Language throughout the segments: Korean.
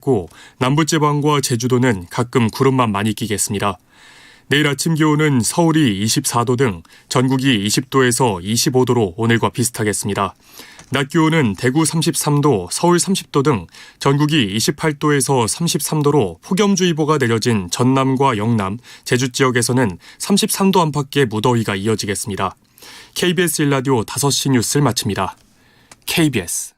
고 남부지방과 제주도는 가끔 구름만 많이 끼겠습니다. 내일 아침 기온은 서울이 24도 등 전국이 20도에서 25도로 오늘과 비슷하겠습니다. 낮 기온은 대구 33도, 서울 30도 등 전국이 28도에서 33도로 폭염주의보가 내려진 전남과 영남, 제주 지역에서는 33도 안팎의 무더위가 이어지겠습니다. KBS 1라디오 5시 뉴스를 마칩니다. KBS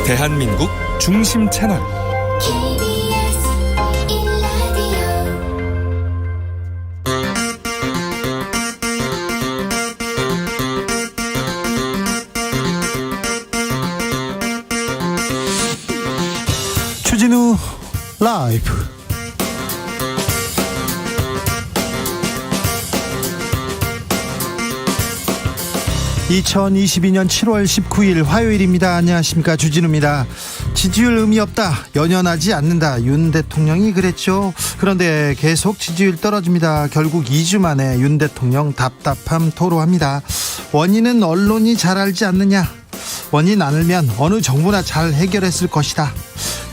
대한민국 중심 채널 KBS 1라디오 추진우 라이브. (2022년 7월 19일) 화요일입니다. 안녕하십니까, 주진우입니다. 지지율 의미 없다, 연연하지 않는다, 윤 대통령이 그랬죠. 그런데 계속 지지율 떨어집니다. 결국 2주 만에 윤 대통령 답답함 토로합니다. 원인은 언론이 잘 알지 않느냐, 원인 알면 어느 정부나 잘 해결했을 것이다.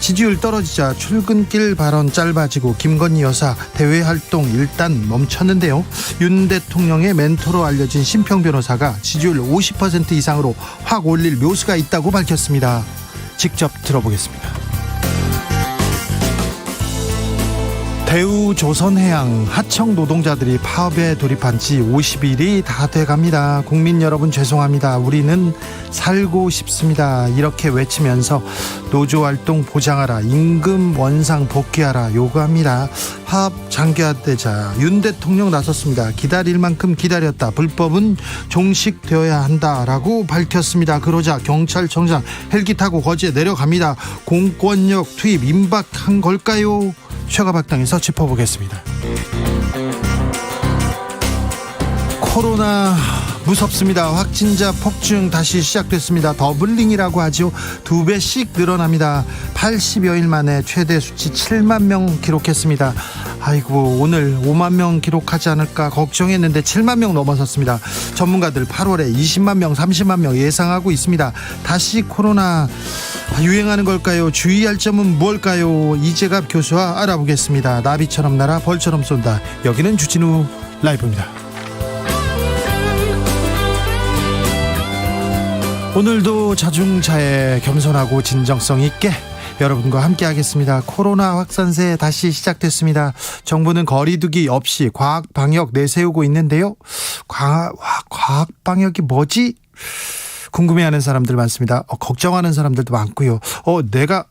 지지율 떨어지자 출근길 발언 짧아지고 김건희 여사 대외 활동 일단 멈췄는데요. 윤 대통령의 멘토로 알려진 심평 변호사가 지지율 50% 이상으로 확 올릴 묘수가 있다고 밝혔습니다. 직접 들어보겠습니다. 대우조선해양 하청 노동자들이 파업에 돌입한 지 50일이 다 돼갑니다. 국민 여러분 죄송합니다. 우리는 살고 싶습니다. 이렇게 외치면서 노조활동 보장하라, 임금 원상 복귀하라 요구합니다. 파업 장기화되자 윤 대통령 나섰습니다. 기다릴 만큼 기다렸다. 불법은 종식되어야 한다라고 밝혔습니다. 그러자 경찰청장 헬기 타고 거제에 내려갑니다. 공권력 투입 임박한 걸까요? 최가박당에서 짚어보겠습니다. 코로나 무섭습니다. 확진자 폭증 다시 시작됐습니다. 더블링이라고 하죠. 2배씩 늘어납니다. 80여일 만에 최대 수치 7만 명 기록했습니다. 아이고, 오늘 5만 명 기록하지 않을까 걱정했는데 7만 명 넘어섰습니다. 전문가들 8월에 20만 명, 30만 명 예상하고 있습니다. 다시 코로나 유행하는 걸까요? 주의할 점은 뭘까요? 이재갑 교수와 알아보겠습니다. 나비처럼 날아 벌처럼 쏜다. 여기는 주진우 라이브입니다. 오늘도 자중자애, 겸손하고 진정성 있게 여러분과 함께 하겠습니다. 코로나 확산세 다시 시작됐습니다. 정부는 거리두기 없이 과학 방역 내세우고 있는데요. 과학 방역이 뭐지? 궁금해하는 사람들 많습니다. 걱정하는 사람들도 많고요. 내가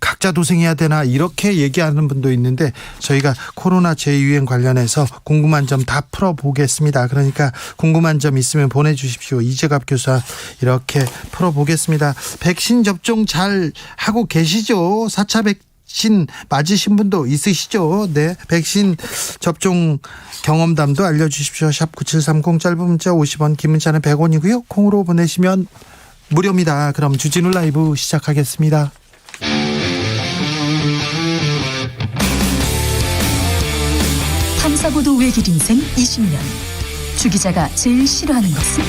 각자 도생해야 되나, 이렇게 얘기하는 분도 있는데 저희가 코로나 재유행 관련해서 궁금한 점 다 풀어보겠습니다. 그러니까 궁금한 점 있으면 보내주십시오. 이재갑 교사 이렇게 풀어보겠습니다. 백신 접종 잘 하고 계시죠? 4차 백신 맞으신 분도 있으시죠? 네, 백신 접종 경험담도 알려주십시오. 샵 9730, 짧은 문자 50원, 긴 문자는 100원이고요. 콩으로 보내시면 무료입니다. 그럼 주진우 라이브 시작하겠습니다. 탐사보도 외길 인생 20년. 주 기자가 제일 싫어하는 것은?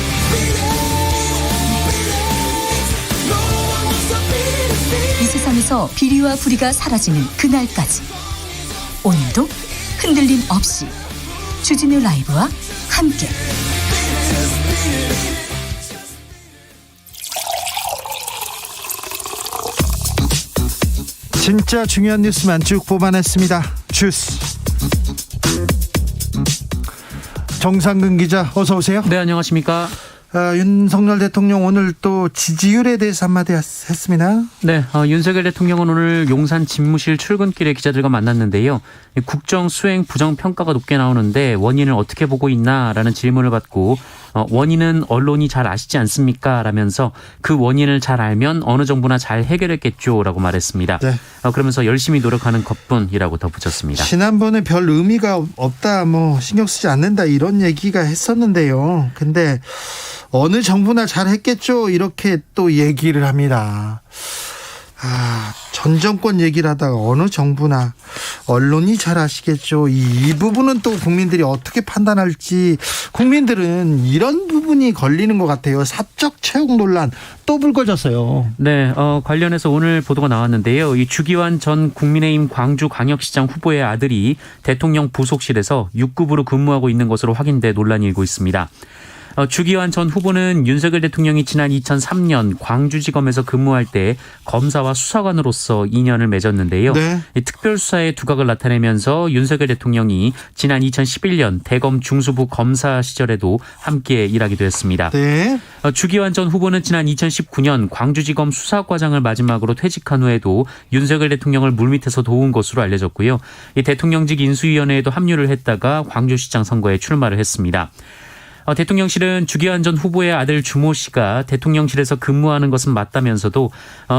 이 세상에서 비리와 부리가 사라지는 그날까지, 오늘도 흔들림 없이 주진우 라이브와 함께 진짜 중요한 뉴스만 쭉 뽑아냈습니다. 주스 정상근 기자, 어서 오세요. 네, 안녕하십니까. 윤석열 대통령 오늘 또 지지율에 대해서 한마디 했습니다. 네, 윤석열 대통령은 오늘 용산 집무실 출근길에 기자들과 만났는데요. 국정 수행 부정 평가가 높게 나오는데 원인을 어떻게 보고 있나라는 질문을 받고 원인은 언론이 잘 아시지 않습니까? 라면서 그 원인을 잘 알면 어느 정부나 잘 해결했겠죠 라고 말했습니다. 네. 그러면서 열심히 노력하는 것뿐이라고 덧붙였습니다. 지난번에 별 의미가 없다, 신경 쓰지 않는다, 이런 얘기가 했었는데요. 근데 어느 정부나 잘 했겠죠, 이렇게 또 얘기를 합니다. 전 정권 얘기를 하다가 어느 정부나 언론이 잘 아시겠죠. 이 부분은 또 국민들이 어떻게 판단할지, 국민들은 이런 부분이 걸리는 것 같아요. 사적 채용 논란 또 불거졌어요. 네, 관련해서 오늘 보도가 나왔는데요. 이 주기환 전 국민의힘 광주광역시장 후보의 아들이 대통령 부속실에서 6급으로 근무하고 있는 것으로 확인돼 논란이 일고 있습니다. 주기환 전 후보는 윤석열 대통령이 지난 2003년 광주지검에서 근무할 때 검사와 수사관으로서 인연을 맺었는데요. 네. 이 특별수사의 두각을 나타내면서 윤석열 대통령이 지난 2011년 대검 중수부 검사 시절에도 함께 일하기도 했습니다. 네. 주기환 전 후보는 지난 2019년 광주지검 수사과장을 마지막으로 퇴직한 후에도 윤석열 대통령을 물밑에서 도운 것으로 알려졌고요. 이 대통령직 인수위원회에도 합류를 했다가 광주시장 선거에 출마를 했습니다. 대통령실은 주기환 전 후보의 아들 주모 씨가 대통령실에서 근무하는 것은 맞다면서도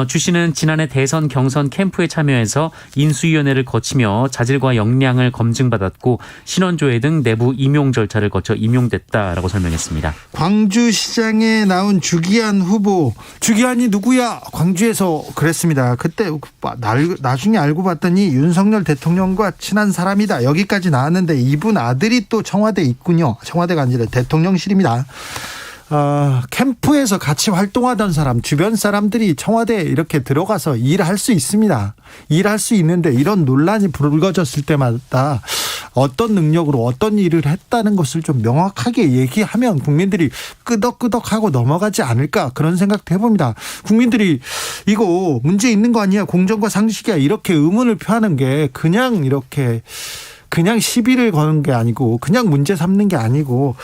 주 씨는 지난해 대선 경선 캠프에 참여해서 인수위원회를 거치며 자질과 역량을 검증받았고 신원조회 등 내부 임용 절차를 거쳐 임용됐다라고 설명했습니다. 광주시장에 나온 주기환 후보, 주기환이 누구야? 광주에서 그랬습니다. 그때 나중에 알고 봤더니 윤석열 대통령과 친한 사람이다. 여기까지 나왔는데 이분 아들이 또 청와대에 있군요. 청와대가 아니라 대통령실입니다. 캠프에서 같이 활동하던 사람, 주변 사람들이 청와대에 이렇게 들어가서 일할 수 있습니다. 일할 수 있는데 이런 논란이 불거졌을 때마다 어떤 능력으로 어떤 일을 했다는 것을 좀 명확하게 얘기하면 국민들이 끄덕끄덕하고 넘어가지 않을까, 그런 생각도 해봅니다. 국민들이 이거 문제 있는 거 아니야, 공정과 상식이야, 이렇게 의문을 표하는 게 그냥 시비를 거는 게 아니고, 그냥 문제 삼는 게 아니고,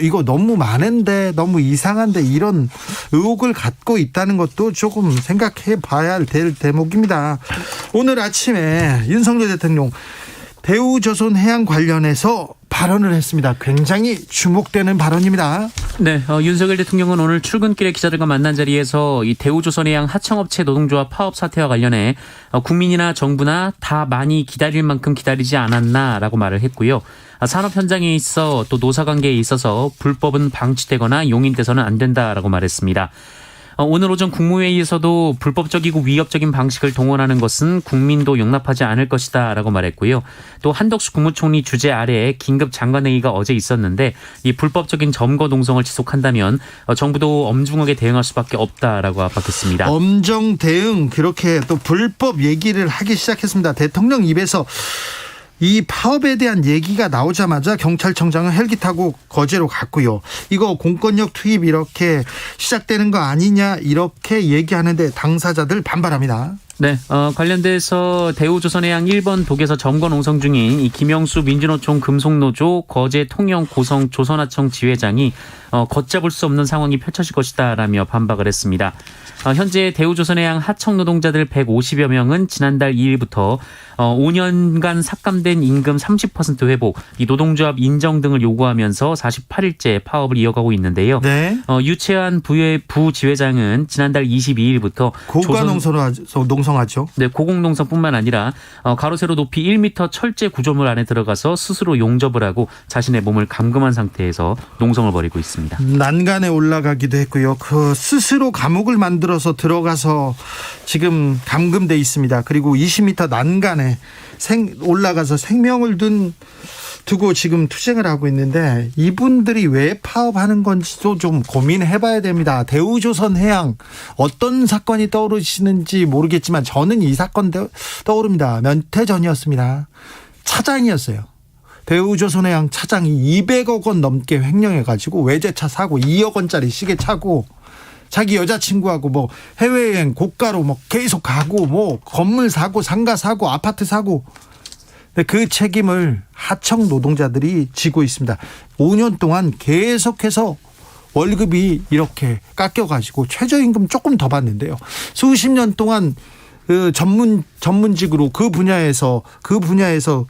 이거 너무 많은데, 너무 이상한데, 이런 의혹을 갖고 있다는 것도 조금 생각해 봐야 될 대목입니다. 오늘 아침에 윤석열 대통령 대우조선해양 관련해서 발언을 했습니다. 굉장히 주목되는 발언입니다. 네, 윤석열 대통령은 오늘 출근길에 기자들과 만난 자리에서 이 대우조선해양 하청업체 노동조합 파업 사태와 관련해 국민이나 정부나 다 많이 기다릴 만큼 기다리지 않았나라고 말을 했고요. 산업 현장에 있어 또 노사관계에 있어서 불법은 방치되거나 용인돼서는 안 된다라고 말했습니다. 오늘 오전 국무회의에서도 불법적이고 위협적인 방식을 동원하는 것은 국민도 용납하지 않을 것이다 라고 말했고요. 또 한덕수 국무총리 주재 아래에 긴급 장관회의가 어제 있었는데 이 불법적인 점거 농성을 지속한다면 정부도 엄중하게 대응할 수밖에 없다라고 압박했습니다. 엄정 대응, 그렇게 또 불법 얘기를 하기 시작했습니다. 대통령 입에서 이 파업에 대한 얘기가 나오자마자 경찰청장은 헬기 타고 거제로 갔고요. 이거 공권력 투입 이렇게 시작되는 거 아니냐, 이렇게 얘기하는데 당사자들 반발합니다. 네, 관련돼서 대우조선해양 1번 독에서 점거 농성 중인 이 김영수 민주노총 금속노조 거제 통영 고성 조선하청 지회장이 걷잡을 수 없는 상황이 펼쳐질 것이다라며 반박을 했습니다. 현재 대우조선해양 하청 노동자들 150여 명은 지난달 2일부터 5년간 삭감된 임금 30% 회복, 이 노동조합 인정 등을 요구하면서 48일째 파업을 이어가고 있는데요. 네. 유채한 부지회장은 지난달 22일부터 농성하죠. 네, 고공농성뿐만 아니라 가로 세로 높이 1m 철제 구조물 안에 들어가서 스스로 용접을 하고 자신의 몸을 감금한 상태에서 농성을 벌이고 있습니다. 난간에 올라가기도 했고요. 그 스스로 감옥을 만들어서 들어가서 지금 감금돼 있습니다. 그리고 20m 난간에 올라가서 생명을 두고 지금 투쟁을 하고 있는데, 이분들이 왜 파업하는 건지도 좀 고민해봐야 됩니다. 대우조선해양 어떤 사건이 떠오르시는지 모르겠지만 저는 이 사건 떠오릅니다. 몇 해 전이었습니다. 차장이었어요. 대우조선해양 차장이 200억 원 넘게 횡령해가지고 외제차 사고, 2억 원짜리 시계 차고, 자기 여자친구하고 뭐 해외여행 고가로 뭐 계속 가고, 뭐 건물 사고, 상가 사고, 아파트 사고. 그 책임을 하청 노동자들이 지고 있습니다. 5년 동안 계속해서 월급이 이렇게 깎여가지고 최저임금 조금 더 받는데요. 수십 년 동안 그 전문직으로 그 분야에서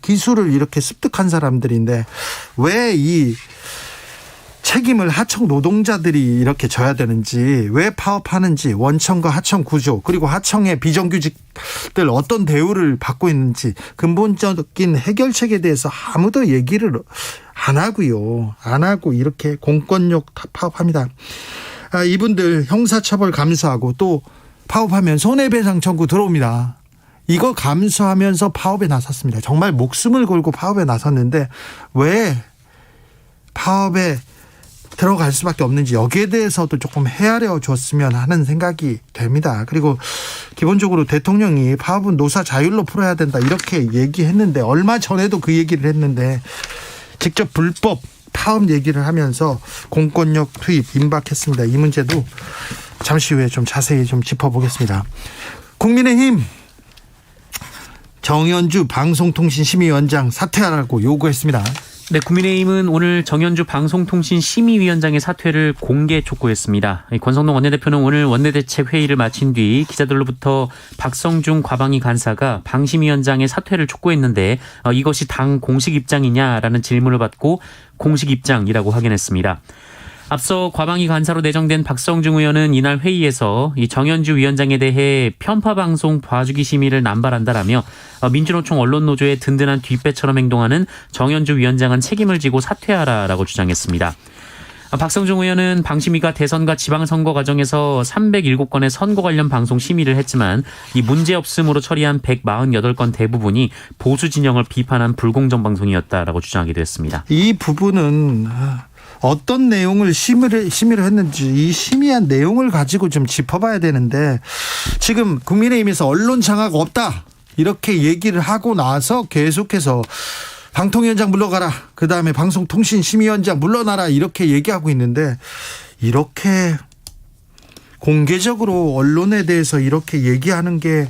기술을 이렇게 습득한 사람들인데, 왜 이 책임을 하청 노동자들이 이렇게 져야 되는지, 왜 파업하는지, 원청과 하청 구조, 그리고 하청의 비정규직들 어떤 대우를 받고 있는지 근본적인 해결책에 대해서 아무도 얘기를 안 하고 이렇게 공권력 파업합니다. 이분들 형사처벌 감수하고 또 파업하면 손해배상 청구 들어옵니다. 이거 감수하면서 파업에 나섰습니다. 정말 목숨을 걸고 파업에 나섰는데 왜 파업에 들어갈 수밖에 없는지 여기에 대해서도 조금 헤아려 줬으면 하는 생각이 됩니다. 그리고 기본적으로 대통령이 파업은 노사 자율로 풀어야 된다 이렇게 얘기했는데 얼마 전에도 그 얘기를 했는데 직접 불법 파업 얘기를 하면서 공권력 투입 임박했습니다. 이 문제도 잠시 후에 좀 자세히 좀 짚어보겠습니다. 국민의힘 정연주 방송통신심의위원장 사퇴하라고 요구했습니다. 네, 국민의힘은 오늘 정연주 방송통신심의위원장의 사퇴를 공개 촉구했습니다. 권성동 원내대표는 오늘 원내대책 회의를 마친 뒤 기자들로부터 박성중 과방위 간사가 방심위원장의 사퇴를 촉구했는데 이것이 당 공식 입장이냐라는 질문을 받고 공식 입장이라고 확인했습니다. 앞서 과방위 간사로 내정된 박성중 의원은 이날 회의에서 이 정연주 위원장에 대해 편파방송 봐주기 심의를 남발한다라며 민주노총 언론노조의 든든한 뒷배처럼 행동하는 정연주 위원장은 책임을 지고 사퇴하라라고 주장했습니다. 박성중 의원은 방심위가 대선과 지방선거 과정에서 307건의 선거 관련 방송 심의를 했지만 이 문제없음으로 처리한 148건 대부분이 보수 진영을 비판한 불공정 방송이었다라고 주장하기도 했습니다. 이 부분은 어떤 내용을 심의를 했는지 이 심의한 내용을 가지고 좀 짚어봐야 되는데 지금 국민의힘에서 언론 장악 없다 이렇게 얘기를 하고 나서 계속해서 방통위원장 물러가라 그다음에 방송통신심의위원장 물러나라 이렇게 얘기하고 있는데 이렇게 공개적으로 언론에 대해서 이렇게 얘기하는 게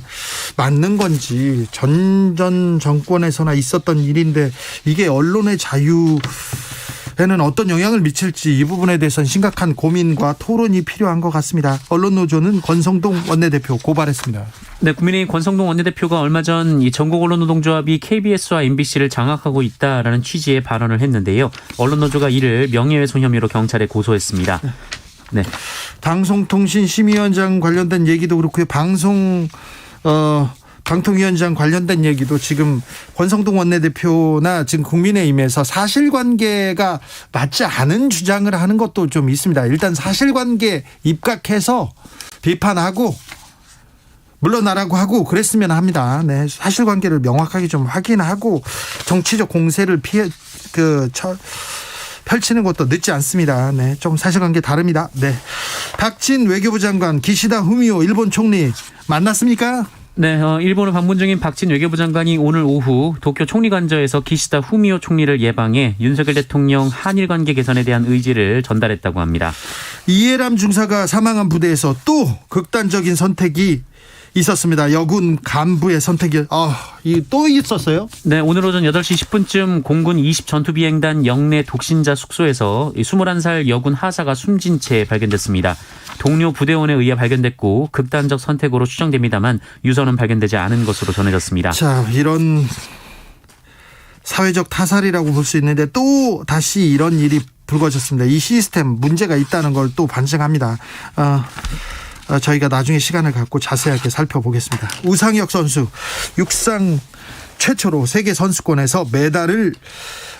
맞는 건지 전 정권에서나 있었던 일인데 이게 언론의 자유 에는 어떤 영향을 미칠지 이 부분에 대해서는 심각한 고민과 토론이 필요한 것 같습니다. 언론노조는 권성동 원내대표 고발했습니다. 네, 국민의힘 권성동 원내대표가 얼마 전 이 전국언론노동조합이 KBS와 MBC를 장악하고 있다라는 취지의 발언을 했는데요. 언론노조가 이를 명예훼손 혐의로 경찰에 고소했습니다. 네. 방송통신심의위원장 관련된 얘기도 그렇고요. 방통위원장 관련된 얘기도 지금 권성동 원내대표나 지금 국민의힘에서 사실관계가 맞지 않은 주장을 하는 것도 좀 있습니다. 일단 사실관계 입각해서 비판하고 물러나라고 하고 그랬으면 합니다. 네, 사실관계를 명확하게 좀 확인하고 정치적 공세를 펼치는 것도 늦지 않습니다. 네, 좀 사실관계 다릅니다. 네, 박진 외교부 장관, 기시다 후미오 일본 총리 만났습니까? 네, 일본을 방문 중인 박진 외교부 장관이 오늘 오후 도쿄 총리관저에서 기시다 후미오 총리를 예방해 윤석열 대통령 한일 관계 개선에 대한 의지를 전달했다고 합니다. 이해람 중사가 사망한 부대에서 또 극단적인 선택이 있었습니다. 여군 간부의 선택이 또 있었어요? 네, 오늘 오전 8시 10분쯤 공군 20전투비행단 영내 독신자 숙소에서 21살 여군 하사가 숨진 채 발견됐습니다. 동료 부대원에 의해 발견됐고 극단적 선택으로 추정됩니다만 유서는 발견되지 않은 것으로 전해졌습니다. 자, 이런 사회적 타살이라고 볼 수 있는데 또 다시 이런 일이 불거졌습니다. 이 시스템 문제가 있다는 걸 또 반증합니다. 저희가 나중에 시간을 갖고 자세하게 살펴보겠습니다. 우상혁 선수 육상 최초로 세계 선수권에서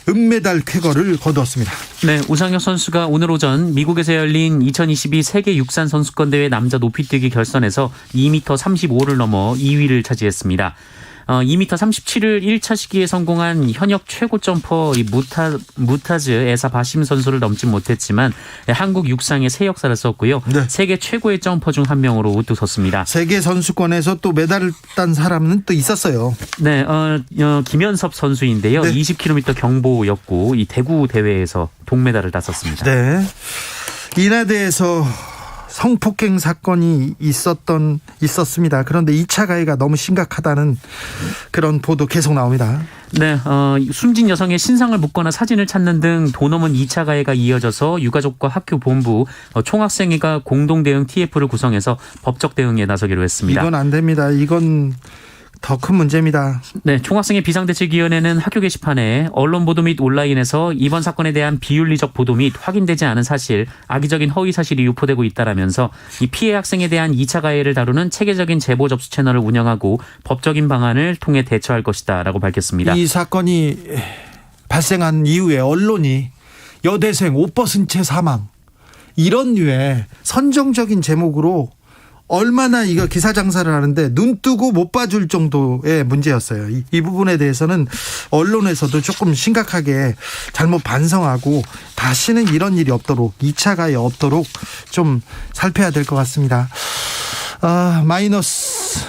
은메달 쾌거를 거두었습니다. 네, 우상혁 선수가 오늘 오전 미국에서 열린 2022 세계 육상 선수권 대회 남자 높이뛰기 결선에서 2m 35를 넘어 2위를 차지했습니다. 2m 37을 1차 시기에 성공한 현역 최고 점퍼 무타즈 에사 바심 선수를 넘지 못했지만 한국 육상의 새 역사를 썼고요. 네. 세계 최고의 점퍼 중 한 명으로 우뚝 섰습니다. 세계 선수권에서 또 메달을 딴 사람은 또 있었어요. 네, 김현섭 선수인데요. 네. 20km 경보였고 이 대구 대회에서 동메달을 땄었습니다. 네, 인하대에서 성폭행 사건이 있었습니다. 그런데 2차 가해가 너무 심각하다는 그런 보도 계속 나옵니다. 네, 숨진 여성의 신상을 묻거나 사진을 찾는 등 도 넘은 2차 가해가 이어져서 유가족과 학교 본부, 총학생회가 공동대응 TF를 구성해서 법적 대응에 나서기로 했습니다. 이건 안 됩니다. 이건 더 큰 문제입니다. 네, 총학생회 비상대책위원회는 학교 게시판에 언론 보도 및 온라인에서 이번 사건에 대한 비윤리적 보도 및 확인되지 않은 사실, 악의적인 허위 사실이 유포되고 있다라면서 이 피해 학생에 대한 2차 가해를 다루는 체계적인 제보 접수 채널을 운영하고 법적인 방안을 통해 대처할 것이다라고 밝혔습니다. 이 사건이 발생한 이후에 언론이 여대생 옷 벗은 채 사망 이런 류의 선정적인 제목으로 얼마나 이거 기사 장사를 하는데 눈 뜨고 못 봐줄 정도의 문제였어요. 이 부분에 대해서는 언론에서도 조금 심각하게 잘못 반성하고 다시는 이런 일이 없도록 2차 가해 없도록 좀 살펴야 될 것 같습니다. 마이머스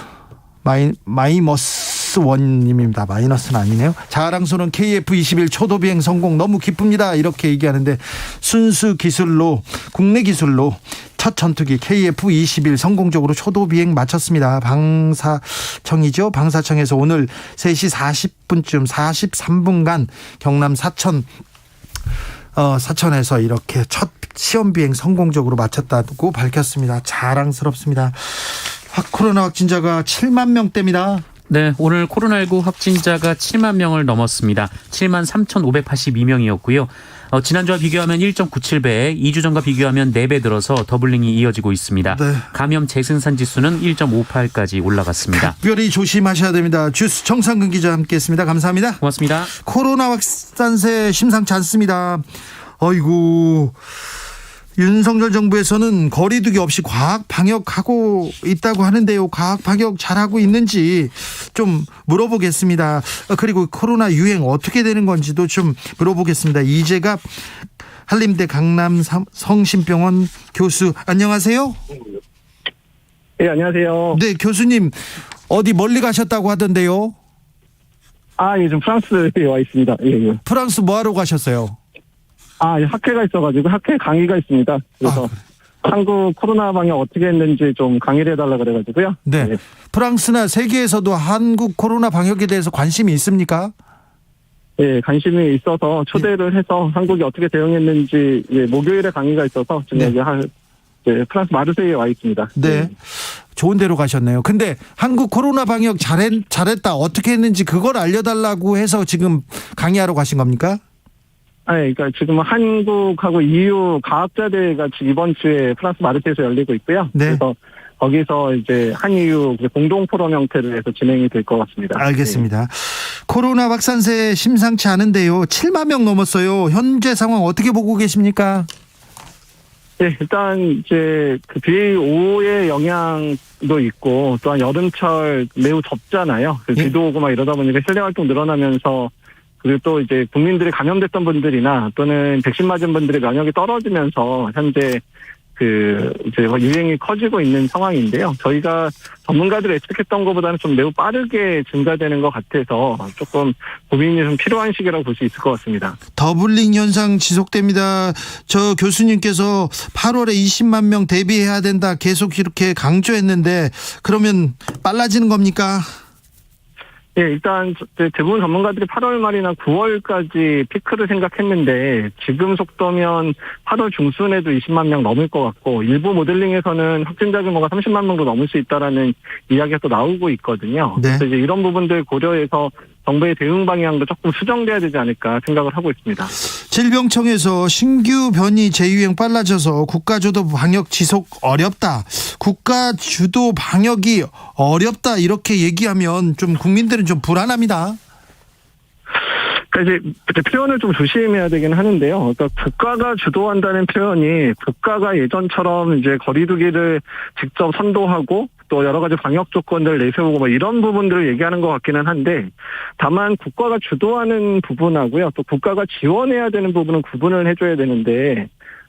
원님입니다. 마이너스는 아니네요. 자랑스러운 KF-21 초도 비행 성공 너무 기쁩니다. 이렇게 얘기하는데 순수 기술로 국내 기술로 첫 전투기 KF-21 성공적으로 초도 비행 마쳤습니다. 방사청이죠. 방사청에서 오늘 3시 40분쯤 43분간 경남 사천에서 이렇게 첫 시험 비행 성공적으로 마쳤다고 밝혔습니다. 자랑스럽습니다. 코로나 확진자가 7만 명대입니다. 네, 오늘 코로나19 확진자가 7만 명을 넘었습니다. 7만 3,582명이었고요. 지난주와 비교하면 1.97배, 2주 전과 비교하면 4배 늘어서 더블링이 이어지고 있습니다. 네. 감염 재생산 지수는 1.58까지 올라갔습니다. 특별히 조심하셔야 됩니다. 주스 정상근 기자 함께했습니다. 감사합니다. 고맙습니다. 코로나 확산세 심상치 않습니다. 어이구. 윤석열 정부에서는 거리두기 없이 과학 방역하고 있다고 하는데요. 과학 방역 잘하고 있는지 좀 물어보겠습니다. 그리고 코로나 유행 어떻게 되는 건지도 좀 물어보겠습니다. 이재갑 한림대 강남 성심병원 교수, 안녕하세요. 네, 안녕하세요. 네, 교수님 어디 멀리 가셨다고 하던데요. 예, 지금 프랑스에 와 있습니다. 예. 프랑스 뭐하러 가셨어요? 학회가 있어가지고 학회 강의가 있습니다. 그래서 한국 코로나 방역 어떻게 했는지 좀 강의를 해달라 그래가지고요. 네. 예. 프랑스나 세계에서도 한국 코로나 방역에 대해서 관심이 있습니까? 예, 관심이 있어서 초대를 해서 한국이 어떻게 대응했는지 목요일에 강의가 있어서 지금 네. 여기 프랑스 마르세유에 와 있습니다. 네. 예. 좋은 데로 가셨네요. 근데 한국 코로나 방역 잘했다. 어떻게 했는지 그걸 알려달라고 해서 지금 강의하러 가신 겁니까? 그러니까 지금 한국하고 EU 과학자대회가 이번 주에 프랑스 마르세유에서 열리고 있고요. 네. 그래서 거기서 이제 한EU 공동 포럼 형태로 해서 진행이 될 것 같습니다. 알겠습니다. 코로나 확산세 심상치 않은데요. 7만 명 넘었어요. 현재 상황 어떻게 보고 계십니까? 네, 일단 이제 그 BA5의 영향도 있고 또한 여름철 매우 덥잖아요. 예. 비도 오고 막 이러다 보니까 실내 활동 늘어나면서 그리고 또 이제 국민들이 감염됐던 분들이나 또는 백신 맞은 분들의 면역이 떨어지면서 현재 이제 유행이 커지고 있는 상황인데요. 저희가 전문가들이 예측했던 것보다는 좀 매우 빠르게 증가되는 것 같아서 조금 고민이 좀 필요한 시기라고 볼 수 있을 것 같습니다. 더블링 현상 지속됩니다. 저 교수님께서 8월에 20만 명 대비해야 된다 계속 이렇게 강조했는데 그러면 빨라지는 겁니까? 예, 일단 대부분 전문가들이 8월 말이나 9월까지 피크를 생각했는데 지금 속도면 8월 중순에도 20만 명 넘을 것 같고 일부 모델링에서는 확진자 규모가 30만 명도 넘을 수 있다라는 이야기가 또 나오고 있거든요. 네. 그래서 이제 이런 부분들 고려해서 정부의 대응 방향도 조금 수정돼야 되지 않을까 생각을 하고 있습니다. 질병청에서 신규 변이 재유행 빨라져서 국가주도 방역 지속 어렵다. 국가주도 방역이 어렵다 이렇게 얘기하면 좀 국민들은 좀 불안합니다. 그러니까 이제 표현을 좀 조심해야 되긴 하는데요. 그러니까 국가가 주도한다는 표현이 국가가 예전처럼 이제 거리두기를 직접 선도하고 또 여러 가지 방역 조건들을 내세우고 뭐 이런 부분들을 얘기하는 것 같기는 한데 다만 국가가 주도하는 부분하고요. 또 국가가 지원해야 되는 부분은 구분을 해줘야 되는데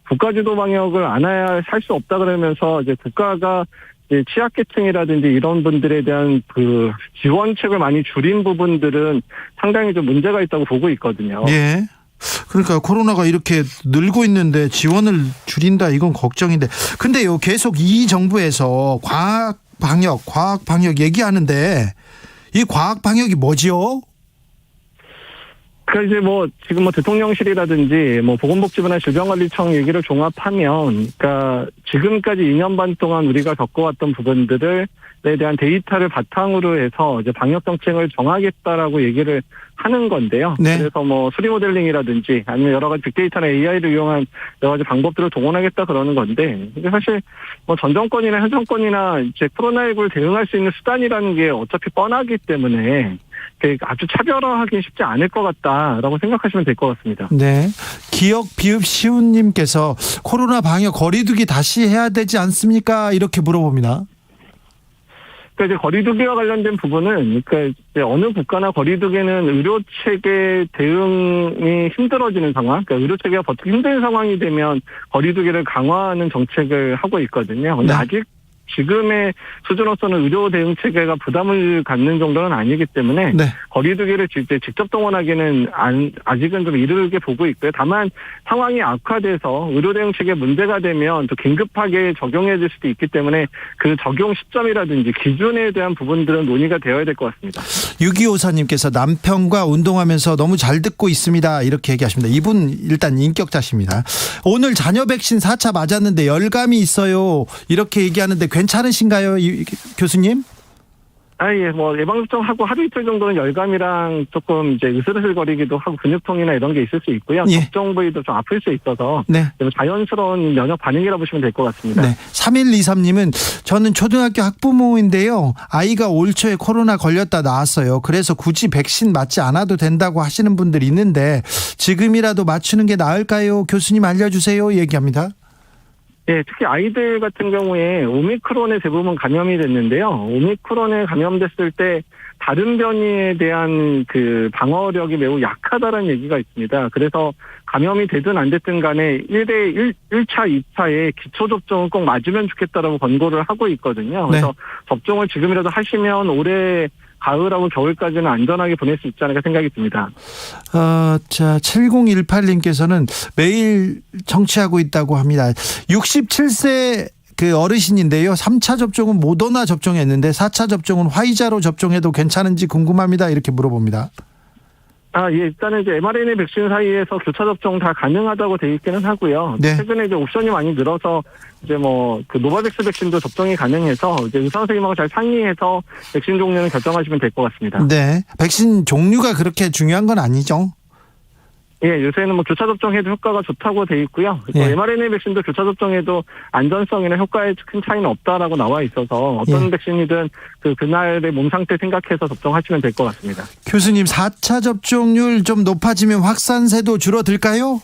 국가 주도 방역을 안 해야 할 수 없다 그러면서 이제 국가가 이제 취약계층이라든지 이런 분들에 대한 그 지원책을 많이 줄인 부분들은 상당히 좀 문제가 있다고 보고 있거든요. 예. 그러니까 코로나가 이렇게 늘고 있는데 지원을 줄인다 이건 걱정인데 근데요 계속 이 정부에서 과학 방역 얘기하는데 이 과학 방역이 뭐지요? 그러니까 이제 지금 대통령실이라든지 보건복지부나 질병관리청 얘기를 종합하면, 그러니까 지금까지 2년 반 동안 우리가 겪어왔던 부분들에 대한 데이터를 바탕으로 해서 이제 방역 정책을 정하겠다라고 얘기를 하는 건데요. 네. 그래서 수리 모델링이라든지 아니면 여러 가지 빅데이터나 AI를 이용한 여러 가지 방법들을 동원하겠다 그러는 건데, 이게 사실 전 정권이나 현 정권이나 이제 코로나19를 대응할 수 있는 수단이라는 게 어차피 뻔하기 때문에 아주 차별화하기 쉽지 않을 것 같다라고 생각하시면 될 것 같습니다. 네. 기억 비읍 시훈님께서 코로나 방역 거리두기 다시 해야 되지 않습니까? 이렇게 물어봅니다. 그러니까 이제 거리두기와 관련된 부분은 그러니까 이제 어느 국가나 거리두기는 의료 체계 대응이 힘들어지는 상황, 그러니까 의료 체계가 버티기 힘든 상황이 되면 거리두기를 강화하는 정책을 하고 있거든요. 근데 네. 아직 지금의 수준으로서는 의료 대응 체계가 부담을 갖는 정도는 아니기 때문에 네. 거리두기를 직접 동원하기는 아직은 좀 이르게 보고 있고요. 다만 상황이 악화돼서 의료 대응 체계 문제가 되면 또 긴급하게 적용해질 수도 있기 때문에 그 적용 시점이라든지 기준에 대한 부분들은 논의가 되어야 될 것 같습니다. 6254님께서 남편과 운동하면서 너무 잘 듣고 있습니다. 이렇게 얘기하십니다. 이분 일단 인격자십니다. 오늘 자녀 백신 4차 맞았는데 열감이 있어요. 이렇게 얘기하는데 괜찮으신가요, 교수님? 예, 뭐, 예방접종하고 하루 이틀 정도는 열감이랑 조금 이제 으슬으슬거리기도 하고 근육통이나 이런 게 있을 수 있고요. 예. 접종 부위도 좀 아플 수 있어서. 네. 자연스러운 면역 반응이라 보시면 될 것 같습니다. 네. 3123님은 저는 초등학교 학부모인데요. 아이가 올 초에 코로나 걸렸다 나왔어요. 그래서 굳이 백신 맞지 않아도 된다고 하시는 분들이 있는데 지금이라도 맞추는 게 나을까요? 교수님 알려주세요. 얘기합니다. 예, 특히 아이들 같은 경우에 오미크론에 대부분 감염이 됐는데요. 오미크론에 감염됐을 때 다른 변이에 대한 그 방어력이 매우 약하다는 얘기가 있습니다. 그래서 감염이 되든 안 됐든 간에 1차, 2차에 기초접종은 꼭 맞으면 좋겠다라고 권고를 하고 있거든요. 그래서 네. 접종을 지금이라도 하시면 올해 가을하고 겨울까지는 안전하게 보낼 수 있지 않을까 생각이 듭니다. 자, 7018님께서는 매일 청취하고 있다고 합니다. 67세 그 어르신인데요. 3차 접종은 모더나 접종했는데 4차 접종은 화이자로 접종해도 괜찮은지 궁금합니다. 이렇게 물어봅니다. 예, 일단은 이제 mRNA 백신 사이에서 교차 접종 다 가능하다고 돼 있기는 하고요. 네. 최근에 이제 옵션이 많이 늘어서 이제 뭐 그 노바백스 백신도 접종이 가능해서 이제 의사 선생님하고 잘 상의해서 백신 종류는 결정하시면 될 것 같습니다. 네. 백신 종류가 그렇게 중요한 건 아니죠. 예, 요새는 뭐 교차 접종해도 효과가 좋다고 돼 있고요. 또 예. mRNA 백신도 교차 접종해도 안전성이나 효과에 큰 차이는 없다라고 나와 있어서 어떤 예. 백신이든 그날의 몸 상태 생각해서 접종하시면 될 것 같습니다. 교수님 4차 접종률 좀 높아지면 확산세도 줄어들까요?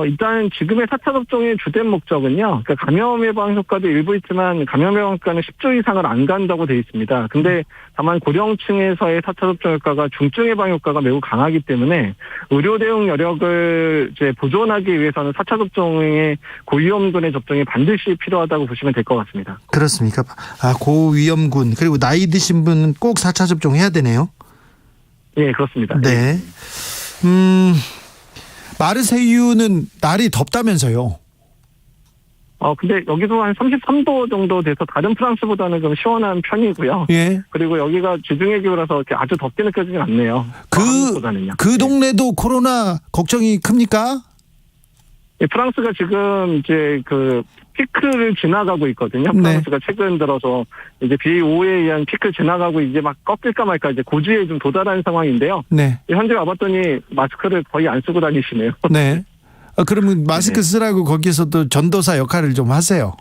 일단 지금의 4차 접종의 주된 목적은요. 그러니까 감염 예방 효과도 일부 있지만 감염 예방 효과는 10주 이상을 안 간다고 돼 있습니다. 근데 다만 고령층에서의 4차 접종 효과가 중증 예방 효과가 매우 강하기 때문에 의료 대응 여력을 이제 보존하기 위해서는 4차 접종의 고위험군의 접종이 반드시 필요하다고 보시면 될 것 같습니다. 그렇습니까? 고위험군 그리고 나이 드신 분은 꼭 4차 접종해야 되네요. 예, 그렇습니다. 네. 마르세유는 날이 덥다면서요. 근데 여기도 한 33도 정도 돼서 다른 프랑스보다는 좀 시원한 편이고요. 예. 그리고 여기가 지중해 기후라서 이렇게 아주 덥게 느껴지진 않네요. 한국보다는요. 그 동네도 코로나 걱정이 큽니까? 예, 프랑스가 지금 이제 그 피크를 지나가고 있거든요. 네. 프랑스가 최근 들어서 이제 BA.5에 의한 피크를 지나가고 이제 막 꺾일까 말까 이제 고지에 좀 도달한 상황인데요. 네. 현재 와봤더니 마스크를 거의 안 쓰고 다니시네요. 네. 그러면 마스크 쓰라고 거기서도 전도사 역할을 좀 하세요.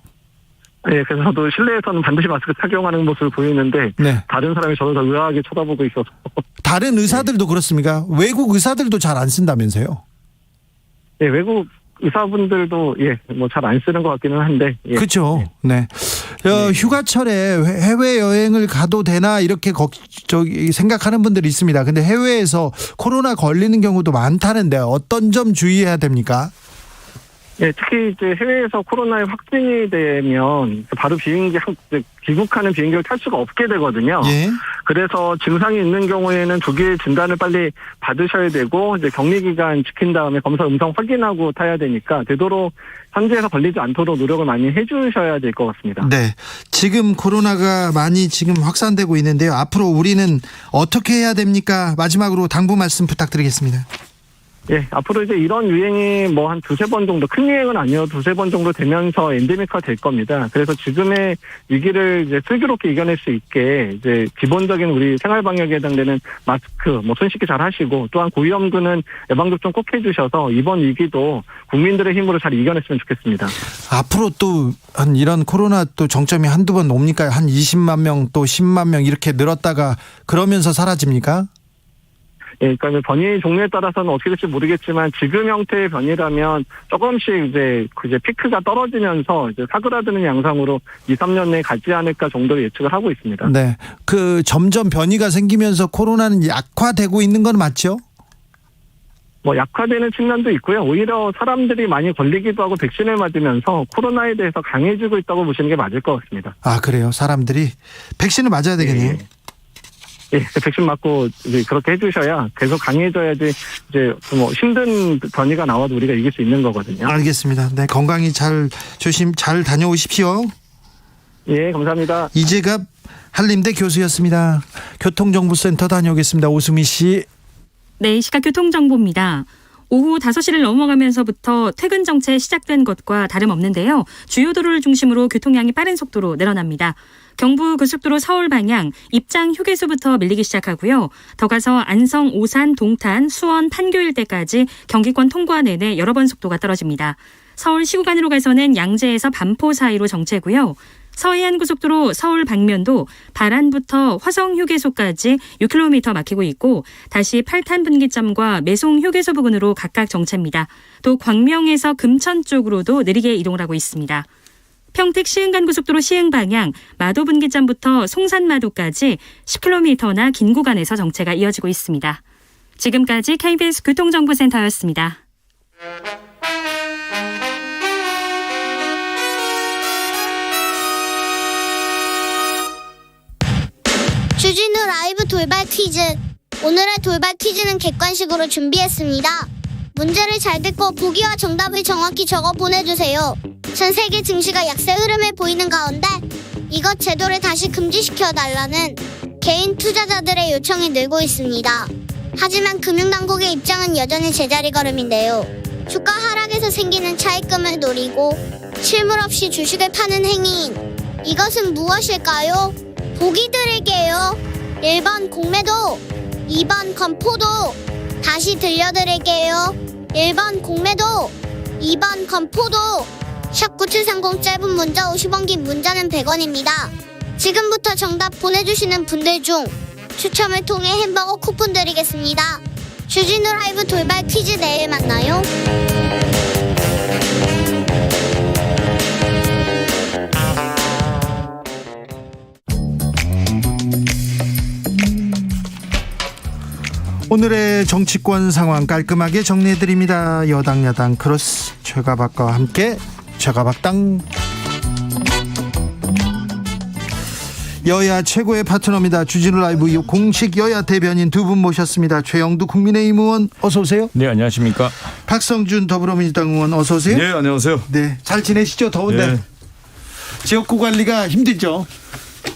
네, 그래서 저도 실내에서는 반드시 마스크 착용하는 모습을 보이는데 네. 다른 사람이 저를 더 의아하게 쳐다보고 있어서. 다른 의사들도 그렇습니까? 외국 의사들도 잘 안 쓴다면서요? 예, 외국 의사분들도 뭐 잘 안 쓰는 것 같기는 한데. 예. 그렇죠. 네. 휴가철에 해외 여행을 가도 되나 이렇게 생각하는 분들이 있습니다. 근데 해외에서 코로나 걸리는 경우도 많다는데 어떤 점 주의해야 됩니까? 예, 특히 이제 해외에서 코로나에 확진이 되면 바로 귀국하는 비행기를 탈 수가 없게 되거든요. 예. 그래서 증상이 있는 경우에는 조기에 진단을 빨리 받으셔야 되고 이제 격리 기간 지킨 다음에 검사 음성 확인하고 타야 되니까 되도록 현지에서 걸리지 않도록 노력을 많이 해주셔야 될 것 같습니다. 네. 지금 코로나가 많이 지금 확산되고 있는데요. 앞으로 우리는 어떻게 해야 됩니까? 마지막으로 당부 말씀 부탁드리겠습니다. 예, 앞으로 이제 이런 유행이 뭐 한 두세 번 정도, 큰 유행은 아니어도 두세 번 정도 되면서 엔데믹화 될 겁니다. 그래서 지금의 위기를 이제 슬기롭게 이겨낼 수 있게 이제 기본적인 우리 생활 방역에 해당되는 마스크, 뭐 손 씻기 잘 하시고 또한 고위험군은 예방접종 꼭 해주셔서 이번 위기도 국민들의 힘으로 잘 이겨냈으면 좋겠습니다. 앞으로 또 한 이런 코로나 또 정점이 한두 번 옵니까? 한 20만 명 또 10만 명 이렇게 늘었다가 그러면서 사라집니까? 예, 그러니까 변이 종류에 따라서는 어떻게 될지 모르겠지만 지금 형태의 변이라면 조금씩 이제 피크가 떨어지면서 이제 사그라드는 양상으로 2-3년 내에 가지 않을까 정도로 예측을 하고 있습니다. 네. 그 점점 변이가 생기면서 코로나는 약화되고 있는 건 맞죠? 뭐 약화되는 측면도 있고요. 오히려 사람들이 많이 걸리기도 하고 백신을 맞으면서 코로나에 대해서 강해지고 있다고 보시는 게 맞을 것 같습니다. 아, 그래요. 사람들이 백신을 맞아야 되겠네요. 예, 백신 맞고 이제 그렇게 해주셔야 계속 강해져야지 이제 뭐 힘든 변이가 나와도 우리가 이길 수 있는 거거든요. 알겠습니다. 네, 건강히 잘 다녀오십시오. 예, 감사합니다. 이재갑 한림대 교수였습니다. 교통정보센터 다녀오겠습니다. 오수미 씨. 네, 시각 교통정보입니다. 오후 5시를 넘어가면서부터 퇴근 정체 시작된 것과 다름없는데요. 주요 도로를 중심으로 교통량이 빠른 속도로 늘어납니다. 경부고속도로 서울 방향 입장 휴게소부터 밀리기 시작하고요. 더 가서 안성, 오산, 동탄, 수원, 판교 일대까지 경기권 통과 내내 여러 번 속도가 떨어집니다. 서울 시구간으로 가서는 양재에서 반포 사이로 정체고요. 서해안고속도로 서울 방면도 바란부터 화성휴게소까지 6km 막히고 있고 다시 팔탄 분기점과 매송 휴게소 부근으로 각각 정체입니다. 또 광명에서 금천 쪽으로도 느리게 이동을 하고 있습니다. 평택 시흥간고속도로 시흥 방향 마도 분기점부터 송산마도까지 10km나 긴 구간에서 정체가 이어지고 있습니다. 지금까지 KBS 교통정보센터였습니다. 주진우 라이브 돌발 퀴즈. 오늘의 돌발 퀴즈는 객관식으로 준비했습니다. 문제를 잘 듣고 보기와 정답을 정확히 적어 보내주세요. 전 세계 증시가 약세 흐름을 보이는 가운데 이것 제도를 다시 금지시켜달라는 개인 투자자들의 요청이 늘고 있습니다. 하지만 금융당국의 입장은 여전히 제자리 걸음인데요. 주가 하락에서 생기는 차익금을 노리고 실물 없이 주식을 파는 행위인 이것은 무엇일까요? 보기 드릴게요. 1번 공매도, 2번 건포도. 다시 들려드릴게요. 1번 공매도, 2번 건포도. 샵9730 짧은 문자 50원, 긴 문자는 100원입니다. 지금부터 정답 보내주시는 분들 중 추첨을 통해 햄버거 쿠폰 드리겠습니다. 주진우 라이브 돌발 퀴즈 내일 만나요. 오늘의 정치권 상황 깔끔하게 정리해드립니다. 여당 야당 크로스 최가박과 함께 최가박당. 여야 최고의 파트너입니다. 주진우 라이브 공식 여야 대변인 두 분 모셨습니다. 최영두 국민의힘 의원 어서 오세요. 네, 안녕하십니까. 박성준 더불어민주당 의원 어서 오세요. 네, 안녕하세요. 네, 잘 지내시죠? 더운데. 네. 지역구 관리가 힘들죠?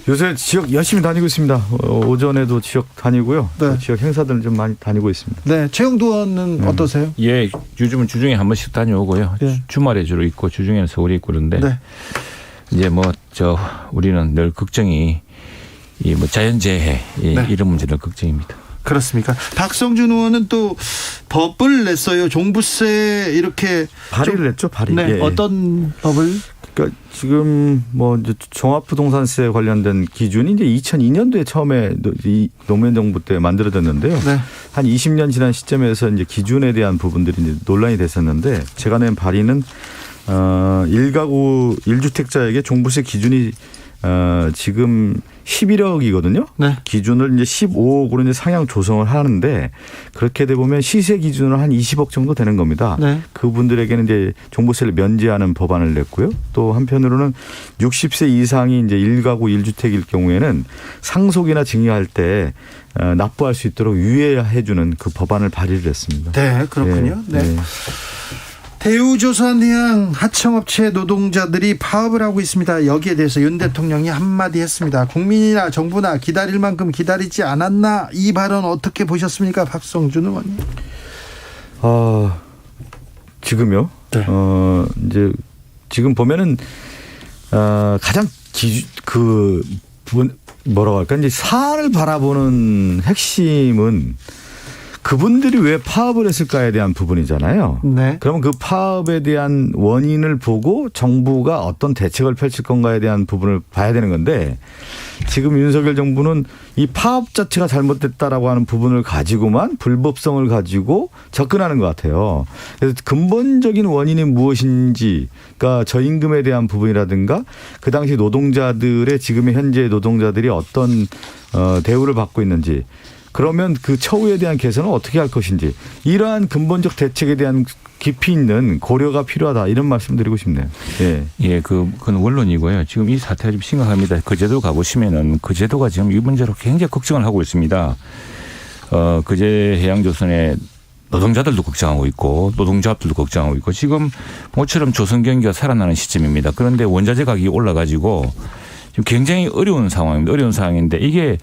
요새 지역 열심히 다니고 있습니다. 오전에도 지역 다니고요. 네. 지역 행사들은 좀 많이 다니고 있습니다. 네, 최영두 의원은 어떠세요? 예, 요즘은 주중에 한 번씩 다녀오고요. 예. 주말에 주로 있고 주중에는 서울에 있고 그런데 네. 이제 우리는 늘 걱정이 이 자연재해 네. 이런 문제 늘 걱정입니다. 그렇습니까? 박성준 의원은 또 법을 냈어요. 종부세 이렇게 발의를 냈죠, 발의. 네, 예. 어떤 법을? 그러니까 지금 이제 종합부동산세 관련된 기준이 이제 2002년도에 처음에 이 노무현 정부 때 만들어졌는데요. 네. 한 20년 지난 시점에서 이제 기준에 대한 부분들이 이제 논란이 됐었는데 제가 낸 발의는 1가구 1주택자에게 종부세 기준이 지금 11억이거든요. 네. 기준을 이제 15억으로 이제 상향 조정을 하는데 그렇게 돼 보면 시세 기준으로 한 20억 정도 되는 겁니다. 네. 그분들에게는 이제 종부세를 면제하는 법안을 냈고요. 또 한편으로는 60세 이상이 이제 1가구 1주택일 경우에는 상속이나 증여할 때 납부할 수 있도록 유예해 주는 그 법안을 발의를 했습니다. 네, 그렇군요. 네. 네. 대우조선해양 하청업체 노동자들이 파업을 하고 있습니다. 여기에 대해서 윤 대통령이 한마디 했습니다. 국민이나 정부나 기다릴 만큼 기다리지 않았나, 이 발언 어떻게 보셨습니까, 박성준 의원님? 지금요? 네. 이제 지금 보면은 가장 뭐라고 할까, 이제 사안을 바라보는 핵심은 그분들이 왜 파업을 했을까에 대한 부분이잖아요. 네. 그러면 그 파업에 대한 원인을 보고 정부가 어떤 대책을 펼칠 건가에 대한 부분을 봐야 되는 건데 지금 윤석열 정부는 이 파업 자체가 잘못됐다라고 하는 부분을 가지고만 불법성을 가지고 접근하는 것 같아요. 그래서 근본적인 원인이 무엇인지, 그러니까 저임금에 대한 부분이라든가 그 당시 노동자들의 지금의 현재 노동자들이 어떤 대우를 받고 있는지, 그러면 그 처우에 대한 개선은 어떻게 할 것인지, 이러한 근본적 대책에 대한 깊이 있는 고려가 필요하다, 이런 말씀드리고 싶네요. 예. 예, 그건 원론이고요. 지금 이 사태가 좀 심각합니다. 그 제도 가보시면은 그 제도가 지금 이 문제로 굉장히 걱정을 하고 있습니다. 그제 해양조선의 노동자들도 걱정하고 있고 노동조합들도 걱정하고 있고 지금 모처럼 조선 경기가 살아나는 시점입니다. 그런데 원자재 가격이 올라가지고 지금 굉장히 어려운 상황입니다. 어려운 상황인데 이게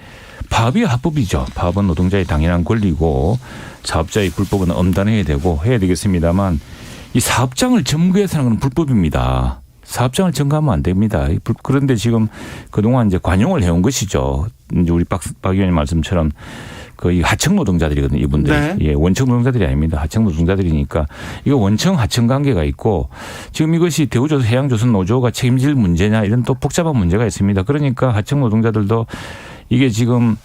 파업이 합법이죠. 파업은 노동자의 당연한 권리고 사업자의 불법은 엄단해야 되고 해야 되겠습니다만 이 사업장을 점거해서 하는 건 불법입니다. 사업장을 점거하면 안 됩니다. 그런데 지금 그동안 이제 관용을 해온 것이죠. 이제 우리 박 의원님 말씀처럼 거의 하청 노동자들이거든요, 이분들이. 네. 예, 원청 노동자들이 아닙니다. 하청 노동자들이니까 이거 원청 하청 관계가 있고 지금 이것이 대우조선 해양조선 노조가 책임질 문제냐 이런 또 복잡한 문제가 있습니다. 그러니까 하청 노동자들도 이게 지금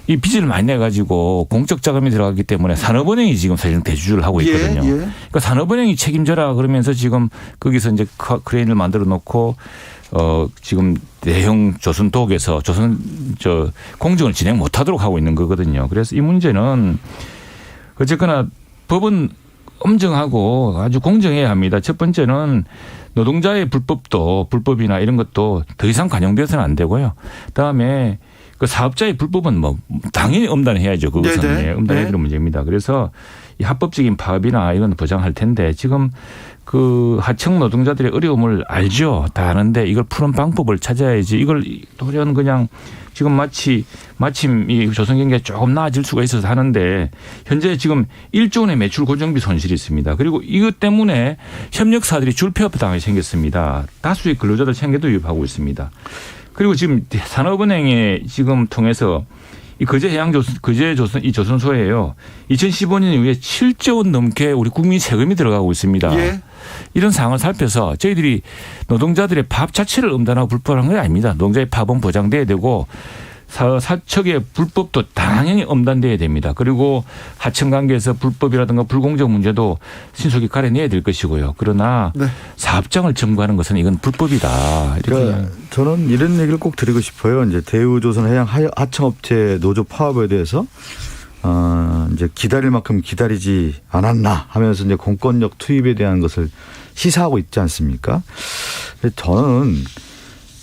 이 빚을 많이 내가지고 공적 자금이 들어가기 때문에 산업은행이 지금 사실 대주주를 하고 있거든요. 예, 예. 그러니까 산업은행이 책임져라 그러면서 지금 거기서 이제 크레인을 만들어 놓고 지금 대형 조선독에서 공정을 진행 못하도록 하고 있는 거거든요. 그래서 이 문제는 어쨌거나 법은 엄정하고 아주 공정해야 합니다. 첫 번째는 노동자의 불법이나 이런 것도 더 이상 관용되어서는 안 되고요. 그다음에 그 사업자의 불법은 뭐 당연히 엄단해야죠. 그것은 네네. 엄단해야 되는 문제입니다. 그래서 이 합법적인 파업이나 이건 보장할 텐데 지금 그 하청 노동자들의 어려움을 알죠. 다 아는데 이걸 푸는 방법을 찾아야지. 이걸 도리어 그냥 지금 마침 이 조선경기가 조금 나아질 수가 있어서 하는데 현재 지금 1조 원의 매출 고정비 손실이 있습니다. 그리고 이것 때문에 협력사들이 줄폐업당하게 생겼습니다. 다수의 근로자들 생계도 위협하고 있습니다. 그리고 지금 산업은행에 지금 통해서 이 거제조선 이 조선소에요. 2015년 이후에 7조 원 넘게 우리 국민 세금이 들어가고 있습니다. 예. 이런 상황을 살펴서 저희들이 노동자들의 파업 자체를 엄단하고 불법한 건 아닙니다. 노동자의 파업은 보장돼야 되고 사측의 불법도 당연히 엄단돼야 됩니다. 그리고 하청 관계에서 불법이라든가 불공정 문제도 신속히 가려내야 될 것이고요. 그러나 네. 사업장을 점거하는 것은 이건 불법이다. 그러니까 저는 이런 얘기를 꼭 드리고 싶어요. 이제 대우조선 해양 하청업체 노조 파업에 대해서 이제 기다릴 만큼 기다리지 않았나 하면서 이제 공권력 투입에 대한 것을 시사하고 있지 않습니까? 저는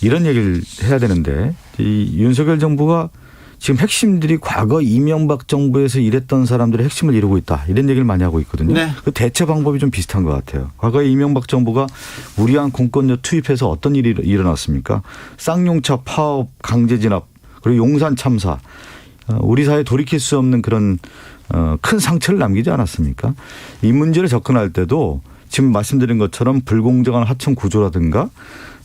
이런 얘기를 해야 되는데 이 윤석열 정부가 지금 핵심들이 과거 이명박 정부에서 일했던 사람들의 핵심을 이루고 있다, 이런 얘기를 많이 하고 있거든요. 네. 그 대처 방법이 좀 비슷한 것 같아요. 과거에 이명박 정부가 무리한 공권력 투입해서 어떤 일이 일어났습니까? 쌍용차 파업, 강제 진압, 그리고 용산 참사, 우리 사회에 돌이킬 수 없는 그런 큰 상처를 남기지 않았습니까? 이 문제를 접근할 때도 지금 말씀드린 것처럼 불공정한 하청 구조라든가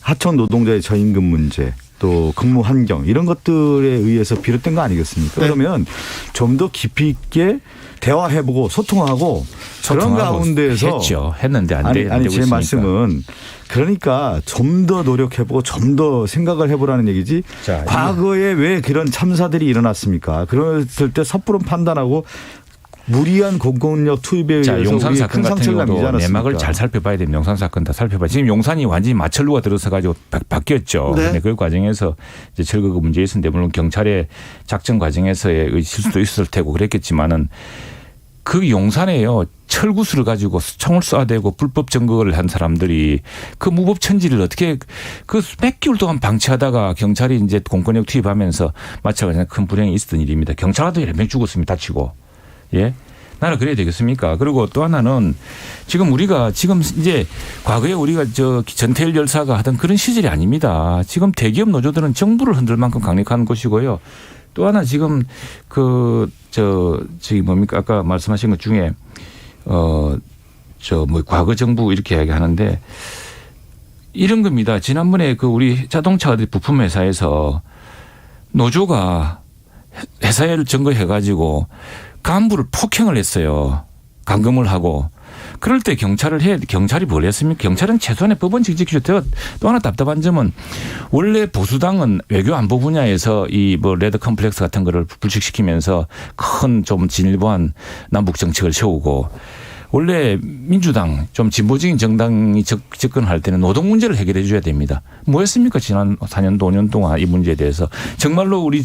하청 노동자의 저임금 문제, 또 근무 환경, 이런 것들에 의해서 비롯된 거 아니겠습니까? 네. 그러면 좀 더 깊이 있게 대화해보고 소통하고 그런 가운데에서 했는데 안 되고 아니 제 있으니까. 말씀은 그러니까 좀 더 노력해보고 좀 더 생각을 해보라는 얘기지. 자, 과거에 왜 그런 참사들이 일어났습니까? 그랬을 때 섣부른 판단하고 무리한 공권력 투입에 의해서 용산 우리 사건 큰 같은 상처를 남기지 경우도 않았습니까? 내막을 잘 살펴봐야 됩니다. 용산 사건 다 살펴봐야. 지금 용산이 완전히 마철루가 들어서 가지고 바뀌었죠. 네. 근데 그 과정에서 이제 철거 문제 있었는데 물론 경찰의 작전 과정에서의 실수도 있었을 테고 그랬겠지만은 그 용산에요. 철구수를 가지고 총을 쏴대고 불법 점거를 한 사람들이 그 무법천지를 어떻게 그 몇 개월 동안 방치하다가 경찰이 이제 공권력 투입하면서 마찬가지로 큰 불행이 있었던 일입니다. 경찰도 1명 죽었습니다. 다치고. 예. 나는 그래야 되겠습니까? 그리고 또 하나는 지금 이제 과거에 우리가 전태일 열사가 하던 그런 시절이 아닙니다. 지금 대기업 노조들은 정부를 흔들 만큼 강력한 것이고요. 또 하나 지금 저기 뭡니까? 아까 말씀하신 것 중에 과거 정부 이렇게 이야기하는데 이런 겁니다. 지난번에 그 우리 자동차 부품 회사에서 노조가 회사를 점거해 가지고 간부를 폭행을 했어요. 감금을 하고. 그럴 때 경찰이 뭘 했습니까? 경찰은 최소한의 법원직 지키죠. 또 하나 답답한 점은 원래 보수당은 외교안보 분야에서 이 뭐 레드 컴플렉스 같은 거를 불식시키면서 큰 좀 진일보한 남북 정책을 세우고 원래 민주당 좀 진보적인 정당이 접근할 때는 노동 문제를 해결해 줘야 됩니다. 뭐 했습니까? 지난 4년, 5년 동안 이 문제에 대해서. 정말로 우리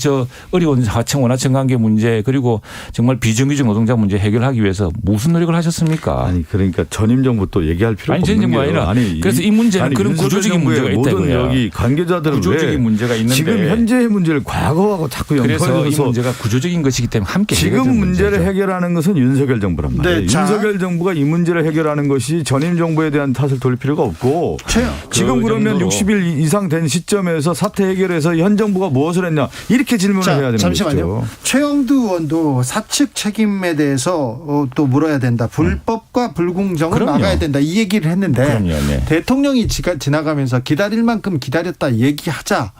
어려운 하청 원하청 관계 문제 그리고 정말 비정규직 노동자 문제 해결하기 위해서 무슨 노력을 하셨습니까? 아니 그러니까 전임 정부 또 얘기할 필요가 없는 전임 정부가 아니라 그래서 이 문제는 그런 구조적인 문제가 있다고요. 여기 관계자들은 구조적인 문제가 있는데 지금 현재의 문제를 과거하고 자꾸 그래서 연결해서 이 문제가 구조적인 것이기 때문에 함께 지금 문제를 문제죠. 해결하는 것은 윤석열 정부란 말이에요. 네, 윤석열 정부가 이 문제를 해결하는 것이 전임 정부에 대한 탓을 돌릴 필요가 없고 지금 그러면 60일 이상 된 시점에서 사태 해결해서 현 정부가 무엇을 했냐 이렇게 질문을 해야 되는 잠시만요. 거죠. 최영두 의원도 사측 책임에 대해서 또 물어야 된다. 불법과 불공정을 그럼요. 막아야 된다. 이 얘기를 했는데 그럼요, 네. 대통령이 지나가면서 기다릴 만큼 기다렸다 얘기하자.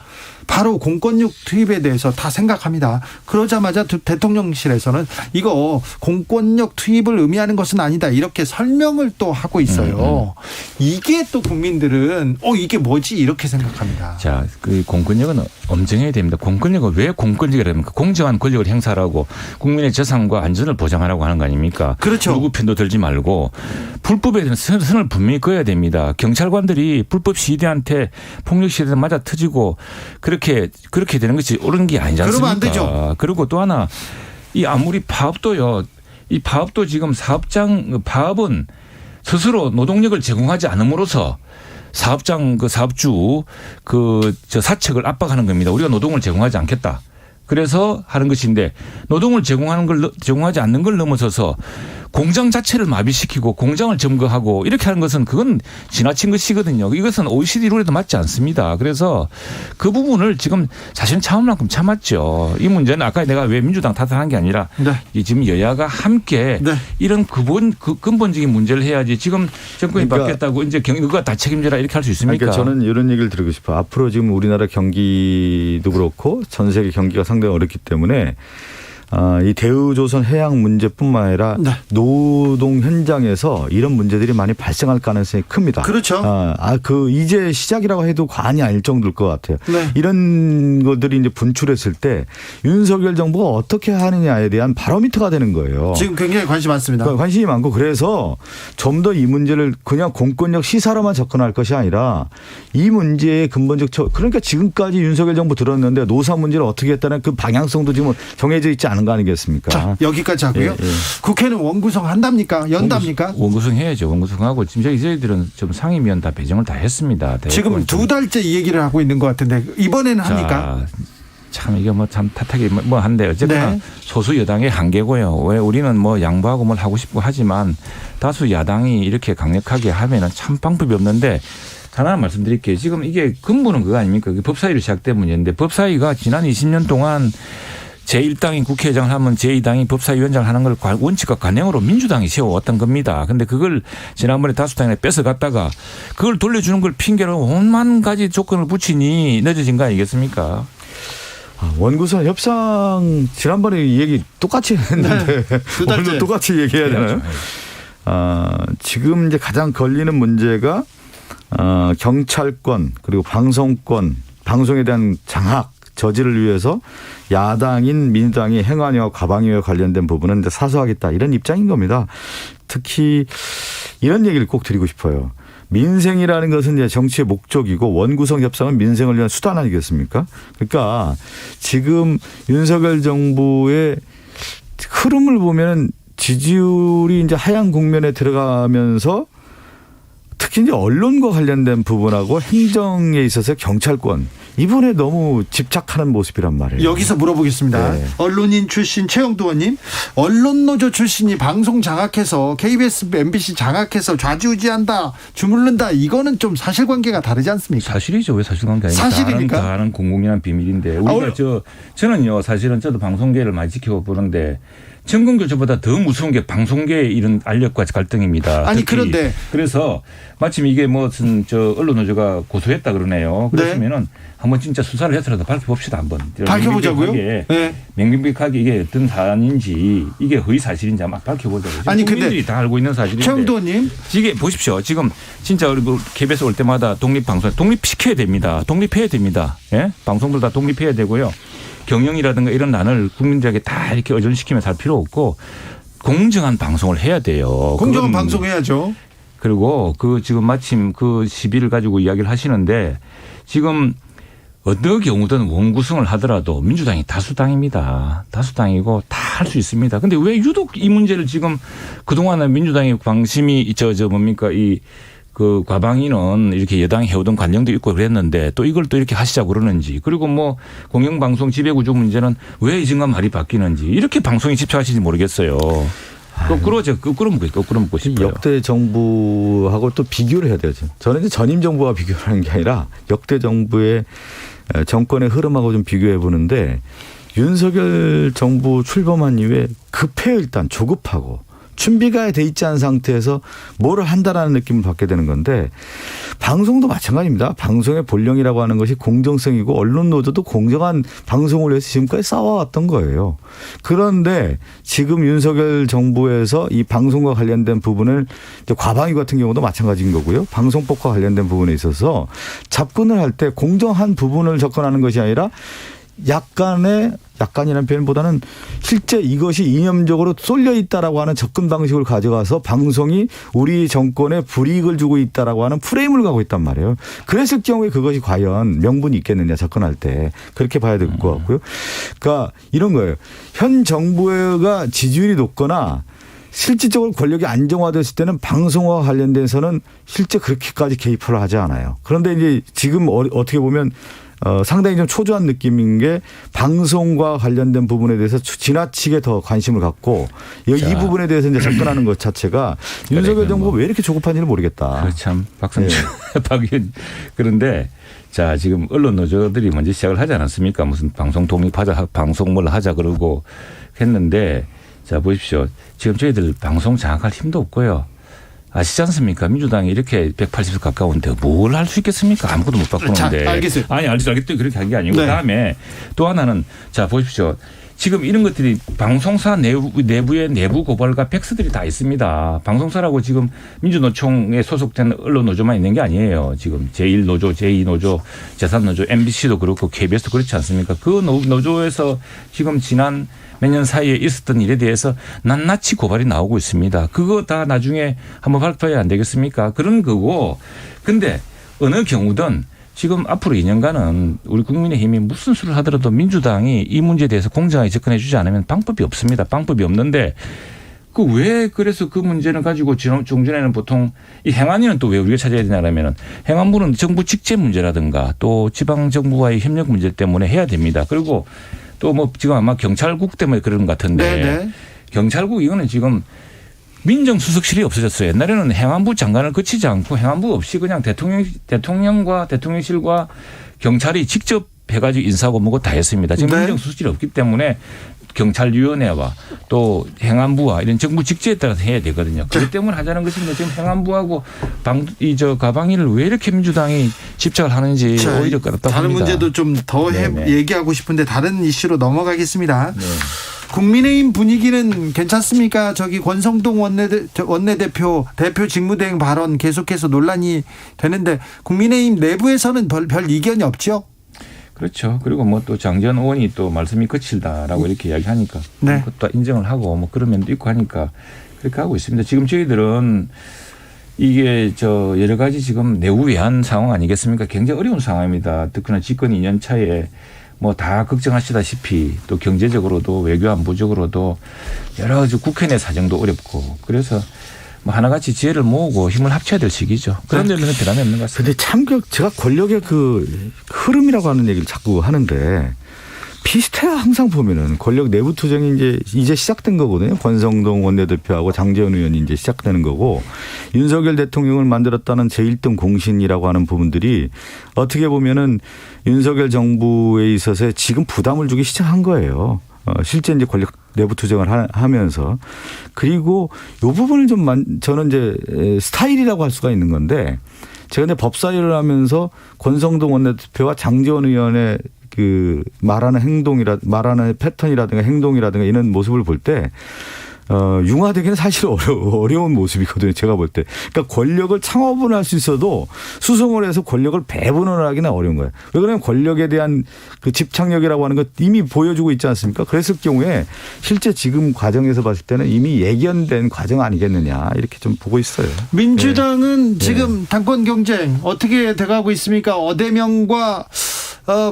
바로 공권력 투입에 대해서 다 생각합니다. 그러자마자 대통령실에서는 이거 공권력 투입을 의미하는 것은 아니다. 이렇게 설명을 또 하고 있어요. 이게 또 국민들은 이게 뭐지 이렇게 생각합니다. 자, 그 공권력은 엄정해야 됩니다. 공권력은 왜 공권력이라 합니까? 공정한 권력을 행사하고 국민의 재산과 안전을 보장하라고 하는 거 아닙니까? 그렇죠. 누구 편도 들지 말고 불법에 대한 선을 분명히 그어야 됩니다. 경찰관들이 불법 시위대한테 폭력 시위대 맞아 터지고 그렇게 되는 것이 옳은 게 아니지 않습니까? 그러면 안 되죠. 그리고 또 하나 이 아무리 파업도요. 이 파업도 지금 파업은 스스로 노동력을 제공하지 않음으로써 사업장 사업주 사측을 압박하는 겁니다. 우리가 노동을 제공하지 않겠다. 그래서 하는 것인데 노동을 제공하지 않는 걸 넘어서서 공장 자체를 마비시키고 공장을 점거하고 이렇게 하는 것은 그건 지나친 것이거든요. 이것은 OECD 룰에도 맞지 않습니다. 그래서 그 부분을 지금 사실은 참을 만큼 참았죠. 이 문제는 아까 내가 왜 민주당 탓하는 게 아니라 지금 여야가 함께 이런 근본적인 문제를 해야지 지금 정권이 바뀌었다고 이제 누가 다 책임져라 이렇게 할 수 있습니까? 그러니까 저는 이런 얘기를 드리고 싶어요. 앞으로 지금 우리나라 경기도 그렇고 전 세계 경기가 상당히 어렵기 때문에 이 대우조선 해양 문제뿐만 아니라 노동 현장에서 이런 문제들이 많이 발생할 가능성이 큽니다. 그렇죠. 이제 시작이라고 해도 과언이 아닐 정도일 것 같아요. 네. 이런 것들이 이제 분출했을 때 윤석열 정부가 어떻게 하느냐에 대한 바로미터가 되는 거예요. 지금 굉장히 관심 많습니다. 관심이 많고 그래서 좀 더 이 문제를 그냥 공권력 시사로만 접근할 것이 아니라 이 문제의 근본적 그러니까 지금까지 윤석열 정부 들었는데 노사 문제를 어떻게 했다는 그 방향성도 지금 정해져 있지 않은 거 아니겠습니까? 자, 여기까지 하고요. 국회는 원구성 한답니까? 연답니까? 원구성 해야죠. 원구성하고 지금 저희들은 좀 상임위원 다 배정을 다 했습니다. 지금 2달째 이 얘기를 하고 있는 것 같은데 이번에는 합니까? 참 이게 참 탓하기 한데 어쨌거나 소수 여당의 한계고요. 왜 우리는 양보하고 뭘 하고 싶고 하지만 다수 야당이 이렇게 강력하게 하면은 참 방법이 없는데 하나 말씀드릴게요. 지금 이게 근본은 그거 아닙니까? 법사위로 시작된 문제인데 법사위가 지난 20년 동안 제1당이 국회의장을 하면 제2당이 법사위원장을 하는 걸 원칙과 관행으로 민주당이 세워왔던 겁니다. 그런데 그걸 지난번에 다수당에 뺏어갔다가 그걸 돌려주는 걸 핑계로 온만 가지 조건을 붙이니 늦어진 거 아니겠습니까? 원구성 협상 지난번에 얘기 똑같이 했는데 오늘도 똑같이 얘기해야 되나요? 지금 이제 가장 걸리는 문제가 경찰권 그리고 방송권 방송에 대한 장악 저지를 위해서 야당인 민주당이 행안위와 과방위와 관련된 부분은 이제 사수하겠다 이런 입장인 겁니다. 특히 이런 얘기를 꼭 드리고 싶어요. 민생이라는 것은 이제 정치의 목적이고 원구성 협상은 민생을 위한 수단 아니겠습니까? 그러니까 지금 윤석열 정부의 흐름을 보면 지지율이 이제 하향 국면에 들어가면서 특히 이제 언론과 관련된 부분하고 행정에 있어서 경찰권 이번에 너무 집착하는 모습이란 말이에요. 여기서 물어보겠습니다. 네. 언론인 출신 최영두 의원님, 언론노조 출신이 방송 장악해서 KBS, MBC 장악해서 좌지우지한다, 주물른다. 이거는 좀 사실관계가 다르지 않습니까? 사실이죠. 왜 사실관계 아닙니까? 사실입니까? 다 아는 공공연한 비밀인데 우리가 저는요 사실은 저도 방송계를 많이 지켜보는데 정권 교체보다 더 무서운 게 방송계의 이런 알력과 갈등입니다. 아니, 특히 그런데. 그래서 마침 이게 무슨 언론노조가 고소했다 그러네요. 그렇으면은 한번 진짜 수사를 해서라도 밝혀봅시다 한번. 밝혀보자고요? 명백하게 이게 어떤 사안인지 이게 허위 사실인지 한번 밝혀보자고요. 아니, 국민들이 근데 다 알고 있는 사실인데. 최영도님. 이게 보십시오. 지금 진짜 우리 KBS 올 때마다 독립방송 독립시켜야 됩니다. 독립해야 됩니다. 예? 방송들 다 독립해야 되고요. 경영이라든가 이런 난을 국민들에게 다 이렇게 의존시키면서 할 필요 없고 공정한 방송을 해야 돼요. 공정한 방송해야죠. 그리고 지금 마침 그 시비를 가지고 이야기를 하시는데 지금 어느 경우든 원구성을 하더라도 민주당이 다수당입니다. 다수당이고 다 할 수 있습니다. 근데 왜 유독 이 문제를 지금 그동안은 민주당의 방심이 뭡니까 그 과방위는 이렇게 여당이 해오던 관령도 있고 그랬는데 또 이걸 또 이렇게 하시자고 그러는지 그리고 뭐 공영방송 지배구조 문제는 왜 이 순간 말이 바뀌는지 이렇게 방송에 집착하시는지 모르겠어요. 거꾸로 묻고 싶어요. 역대 정부하고 또 비교를 해야 돼요. 저는 이제 전임 정부와 비교를 하는 게 아니라 역대 정부의 정권의 흐름하고 좀 비교해 보는데 윤석열 정부 출범한 이후에 급해요. 일단 조급하고. 준비가 돼 있지 않은 상태에서 뭐를 한다라는 느낌을 받게 되는 건데 방송도 마찬가지입니다. 방송의 본령이라고 하는 것이 공정성이고 언론 노조도 공정한 방송을 위해서 지금까지 싸워왔던 거예요. 그런데 지금 윤석열 정부에서 이 방송과 관련된 부분을 과방위 같은 경우도 마찬가지인 거고요. 방송법과 관련된 부분에 있어서 접근을 할 때 공정한 부분을 접근하는 것이 아니라 약간이라는 표현보다는 실제 이것이 이념적으로 쏠려 있다라고 하는 접근 방식을 가져가서 방송이 우리 정권에 불이익을 주고 있다라고 하는 프레임을 가고 있단 말이에요. 그랬을 경우에 그것이 과연 명분이 있겠느냐 접근할 때 그렇게 봐야 될 것 같고요. 그러니까 이런 거예요. 현 정부가 지지율이 높거나 실질적으로 권력이 안정화됐을 때는 방송과 관련돼서는 실제 그렇게까지 개입을 하지 않아요. 그런데 이제 지금 어떻게 보면 상당히 좀 초조한 느낌인 게 방송과 관련된 부분에 대해서 지나치게 더 관심을 갖고 이 부분에 대해서 이제 접근하는 것 자체가 윤석열 정부가 왜 이렇게 조급한지는 모르겠다. 참 박성준 박윤 그런데 자 지금 언론 노조들이 먼저 시작을 하지 않았습니까? 무슨 방송 독립하자, 방송 뭘 하자 그러고 했는데 자 보십시오. 지금 저희들 방송 장악할 힘도 없고요. 아시지 않습니까? 민주당이 이렇게 180석 가까운데 뭘 할 수 있겠습니까? 아무것도 못 바꾸는데. 알겠어요. 아니, 알겠어요. 그렇게 한 게 아니고. 그다음에 또 하나는 자, 보십시오. 지금 이런 것들이 방송사 내부의 내부 고발과 팩스들이 다 있습니다. 방송사라고 지금 민주노총에 소속된 언론노조만 있는 게 아니에요. 지금 제1노조, 제2노조, 제3노조, MBC도 그렇고 KBS도 그렇지 않습니까? 그 노조에서 지금 지난 몇 년 사이에 있었던 일에 대해서 낱낱이 고발이 나오고 있습니다. 그거 다 나중에 한번 발표해야 안 되겠습니까? 그런 거고. 근데 어느 경우든 지금 앞으로 2년간은 우리 국민의힘이 무슨 수를 하더라도 민주당이 이 문제에 대해서 공정하게 접근해 주지 않으면 방법이 없습니다. 방법이 없는데 왜 그래서 그 문제는 가지고 중전에는 보통 이 행안위는 또 왜 우리가 찾아야 되냐면 행안부는 정부 직제 문제라든가 또 지방정부와의 협력 문제 때문에 해야 됩니다. 그리고 또 뭐 지금 아마 경찰국 때문에 그런 것 같은데 네네. 경찰국 이거는 지금 민정수석실이 없어졌어요. 옛날에는 행안부 장관을 거치지 않고 행안부 없이 그냥 대통령과 대통령실과 경찰이 직접 해가지고 인사하고 뭐고 다 했습니다. 지금 민정수석실이 없기 때문에 경찰위원회와 또 행안부와 이런 정부 직제에 따라서 해야 되거든요. 그렇기 때문에 하자는 것인데 지금 행안부하고 과방위를 왜 이렇게 민주당이 집착을 하는지 오히려 그렇다고 다른 합니다. 문제도 좀 더 얘기하고 싶은데 다른 이슈로 넘어가겠습니다. 네. 국민의힘 분위기는 괜찮습니까? 저기 권성동 원내대표 직무대행 발언 계속해서 논란이 되는데 국민의힘 내부에서는 별 이견이 없죠? 그렇죠. 그리고 뭐 또 장전 의원이 또 말씀이 거칠다라고 이렇게 이야기하니까 그것도 인정을 하고 뭐 그런 면도 있고 하니까 그렇게 하고 있습니다. 지금 저희들은 이게 여러 가지 지금 내후외환 상황 아니겠습니까? 굉장히 어려운 상황입니다. 특히나 집권 2년 차에 뭐 다 걱정하시다시피 또 경제적으로도 외교 안보적으로도 여러 가지 국회 내 사정도 어렵고 그래서 뭐 하나같이 지혜를 모으고 힘을 합쳐야 될 시기죠. 그런 데는 변함이 없는 것 같습니다. 그런데 참 제가 권력의 그 흐름이라고 하는 얘기를 자꾸 하는데 비슷해요. 항상 보면은 권력 내부 투쟁이 이제 시작된 거거든요. 권성동 원내대표하고 장제원 의원이 이제 시작되는 거고 윤석열 대통령을 만들었다는 제1등 공신이라고 하는 부분들이 어떻게 보면은 윤석열 정부에 있어서 지금 부담을 주기 시작한 거예요. 실제 이제 권력 내부 투쟁을 하면서 그리고 이 부분을 좀 저는 이제 스타일이라고 할 수가 있는 건데 제가 이제 법사위를 하면서 권성동 원내대표와 장제원 의원의 그 말하는 패턴이라든가 행동이라든가 이런 모습을 볼 때 융화되기는 사실 어려운 모습이거든요. 제가 볼 때. 그러니까 권력을 창업을 할 수 있어도 수송을 해서 권력을 배분을 하기는 어려운 거예요. 왜 그러냐면 권력에 대한 그 집착력이라고 하는 것 이미 보여주고 있지 않습니까? 그랬을 경우에 실제 지금 과정에서 봤을 때는 이미 예견된 과정 아니겠느냐 이렇게 좀 보고 있어요. 민주당은 지금 당권 경쟁 어떻게 돼가고 있습니까? 어대명과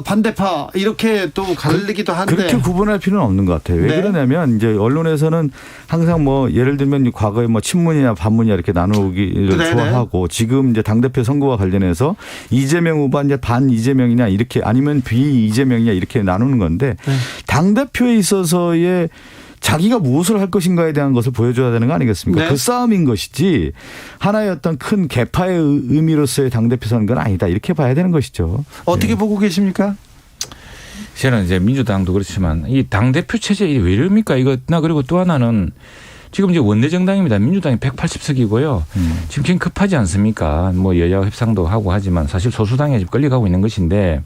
반대파 이렇게 또 갈리기도 한데 그렇게 구분할 필요는 없는 것 같아요. 왜 네. 그러냐면 이제 언론에서는 항상 뭐 예를 들면 과거에 뭐 친문이냐 반문이냐 이렇게 나누기를 네네. 좋아하고 지금 이제 당대표 선거와 관련해서 이재명 후보 이제 반 이재명이냐 이렇게 아니면 비 이재명이냐 이렇게 나누는 건데 네. 당대표에 있어서의 자기가 무엇을 할 것인가에 대한 것을 보여줘야 되는 거 아니겠습니까? 네. 그 싸움인 것이지 하나의 어떤 큰 개파의 의미로서의 당대표 선거는 아니다. 이렇게 봐야 되는 것이죠. 어떻게 보고 계십니까? 저는 이제 민주당도 그렇지만 이 당대표 체제 왜 이럽니까? 나 그리고 또 하나는 지금 이제 원내정당입니다. 민주당이 180석이고요. 지금 굉장히 급하지 않습니까? 뭐 여야 협상도 하고 하지만 사실 소수당에 지금 끌려가고 있는 것인데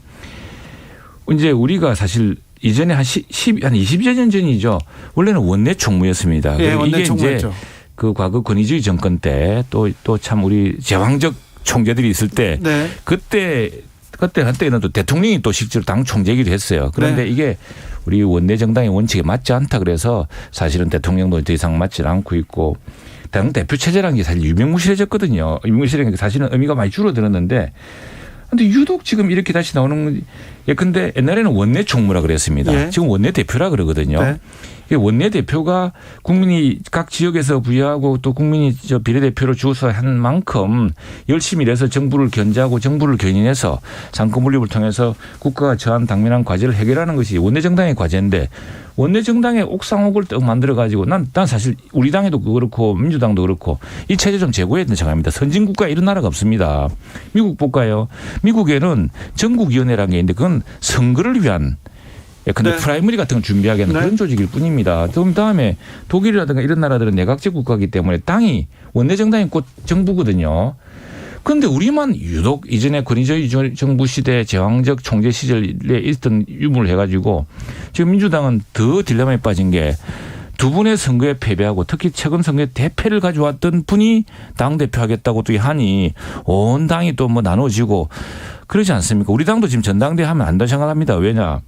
이제 우리가 사실 이전에 한 20여 년 전이죠. 원래는 원내 총무였습니다. 예, 원내 이게 총무였죠. 이제 그 과거 권위주의 정권 때 또 참 우리 제왕적 총재들이 있을 때 네. 그때 한때는 또 대통령이 또 실제로 당 총재이기도 했어요. 그런데 네. 이게 우리 원내 정당의 원칙에 맞지 않다 그래서 사실은 대통령도 더 이상 맞지 않고 있고 당 대표 체제라는 게 사실 유명무실해졌거든요. 유명무실한 게 사실은 의미가 많이 줄어들었는데 근데 유독 지금 이렇게 다시 나오는 근데 옛날에는 원내 총무라 그랬습니다. 예. 지금 원내 대표라 그러거든요. 네. 원내 대표가 국민이 각 지역에서 부여하고 또 국민이 비례대표로 주어서 한 만큼 열심히 일해서 정부를 견제하고 정부를 견인해서 상권 분립을 통해서 국가가 처한 당면한 과제를 해결하는 것이 원내 정당의 과제인데 원내 정당의 옥상옥을 떡 만들어 가지고 난 사실 우리 당에도 그렇고 민주당도 그렇고 이 체제 좀 제고해야 된다고 생각합니다. 선진국가에 이런 나라가 없습니다. 미국 볼까요? 미국에는 전국위원회라는 게 있는데 그건 선거를 위한 근데 네. 프라이머리 같은 걸 준비하게 하는 네. 그런 조직일 뿐입니다. 그다음에 독일이라든가 이런 나라들은 내각제 국가이기 때문에 당이 원내정당이 곧 정부거든요. 그런데 우리만 유독 이전에 권위주의 정부 시대 제왕적 총재 시절에 있던 유무를 해가지고 지금 민주당은 더 딜레마에 빠진 게 두 분의 선거에 패배하고 특히 최근 선거에 대패를 가져왔던 분이 당대표 하겠다고 또 하니 온 당이 또 뭐 나눠지고 그러지 않습니까? 우리 당도 지금 전당대회 하면 안 된다고 생각합니다. 왜냐?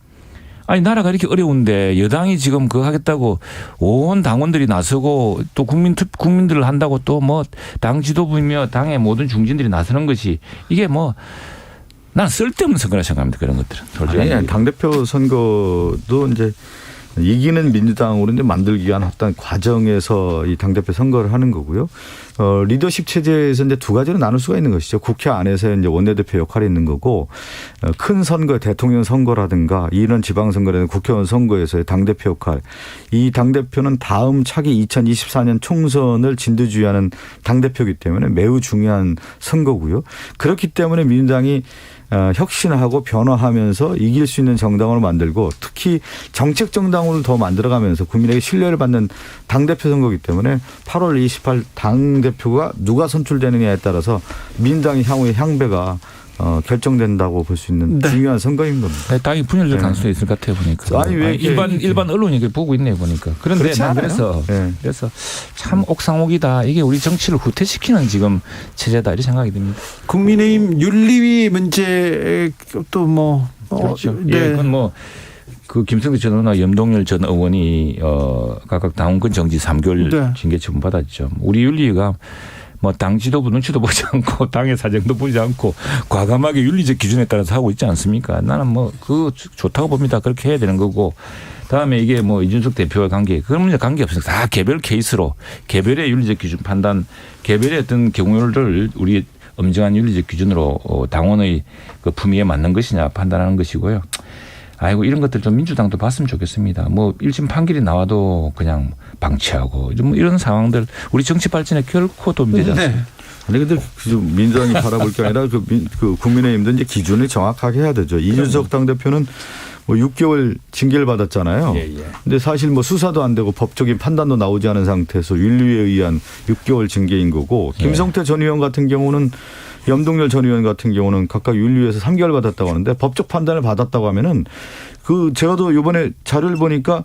아니 나라가 이렇게 어려운데 여당이 지금 그거 하겠다고 온 당원들이 나서고 또 국민들을 한다고 또 뭐 당 지도부이며 당의 모든 중진들이 나서는 것이 이게 뭐 난 쓸데없는 선거라 생각합니다. 그런 것들은. 아니 당대표 선거도 이제 이기는 민주당으로 이제 만들기 위한 어떤 과정에서 이 당대표 선거를 하는 거고요. 리더십 체제에서 이제 두 가지로 나눌 수가 있는 것이죠. 국회 안에서 이제 원내대표 역할이 있는 거고, 큰 선거, 대통령 선거라든가 이런 지방선거라든가 국회의원 선거에서의 당대표 역할. 이 당대표는 다음 차기 2024년 총선을 진두지휘하는 당대표이기 때문에 매우 중요한 선거고요. 그렇기 때문에 민주당이 혁신하고 변화하면서 이길 수 있는 정당으로 만들고 특히 정책 정당으로 더 만들어가면서 국민에게 신뢰를 받는 당대표 선거이기 때문에 8월 28일 당대표가 누가 선출되느냐에 따라서 민주당의 향후의 향배가 결정된다고 볼 수 있는 네. 중요한 선거인 겁니다. 당이 분열될 가능성이 있을 것 같아요 보니까. 아니, 왜 일반 언론이 이렇게 보고 있네요 보니까. 그런데 그렇지 난 않아요? 그래서 참 옥상옥이다. 이게 우리 정치를 후퇴시키는 지금 체제다 이렇게 생각이 듭니다. 국민의힘 윤리위 문제 또 뭐 그렇죠. 네. 예, 그건 뭐. 그 김성태 전 의원과 염동열 전 의원이 각각 당원권 정지 3개월 네. 징계 처분 받았죠. 우리 윤리위가 뭐 당 지도부 눈치도 보지 않고 당의 사정도 보지 않고 과감하게 윤리적 기준에 따라서 하고 있지 않습니까? 나는 뭐 그 좋다고 봅니다. 그렇게 해야 되는 거고. 다음에 이게 뭐 이준석 대표와 그런 문제 관계 없으니까 다 개별 케이스로 개별의 윤리적 기준 판단, 개별의 어떤 경우를 우리 엄정한 윤리적 기준으로 당원의 그 품위에 맞는 것이냐 판단하는 것이고요. 아이고 이런 것들 좀 민주당도 봤으면 좋겠습니다. 뭐 1심 판결이 나와도 그냥 방치하고 좀 이런 상황들 우리 정치 발전에 결코 도움이 되지 않습니다. 네. 아니 근데 민주당이 바라볼 게 아니라 그 국민의힘도 이제 기준을 정확하게 해야 되죠. 이준석 당대표는 뭐 6개월 징계를 받았잖아요. 근데 사실 뭐 수사도 안 되고 법적인 판단도 나오지 않은 상태에서 윤리에 의한 6개월 징계인 거고 김성태 전 의원 같은 경우는 염동열 전 의원 같은 경우는 각각 윤리위에서 3개월 받았다고 하는데 법적 판단을 받았다고 하면은 제가 또 이번에 자료를 보니까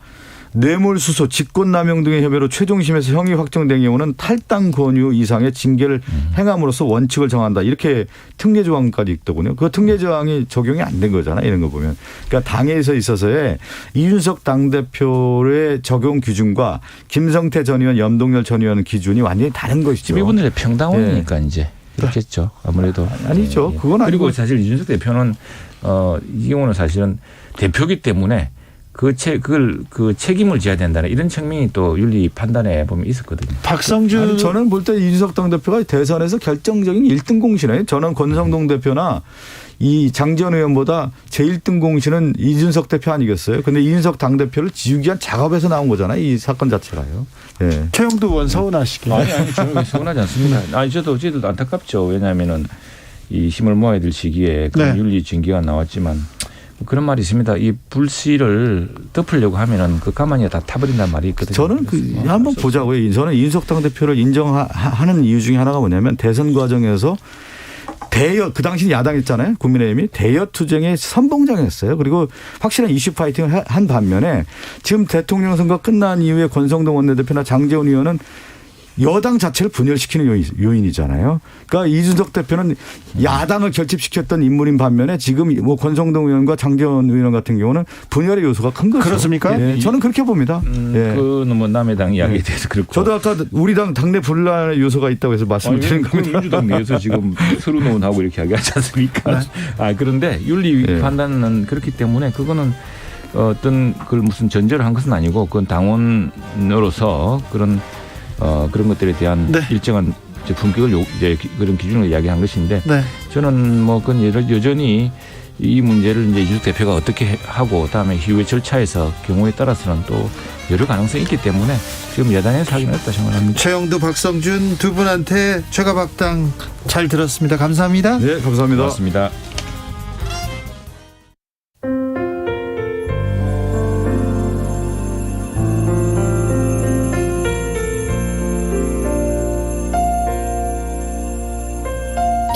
뇌물수수, 직권남용 등의 혐의로 최종심에서 형이 확정된 경우는 탈당 권유 이상의 징계를 행함으로써 원칙을 정한다. 이렇게 특례 조항까지 있더군요. 그 특례 조항이 적용이 안 된 거잖아요. 이런 거 보면. 그러니까 당에서 있어서의 이준석 당대표의 적용 기준과 김성태 전 의원, 염동열 전 의원 기준이 완전히 다른 것이죠. 이분들의 평당원이니까 이제 그렇겠죠. 아무래도. 아니죠. 그건 아니고. 그리고 사실 이준석 대표는 이 경우는 사실은 대표기 때문에 그 책임을 져야 된다는 이런 측면이 또 윤리 판단에 보면 있었거든요. 박성준 저는 볼 때 이준석 당대표가 대선에서 결정적인 1등 공신이에요. 저는 권성동 대표나 이 장지원 의원보다 제 1등 공신은 이준석 대표 아니겠어요? 근데 이준석 당대표를 지우기 위한 작업에서 나온 거잖아요. 이 사건 자체가요. 예. 최영두 의원 서운하시길. 아니 저는 서운하지 않습니다. 아니 저도 안타깝죠. 왜냐하면은 이 힘을 모아야 될 시기에 그런 윤리 징계가 나왔지만 그런 말이 있습니다. 이 불씨를 덮으려고 하면은 그 가만히 다 타버린다는 말이 있거든요. 저는 한번 보자고요. 저는 이준석 당대표를 인정하는 이유 중에 하나가 뭐냐면 대선 과정에서 그 당시 야당이었잖아요. 국민의힘이 대여 투쟁의 선봉장이었어요. 그리고 확실한 이슈 파이팅을 한 반면에 지금 대통령 선거 끝난 이후에 권성동 원내대표나 장제원 의원은 여당 자체를 분열시키는 요인이잖아요. 그러니까 이준석 대표는 야당을 결집시켰던 인물인 반면에 지금 뭐 권성동 의원과 장제원 의원 같은 경우는 분열의 요소가 큰 거죠. 그렇습니까? 예, 저는 그렇게 봅니다. 그는 뭐 남의 당 이야기에 대해서 그렇고. 저도 아까 우리 당 당내 분란의 요소가 있다고 해서 말씀을 드린 겁니다. 민주당 내에서 지금 서로 논하고 이렇게 이야기하지 않습니까? 그런데 윤리 판단은 그렇기 때문에 그거는 어떤 그걸 무슨 전제를 한 것은 아니고 그건 당원으로서 그런 것들에 대한 일정한 품격을 이제 그런 기준을 이야기한 것인데 저는 뭐 그건 여전히 이 문제를 이제 이준석 대표가 어떻게 하고 그다음에 이후의 절차에서 경우에 따라서는 또 여러 가능성이 있기 때문에 지금 여당에서 하기는 어렵다 생각합니다. 최영두, 박성준 두 분한테 최가박당 잘 들었습니다. 감사합니다. 네, 감사합니다. 고맙습니다.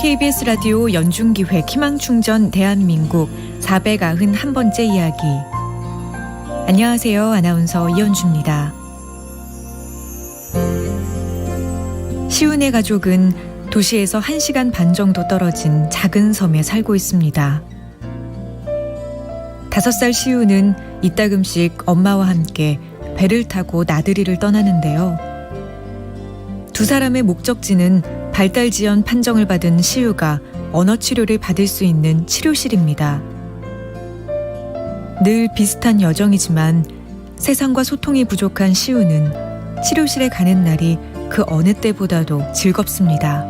KBS 라디오 연중기획 희망충전 대한민국 491번째 이야기. 안녕하세요. 아나운서 이현주입니다. 시운의 가족은 도시에서 1시간 반 정도 떨어진 작은 섬에 살고 있습니다. 5살 시우는 이따금씩 엄마와 함께 배를 타고 나들이를 떠나는데요. 두 사람의 목적지는 발달지연 판정을 받은 시우가 언어치료를 받을 수 있는 치료실입니다. 늘 비슷한 여정이지만 세상과 소통이 부족한 시우는 치료실에 가는 날이 그 어느 때보다도 즐겁습니다.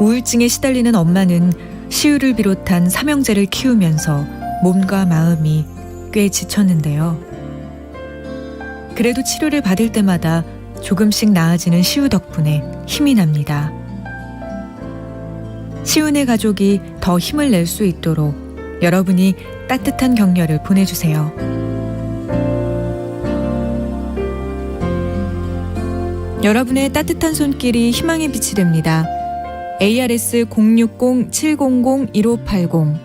우울증에 시달리는 엄마는 시우를 비롯한 삼형제를 키우면서 몸과 마음이 꽤 지쳤는데요. 그래도 치료를 받을 때마다 조금씩 나아지는 시우 덕분에 힘이 납니다. 시우네 가족이 더 힘을 낼 수 있도록 여러분이 따뜻한 격려를 보내주세요. 여러분의 따뜻한 손길이 희망의 빛이 됩니다. ARS 060-700-1580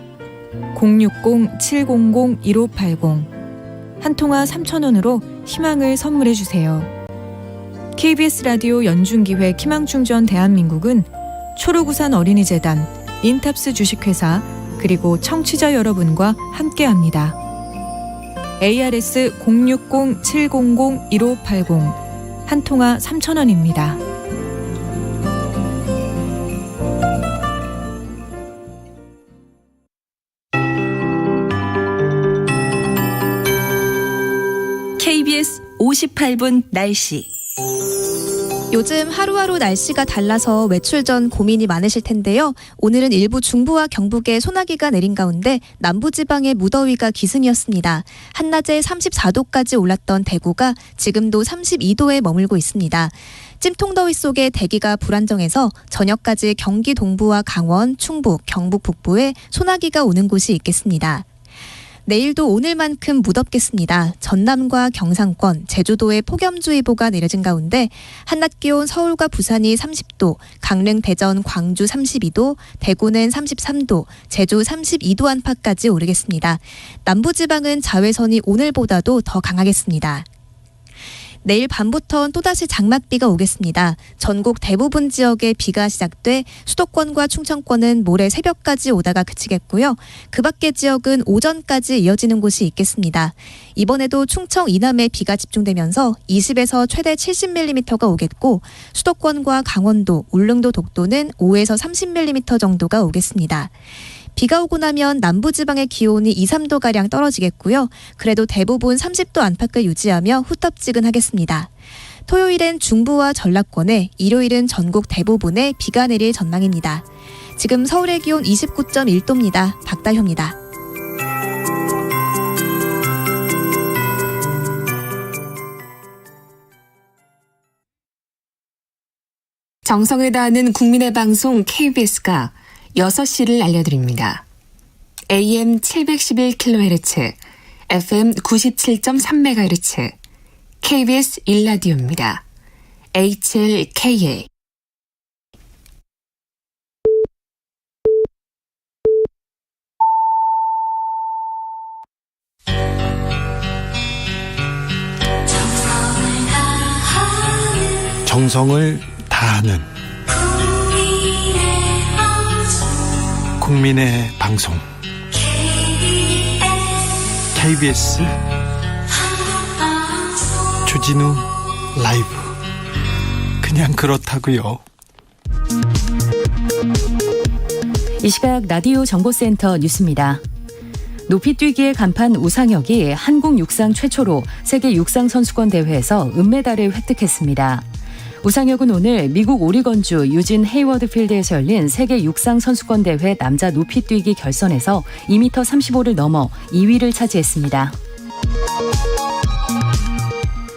060-700-1580 한 통화 3,000원으로 희망을 선물해 주세요. KBS 라디오 연중기획 희망충전 대한민국은 초록우산 어린이재단, 인탑스 주식회사 그리고 청취자 여러분과 함께합니다. ARS 060-700-1580 한 통화 3,000원입니다. KBS 58분 날씨. 요즘 하루하루 날씨가 달라서 외출 전 고민이 많으실 텐데요. 오늘은 일부 중부와 경북에 소나기가 내린 가운데 남부지방의 무더위가 기승이었습니다. 한낮에 34도까지 올랐던 대구가 지금도 32도에 머물고 있습니다. 찜통더위 속에 대기가 불안정해서 저녁까지 경기 동부와 강원, 충북, 경북 북부에 소나기가 오는 곳이 있겠습니다. 내일도 오늘만큼 무덥겠습니다. 전남과 경상권, 제주도에 폭염주의보가 내려진 가운데 한낮 기온 서울과 부산이 30도, 강릉, 대전, 광주 32도, 대구는 33도, 제주 32도 안팎까지 오르겠습니다. 남부지방은 자외선이 오늘보다도 더 강하겠습니다. 내일 밤부터는 또다시 장맛비가 오겠습니다. 전국 대부분 지역에 비가 시작돼 수도권과 충청권은 모레 새벽까지 오다가 그치겠고요. 그 밖의 지역은 오전까지 이어지는 곳이 있겠습니다. 이번에도 충청 이남에 비가 집중되면서 20에서 최대 70mm가 오겠고 수도권과 강원도, 울릉도, 독도는 5에서 30mm 정도가 오겠습니다. 비가 오고 나면 남부지방의 기온이 2, 3도가량 떨어지겠고요. 그래도 대부분 30도 안팎을 유지하며 후텁지근하겠습니다. 토요일엔 중부와 전라권에, 일요일은 전국 대부분에 비가 내릴 전망입니다. 지금 서울의 기온 29.1도입니다. 박다효입니다. 정성을 다하는 국민의 방송 KBS가 6시를 알려드립니다. AM 711kHz, FM 97.3MHz, KBS 1라디오입니다. HLKA. 정성을 다하는 국민의 방송 KBS 주진우 라이브. 그냥 그렇다고요. 이 시각 라디오 정보센터 뉴스입니다. 높이뛰기의 간판 우상혁이 한국 육상 최초로 세계 육상 선수권 대회에서 은메달을 획득했습니다. 우상혁은 오늘 미국 오리건주 유진 헤이워드 필드에서 열린 세계 육상 선수권 대회 남자 높이뛰기 결선에서 2m 35를 넘어 2위를 차지했습니다.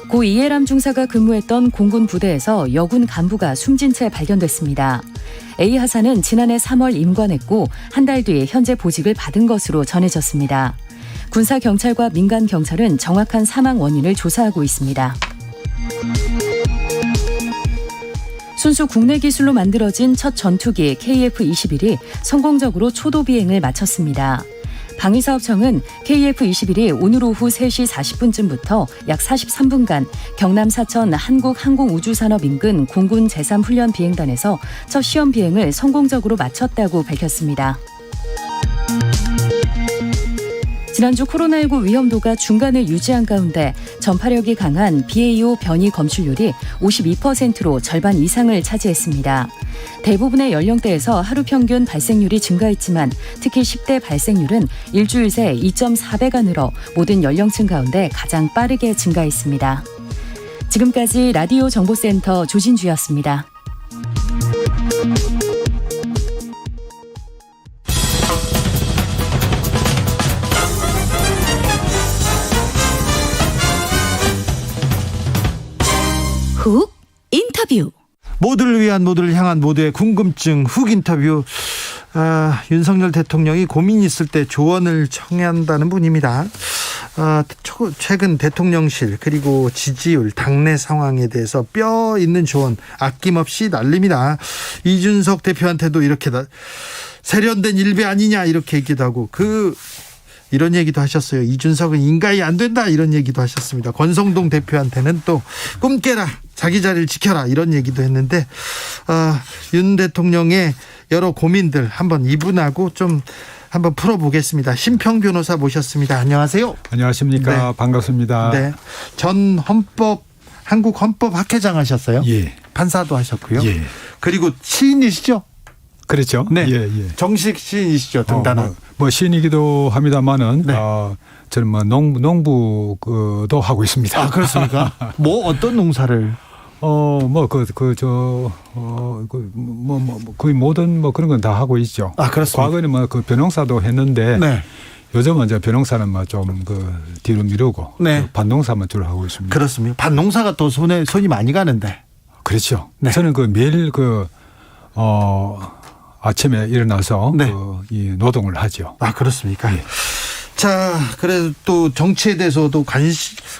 고 이해람 중사가 근무했던 공군 부대에서 여군 간부가 숨진 채 발견됐습니다. A 하사는 지난해 3월 임관했고 한 달 뒤에 현재 보직을 받은 것으로 전해졌습니다. 군사 경찰과 민간 경찰은 정확한 사망 원인을 조사하고 있습니다. 순수 국내 기술로 만들어진 첫 전투기 KF-21이 성공적으로 초도 비행을 마쳤습니다. 방위사업청은 KF-21이 오늘 오후 3시 40분쯤부터 약 43분간 경남 사천 한국항공우주산업 인근 공군 제3훈련 비행단에서 첫 시험 비행을 성공적으로 마쳤다고 밝혔습니다. 지난주 코로나19 위험도가 중간을 유지한 가운데 전파력이 강한 BA.5 변이 검출률이 52%로 절반 이상을 차지했습니다. 대부분의 연령대에서 하루 평균 발생률이 증가했지만 특히 10대 발생률은 일주일 새 2.4배가 늘어 모든 연령층 가운데 가장 빠르게 증가했습니다. 지금까지 라디오 정보센터 조진주였습니다. 훅 인터뷰. 모두를 위한, 모두를 향한 모두의 궁금증 훅 인터뷰. 윤석열 대통령이 고민이 있을 때 조언을 청한다는 분입니다. 최근 대통령실 그리고 지지율, 당내 상황에 대해서 뼈 있는 조언 아낌없이 날립니다. 이준석 대표한테도 이렇게 세련된 일배 아니냐 이렇게 얘기도 하고 이런 얘기도 하셨어요. 이준석은 인가이 안 된다 이런 얘기도 하셨습니다. 권성동 대표한테는 또 꿈 깨라, 자기 자리를 지켜라 이런 얘기도 했는데 윤 대통령의 여러 고민들 한번 이분하고 좀 한번 풀어보겠습니다. 심평 변호사 모셨습니다. 안녕하세요. 안녕하십니까. 네. 반갑습니다. 네. 전 한국 헌법 학회장 하셨어요. 예. 판사도 하셨고요. 예. 그리고 시인이시죠? 그렇죠. 네. 예, 예. 정식 시인이시죠. 등단한. 시인이기도 합니다만은 네. 저는 농부도 하고 있습니다. 아, 그렇습니까? 어떤 농사를? 거의 모든 그런 건 다 하고 있죠. 아, 그렇습니다. 과거에는 벼농사도 했는데 네. 요즘은 이제 벼농사는 좀 뒤로 미루고 네. 밭농사만 주로 하고 있습니다. 그렇습니다. 밭농사가 또 손이 많이 가는데. 그렇죠. 네. 저는 매일 아침에 일어나서 네. 이 노동을 하죠. 아, 그렇습니까? 예. 자, 그래도 또 정치에 대해서도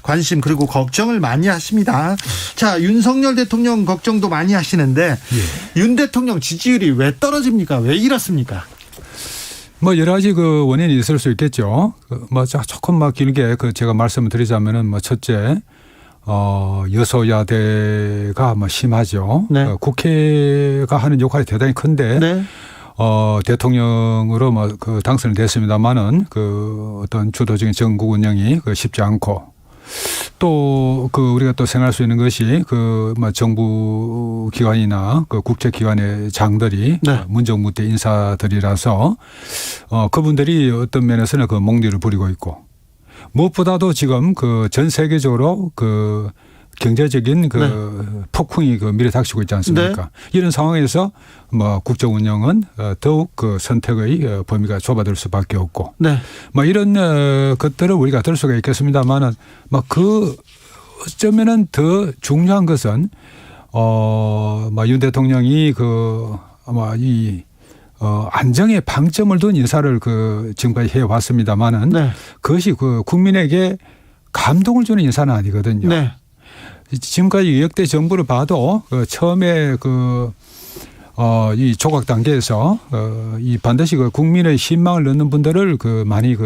관심 그리고 걱정을 많이 하십니다. 자, 윤석열 대통령 걱정도 많이 하시는데 윤 대통령 지지율이 왜 떨어집니까? 왜 이렇습니까? 뭐 여러 가지 그 원인이 있을 수 있겠죠. 뭐 조금 막 길게 제가 말씀을 드리자면은 뭐 첫째, 여소야대가 뭐 심하죠. 네. 국회가 하는 역할이 대단히 큰데. 네. 대통령으로 뭐 그 당선이 됐습니다만은 그 어떤 주도적인 정국 운영이 쉽지 않고 또 그 우리가 또 생각할 수 있는 것이 그 뭐 정부 기관이나 그 국제 기관의 장들이 네. 문정무대 인사들이라서 그분들이 어떤 면에서는 그 몽디를 부리고 있고 무엇보다도 지금 그 전 세계적으로 그 경제적인 그 폭풍이 그 미래 닥치고 있지 않습니까? 네. 이런 상황에서 뭐 국정 운영은 더욱 그 선택의 범위가 좁아질 수밖에 없고, 네. 뭐 이런 것들을 우리가 들 수가 있겠습니다만은, 뭐 그 어쩌면은 더 중요한 것은 뭐 윤 대통령이 그 아마 이 안정의 방점을 둔 인사를 그 지금까지 해왔습니다만은, 네. 그것이 그 국민에게 감동을 주는 인사는 아니거든요. 네. 지금까지 역대 정부를 봐도 처음에 이 조각 단계에서 이 반드시 그 국민의 신망을 넣는 분들을 많이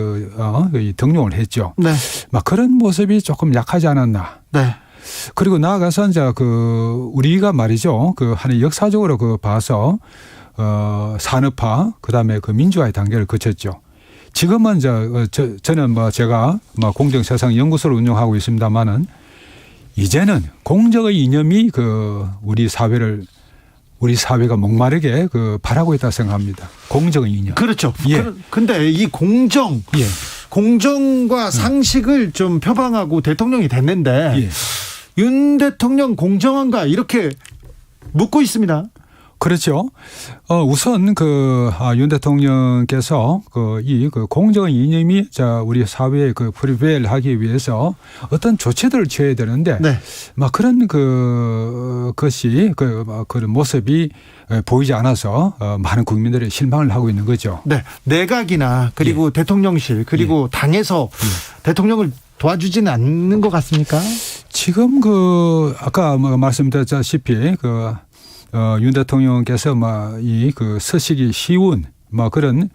등용을 했죠. 네. 막 그런 모습이 조금 약하지 않았나. 네. 그리고 나아가서 이제 우리가 말이죠. 한 역사적으로 봐서 산업화 그다음에 민주화의 단계를 거쳤죠. 지금은 이제 저는 제가 공정세상 연구소를 운영하고 있습니다만은 이제는 공정의 이념이 우리 사회가 목마르게 바라고 있다고 생각합니다. 공정의 이념. 그렇죠. 예. 근데 이 공정과 상식을 좀 표방하고 대통령이 됐는데 윤 대통령 공정한가 이렇게 묻고 있습니다. 그렇죠. 우선 윤 대통령께서 이 공정의 이념이 우리 사회에 프리베일하기 위해서 어떤 조치들을 취해야 되는데, 막 그런 것이 그런 모습이 보이지 않아서 많은 국민들이 실망을 하고 있는 거죠. 네, 내각이나 그리고 대통령실 그리고 당에서 대통령을 도와주지는 않는 것 같습니까? 지금 아까 말씀드렸다시피 윤 대통령께서 이 서식이 쉬운 그런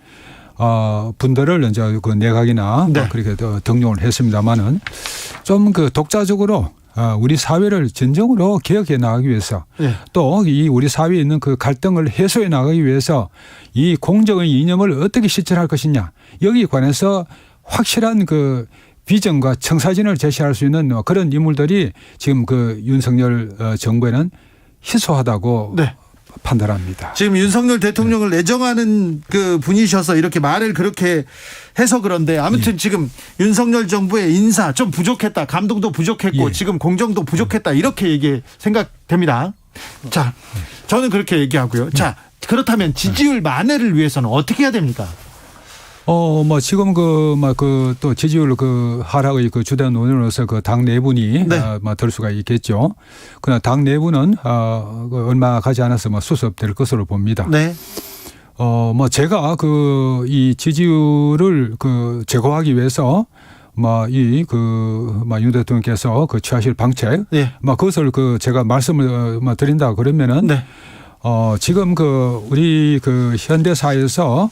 분들을 이제 내각이나 그렇게 등용을 했습니다만은 좀 독자적으로 우리 사회를 진정으로 개혁해 나가기 위해서 또 이 우리 사회에 있는 갈등을 해소해 나가기 위해서 이 공정의 이념을 어떻게 실천할 것이냐 여기에 관해서 확실한 비전과 청사진을 제시할 수 있는 그런 인물들이 지금 윤석열 정부에는 희소하다고 판단합니다. 지금 윤석열 대통령을 애정하는 분이셔서 이렇게 말을 그렇게 해서 그런데 아무튼 지금 윤석열 정부의 인사 좀 부족했다. 감동도 부족했고 지금 공정도 부족했다. 이렇게 생각됩니다. 자, 저는 그렇게 얘기하고요. 자, 그렇다면 지지율 만회를 위해서는 어떻게 해야 됩니까? 지금 또 지지율 하락의 주된 원인으로서 당 내분이 될 수가 있겠죠. 그러나 당 내분은 얼마 가지 않아서 수습될 것으로 봅니다. 네. 제가 이 지지율을 제고하기 위해서 윤 대통령께서 취하실 방책, 그것을 제가 말씀을 드린다 그러면은 지금 우리 현대 사회에서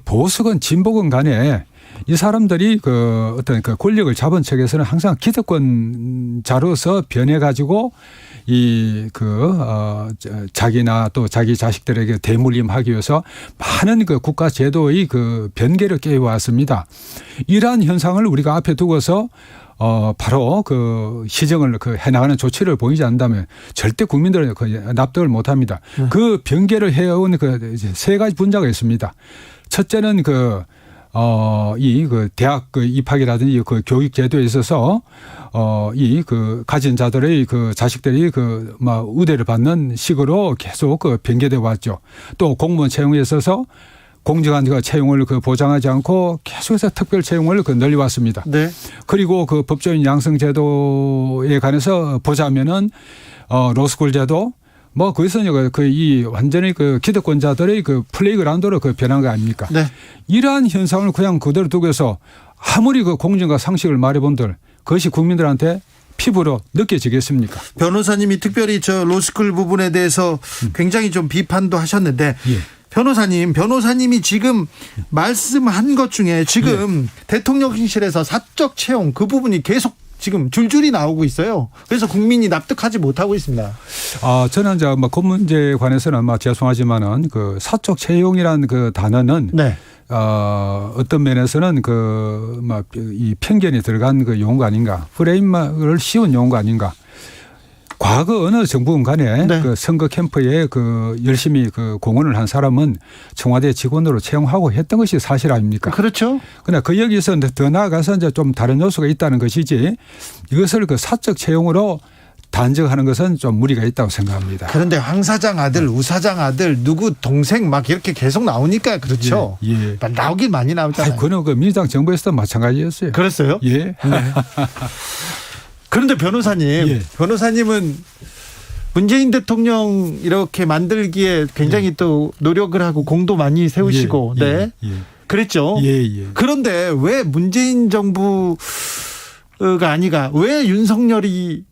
보수건 진보건 간에 이 사람들이 어떤 권력을 잡은 측에서는 항상 기득권자로서 변해가지고 자기나 또 자기 자식들에게 대물림하기 위해서 많은 국가 제도의 변개를 깨워왔습니다. 이러한 현상을 우리가 앞에 두고서 바로 시정을 해나가는 조치를 보이지 않는다면 절대 국민들은 납득을 못합니다. 그 변개를 해온 세 가지 분자가 있습니다. 첫째는 대학 입학이라든지 교육 제도에 있어서 가진 자들의 자식들이 우대를 받는 식으로 계속 변개돼 왔죠. 또 공무원 채용에 있어서 공정한 채용을 보장하지 않고 계속해서 특별 채용을 늘려왔습니다. 네. 그리고 법조인 양성 제도에 관해서 보자면은 로스쿨 제도, 뭐 거기서는 이 완전히 그 기득권자들의 그 플레이그라운드로 그 변한 거 아닙니까? 네. 이러한 현상을 그냥 그대로 두고서 아무리 그 공정과 상식을 말해본들 그것이 국민들한테 피부로 느껴지겠습니까? 변호사님이 특별히 저 로스쿨 부분에 대해서 굉장히 좀 비판도 하셨는데 예. 변호사님이 지금 말씀한 것 중에 지금 대통령실에서 사적 채용 그 부분이 계속 지금 줄줄이 나오고 있어요. 그래서 국민이 납득하지 못하고 있습니다. 저는 이제 그 문제에 관해서는 죄송하지만은 그 사적 채용이라는 그 단어는 네. 어떤 면에서는 이 편견이 들어간 그 용어가 아닌가, 프레임을 씌운 용어가 아닌가. 과거 어느 정부건 간에 네. 그 선거 캠프에 그 열심히 그 공헌을 한 사람은 청와대 직원으로 채용하고 했던 것이 사실 아닙니까? 그렇죠. 그러나 그 여기서 더 나아가서 이제 좀 다른 요소가 있다는 것이지 이것을 그 사적 채용으로 단정하는 것은 좀 무리가 있다고 생각합니다. 그런데 황 사장 아들, 우 사장 아들, 누구 동생 막 이렇게 계속 나오니까 그렇죠. 예. 나오긴 많이 나오잖아요. 그는 그 민주당 정부에서도 마찬가지였어요. 그랬어요? 예. 네. 그런데 변호사님은 문재인 대통령 이렇게 만들기에 굉장히 또 노력을 하고 공도 많이 세우시고, 네. 그랬죠. 그런데 왜 문재인 정부가 아니가 왜 윤석열이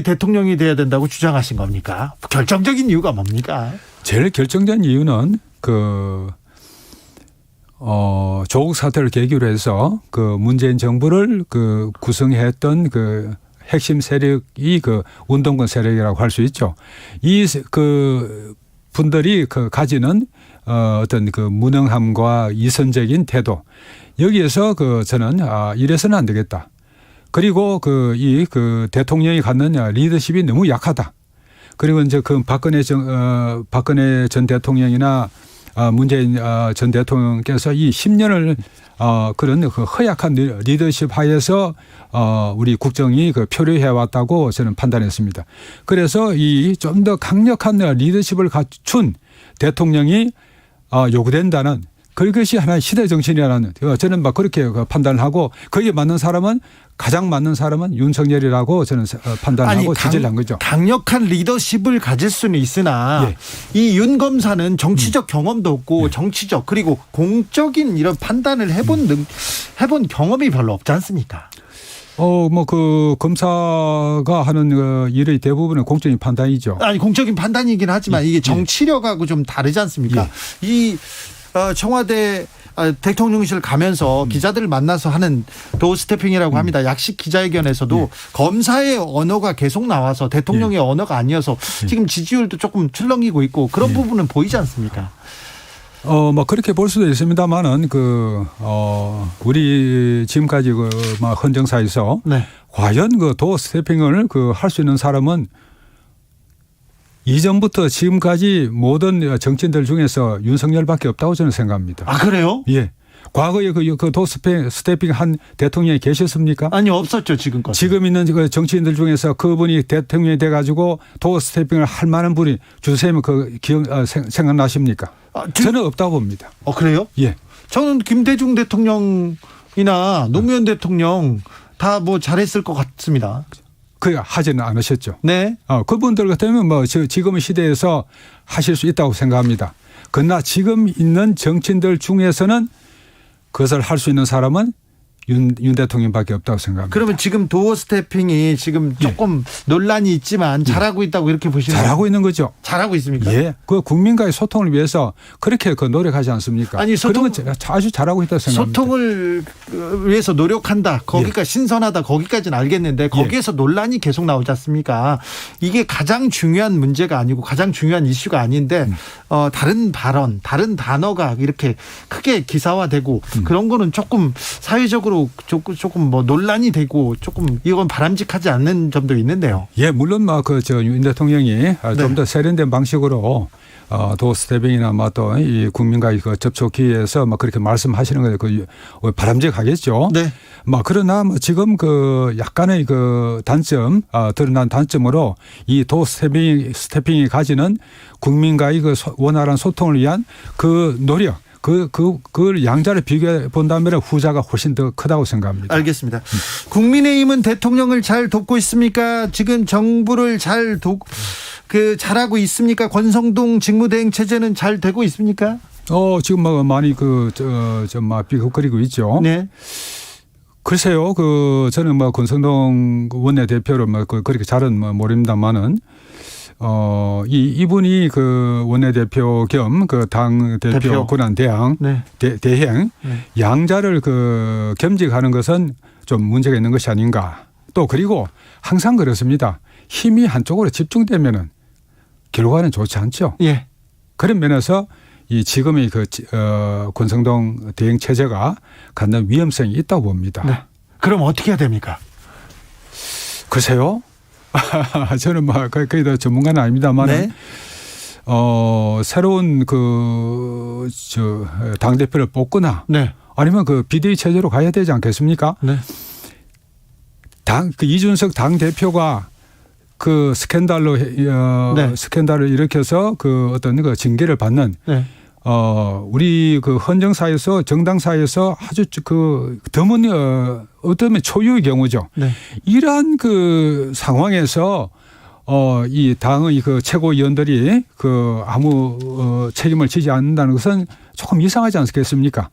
대통령이 돼야 된다고 주장하신 겁니까? 결정적인 이유가 뭡니까? 제일 결정적인 이유는 조국 사태를 계기로 해서 그 문재인 정부를 그 구성했던 그 핵심 세력이 그 운동권 세력이라고 할 수 있죠. 이 그 분들이 그 가지는 어떤 그 무능함과 이선적인 태도, 여기에서 그 저는 이래서는 안 되겠다. 그리고 그 대통령이 갖는 리더십이 너무 약하다. 그리고 이제 그 박근혜 전 대통령이나 문재인 전 대통령께서 이 10년을 그런 그 허약한 리더십 하에서 우리 국정이 그 표류해 왔다고 저는 판단했습니다. 그래서 이 좀 더 강력한 리더십을 갖춘 대통령이 요구된다는 그것이 하나의 시대 정신이라는 저는 막 그렇게 판단을 하고 거기에 가장 맞는 사람은 윤석열이라고 저는 판단하고 지지를 한 거죠. 강력한 리더십을 가질 수는 있으나 이 윤 검사는 정치적 경험도 없고 정치적 그리고 공적인 이런 판단을 해본 경험이 별로 없지 않습니까? 그 검사가 하는 그 일의 대부분은 공적인 판단이죠. 아니 공적인 판단이긴 하지만 이게 정치력하고 좀 다르지 않습니까? 이 청와대 대통령실 가면서 기자들을 만나서 하는 도어 스태핑이라고 합니다. 약식 기자회견에서도 검사의 언어가 계속 나와서 대통령의 언어가 아니어서 지금 지지율도 조금 출렁이고 있고 그런 부분은 보이지 않습니까? 그렇게 볼 수도 있습니다만은 우리 지금까지 헌정사에서 과연 도어 스태핑을 할 수 있는 사람은 이전부터 지금까지 모든 정치인들 중에서 윤석열밖에 없다고 저는 생각합니다. 아, 그래요? 예. 과거에 그 도어 스태핑 한 대통령이 계셨습니까? 아니, 없었죠, 지금까지. 지금 있는 그 정치인들 중에서 그분이 대통령이 돼가지고 도어 스태핑을 할 만한 분이 주세님 생각나십니까? 저는 없다고 봅니다. 그래요? 예. 저는 김대중 대통령이나 노무현 대통령 다 잘했을 것 같습니다. 하지는 않으셨죠. 네. 그분들 같으면 지금의 시대에서 하실 수 있다고 생각합니다. 그러나 지금 있는 정치인들 중에서는 그것을 할 수 있는 사람은 윤 대통령밖에 없다고 생각합니다. 그러면 지금 도어 스태핑이 지금 조금 논란이 있지만 잘하고 있다고 이렇게 보시나요? 잘하고 있는 거죠. 잘하고 있습니까? 예. 그 국민과의 소통을 위해서 그렇게 노력하지 않습니까? 아니, 그러면 아주 잘하고 있다고 생각합니다. 소통을 위해서 노력한다. 거기까지 신선하다. 거기까지는 알겠는데 거기에서 논란이 계속 나오지 않습니까? 이게 가장 중요한 문제가 아니고 가장 중요한 이슈가 아닌데 다른 발언, 다른 단어가 이렇게 크게 기사화되고 그런 거는 조금 사회적으로 조금 논란이 되고 조금 이건 바람직하지 않는 점도 있는데요. 예, 물론 윤 대통령이 좀 더 세련된 방식으로 도어 스태핑이나 또 이 국민과의 접촉 기회에서 그렇게 말씀하시는 게 바람직하겠죠. 네. 그러나 지금 약간의 단점, 드러난 단점으로 이 도어 스태핑이 가지는 국민과의 원활한 소통을 위한 노력. 그걸 양자를 비교해 본다면 후자가 훨씬 더 크다고 생각합니다. 알겠습니다. 국민의힘은 대통령을 잘 돕고 있습니까? 지금 정부를 잘 잘하고 있습니까? 권성동 직무대행 체제는 잘 되고 있습니까? 지금 뭐 많이 좀 비극거리고 있죠. 네. 글쎄요, 저는 뭐 권성동 원내대표를 그렇게 잘은 모릅니다만은, 이분이 원내대표 겸 당 대표 권한 대행, 네. 대행, 양자를 겸직하는 것은 좀 문제가 있는 것이 아닌가. 또 그리고 항상 그렇습니다. 힘이 한쪽으로 집중되면은 결과는 좋지 않죠. 예. 그런 면에서 이 지금의 권성동 대행 체제가 갖는 위험성이 있다고 봅니다. 네. 그럼 어떻게 해야 됩니까? 글쎄요. 저는 거의 다 전문가는 아닙니다만, 네. 새로운 당 대표를 뽑거나, 네. 아니면 비대위 체제로 가야 되지 않겠습니까? 네. 이준석 당 대표가 스캔들을 일으켜서 어떤 징계를 받는, 네. 우리 헌정 사회에서 정당 사회에서 아주 드문 어떤 초유의 경우죠. 네. 이러한 상황에서 이 당의 최고위원들이 아무 책임을 지지 않는다는 것은 조금 이상하지 않겠습니까?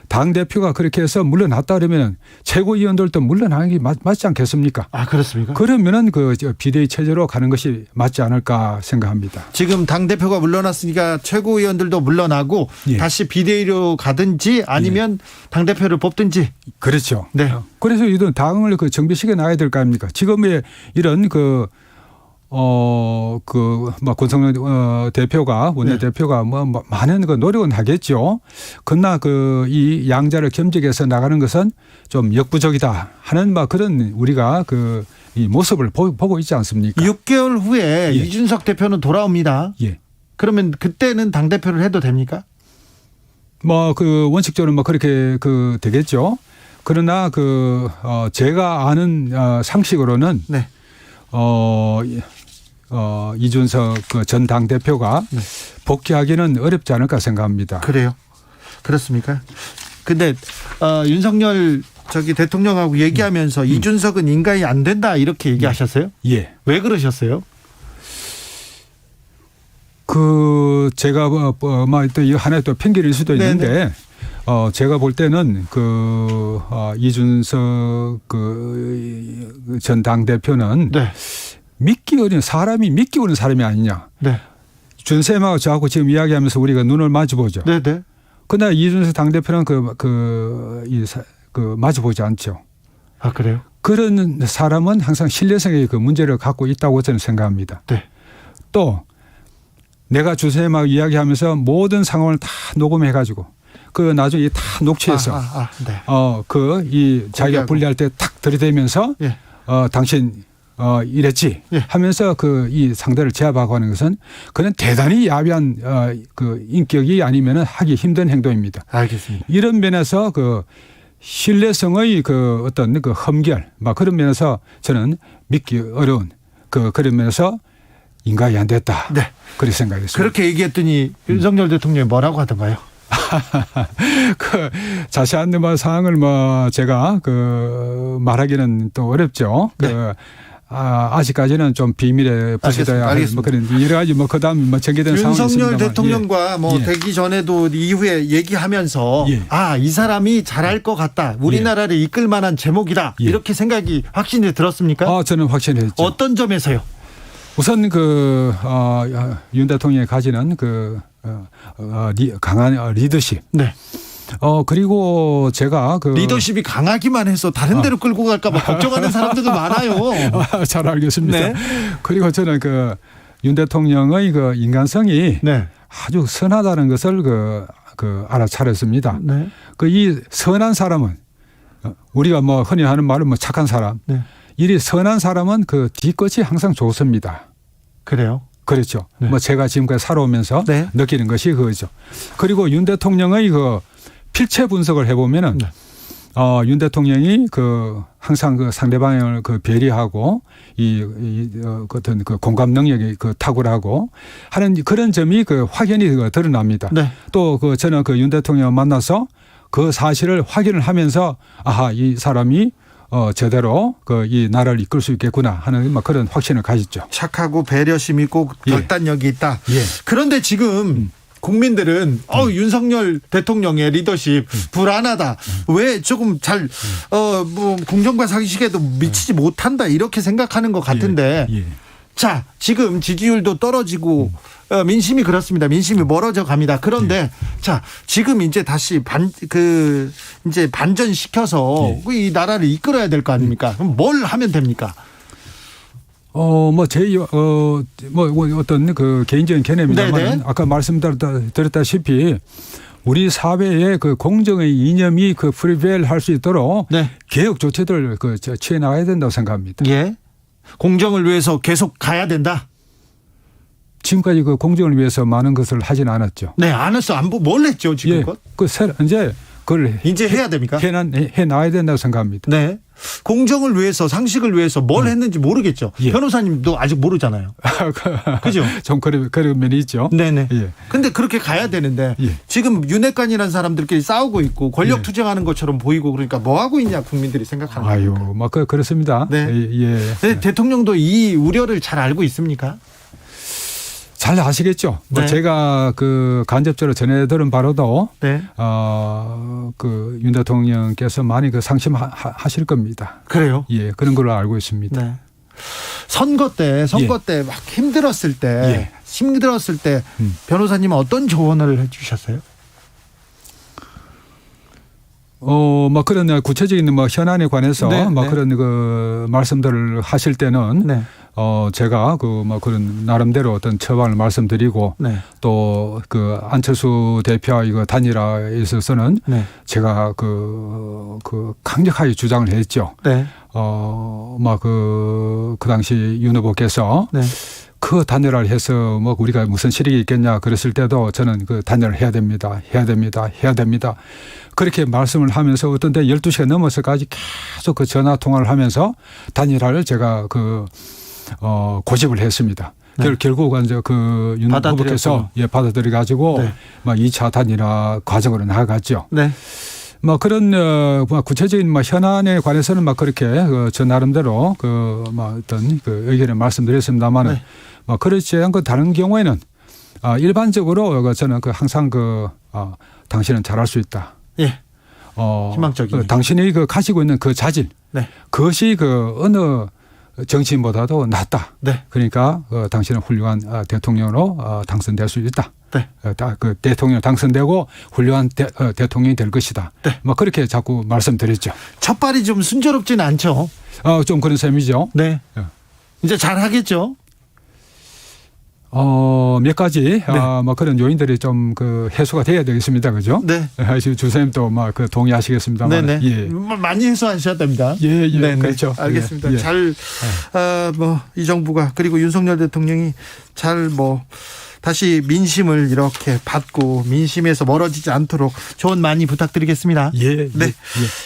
당 대표가 그렇게 해서 물러났다 그러면 최고위원들도 물러나는 게 맞지 않겠습니까? 아, 그렇습니까? 그러면은 비대위 체제로 가는 것이 맞지 않을까 생각합니다. 지금 당 대표가 물러났으니까 최고위원들도 물러나고 예. 다시 비대위로 가든지 아니면 당 대표를 뽑든지. 그렇죠. 네. 그래서 이런 당을 정비시켜 놔야 될 거 아닙니까? 지금의 이런 권성동 대표가 원내대표가 많은 노력은 하겠죠. 그러나 이 양자를 겸직해서 나가는 것은 좀 역부족이다 하는 그런 우리가 이 모습을 보고 있지 않습니까? 6개월 후에 예. 이준석 대표는 돌아옵니다. 예. 그러면 그때는 당 대표를 해도 됩니까? 원칙적으로 그렇게 되겠죠. 그러나 제가 아는 상식으로는 네. 이준석 전 당대표가 네. 복귀하기는 어렵지 않을까 생각합니다. 그래요? 그렇습니까? 근데 윤석열 대통령하고 얘기하면서 이준석은 인간이 안 된다 이렇게 얘기하셨어요? 예. 왜 그러셨어요? 제가 또 하나의 또 편견일 수도 있는데 네네. 제가 볼 때는 이준석 전 당대표는 네. 사람이 믿기 어려운 사람이 아니냐. 네. 준쌤하고 저하고 지금 이야기하면서 우리가 눈을 마주보죠. 네네. 그러나 이준석 당대표는 마주보지 않죠. 아, 그래요? 그런 사람은 항상 신뢰성의 문제를 갖고 있다고 저는 생각합니다. 네. 또 내가 준쌤하고 이야기하면서 모든 상황을 다 녹음해가지고 나중에 다 녹취해서 네. 자기가 분리할 때 탁 들이대면서 예. 당신 이랬지 예. 하면서 이 상대를 제압하고 하는 것은 그는 대단히 야비한 인격이 아니면은 하기 힘든 행동입니다. 알겠습니다. 이런 면에서 신뢰성의 어떤 험결 그런 면에서 저는 믿기 어려운 그런 면에서 인간이 안 됐다. 네. 그렇게 생각했습니다. 그렇게 얘기했더니 윤석열 대통령이 뭐라고 하던가요? 자세한 사항을 제가 말하기는 또 어렵죠. 네. 아직까지는 좀 비밀에 부수돼야 할 그런 여러 가지 그다음 전개된 상황이 있습니다만. 윤석열 대통령과 되기 전에도 이후에 얘기하면서 예. 이 사람이 잘할 것 같다. 우리나라를 이끌 만한 제목이다. 예. 이렇게 생각이 확신이 들었습니까? 저는 확신했죠. 어떤 점에서요? 우선 윤 대통령이 가지는 강한 리더십. 네. 그리고 제가 리더십이 강하기만 해서 다른 데로 끌고 갈까 봐 걱정하는 사람들도 많아요. 잘 알겠습니다. 네. 그리고 저는 윤 대통령의 인간성이 네. 아주 선하다는 것을 알아차렸습니다. 네. 이 선한 사람은 우리가 흔히 하는 말은 착한 사람. 네. 이 선한 사람은 뒤끝이 항상 좋습니다. 그래요? 그렇죠. 네. 제가 지금까지 살아오면서 네. 느끼는 것이 그거죠. 그리고 윤 대통령의 필체 분석을 해보면은 네. 윤 대통령이 항상 상대방을 배려하고 어떤 공감 능력이 탁월하고 하는 그런 점이 확연히 드러납니다. 네. 또 저는 윤 대통령 만나서 그 사실을 확인을 하면서 이 사람이 제대로 이 나라를 이끌 수 있겠구나 하는 막 그런 확신을 가졌죠. 착하고 배려심 있고 결단력이 있다. 예. 그런데 지금 국민들은 윤석열 대통령의 리더십 불안하다. 왜 조금 잘 뭐 공정과 상식에도 미치지 못한다 이렇게 생각하는 것 같은데. 예. 자, 지금 지지율도 떨어지고 민심이 그렇습니다. 민심이 멀어져 갑니다. 그런데 자, 지금 이제 다시 이제 반전시켜서 이 나라를 이끌어야 될 거 아닙니까? 그럼 뭘 하면 됩니까? 어떤 그 개인적인 개념이지만 네네. 아까 말씀드렸다시피 우리 사회의 그 공정의 이념이 프리벨 할 수 있도록 개혁 조치들 취해 나가야 된다고 생각합니다. 예. 공정을 위해서 계속 가야 된다. 지금까지 공정을 위해서 많은 것을 하진 않았죠. 네, 안 했어. 뭘 했죠, 지금껏? 이제 그걸 이제 해야 됩니까? 해 나가야 된다고 생각합니다. 네. 공정을 위해서, 상식을 위해서 뭘 했는지 모르겠죠. 변호사님도 아직 모르잖아요. 그죠? 좀 그런 면이 있죠. 네네. 근데 그렇게 가야 되는데 지금 윤핵관이라는 사람들끼리 싸우고 있고 권력 투쟁하는 것처럼 보이고 그러니까 뭐 하고 있냐 국민들이 생각하는 겁니까? 막 그렇습니다. 네. 네. 대통령도 이 우려를 잘 알고 있습니까? 잘 아시겠죠. 네. 제가 간접적으로 전해 들은 바로도 윤 대통령께서 많이 상심하실 겁니다. 그래요? 예, 그런 걸로 알고 있습니다. 네. 선거 때 막 힘들었을 때 변호사님은 어떤 조언을 해주셨어요? 그런 구체적인 현안에 관해서 그런 말씀들을 하실 때는 제가 그런 나름대로 어떤 처방을 말씀드리고 또 안철수 대표와 단일화에 있어서는 제가 강력하게 주장을 했죠. 그 당시 윤 후보께서 그 단일화를 해서 우리가 무슨 실익이 있겠냐 그랬을 때도 저는 단일화를 해야 됩니다. 그렇게 말씀을 하면서 어떤 때 12시가 넘어서까지 계속 전화 통화를 하면서 단일화를 제가 고집을 했습니다. 결국 이제 윤 후보께서 받아들여 가지고 2차 단일화 과정으로 나아갔죠. 그런 구체적인 현안에 관해서는 그렇게 저 나름대로 어떤 의견을 말씀드렸습니다만은 그렇지 않고 다른 경우에는 일반적으로 저는 항상 당신은 잘할 수 있다. 희망적인. 당신이 가지고 있는 자질, 그것이 어느 정치인보다도 낫다. 그러니까 당신은 훌륭한 대통령으로 당선될 수 있다. 대통령 당선되고 훌륭한 대통령이 될 것이다. 그렇게 자꾸 말씀드렸죠. 첫발이 좀 순조롭지는 않죠. 좀 그런 셈이죠. 네. 이제 잘 하겠죠. 몇 가지 그런 요인들이 좀 해소가 돼야 되겠습니다. 그죠? 네. 주선생님도 동의하시겠습니다만. 네네. 많이 해소하셔야 됩니다. 네. 그렇죠. 알겠습니다. 잘 이 정부가 그리고 윤석열 대통령이 잘 다시 민심을 이렇게 받고 민심에서 멀어지지 않도록 조언 많이 부탁드리겠습니다. 네.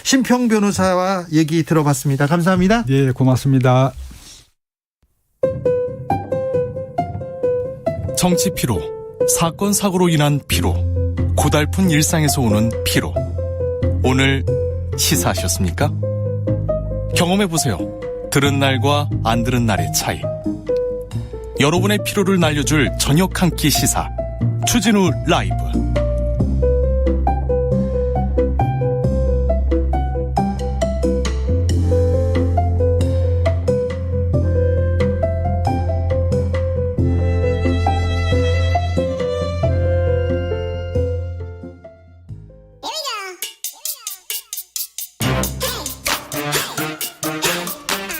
심평 변호사와 얘기 들어봤습니다. 감사합니다. 고맙습니다. 정치 피로, 사건 사고로 인한 피로, 고달픈 일상에서 오는 피로. 오늘 시사하셨습니까? 경험해보세요. 들은 날과 안 들은 날의 차이. 여러분의 피로를 날려줄 저녁 한 끼 시사 추진우 라이브.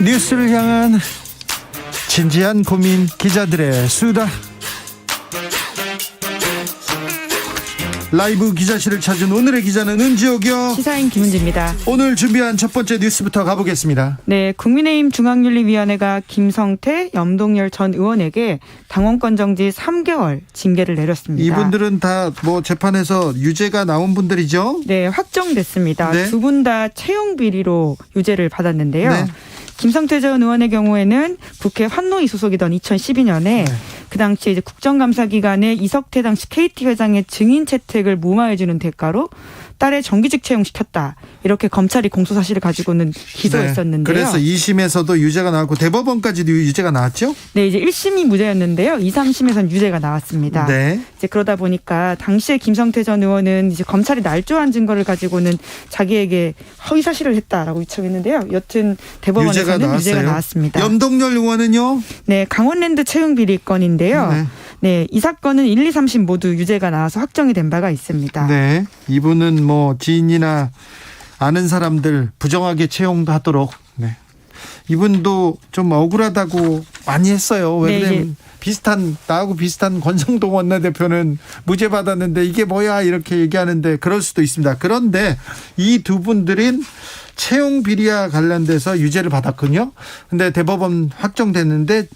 뉴스를 향한 진지한 고민, 기자들의 수다. 라이브 기자실을 찾은 오늘의 기자는 은지옥이요. 시사인 김은지입니다. 오늘 준비한 첫 번째 뉴스부터 가보겠습니다. 네, 국민의힘 중앙윤리위원회가 김성태, 염동열 전 의원에게 당원권 정지 3개월 징계를 내렸습니다. 이분들은 다 재판에서 유죄가 나온 분들이죠? 네, 확정됐습니다. 네. 두 분 다 채용 비리로 유죄를 받았는데요. 네. 김성태 전 의원의 경우에는 국회 환노위 소속이던 2012년에 그 당시 이제 국정감사 기간에 이석태 당시 KT 회장의 증인 채택을 무마해주는 대가로 딸의 정규직 채용시켰다. 이렇게 검찰이 공소 사실을 가지고는 기소했었는데요. 그래서 2심에서도 유죄가 나왔고 대법원까지도 유죄가 나왔죠? 네, 이제 1심이 무죄였는데요. 2, 3심에서는 유죄가 나왔습니다. 네. 이제 그러다 보니까 당시에 김성태 전 의원은 이제 검찰이 날조한 증거를 가지고는 자기에게 허위 사실을 했다라고 유청했는데요. 여튼 대법원에서는 유죄가 나왔습니다. 염동열 의원은요? 네, 강원랜드 채용 비리 건인데요. 네, 이 사건은 1, 2, 3심 모두 유죄가 나와서 확정이 된 바가 있습니다. 네, 이분은 뭐 지인이나 아는 사람들 부정하게 채용하도록. 네. 이분도 좀 억울하다고 많이 했어요. 왜냐면 나하고 비슷한 권성동 원내대표는 무죄 받았는데 이게 뭐야 이렇게 얘기하는데 그럴 수도 있습니다. 그런데 이 두 분들은 채용 비리와 관련돼서 유죄를 받았거든요. 근데 대법원 확정됐는데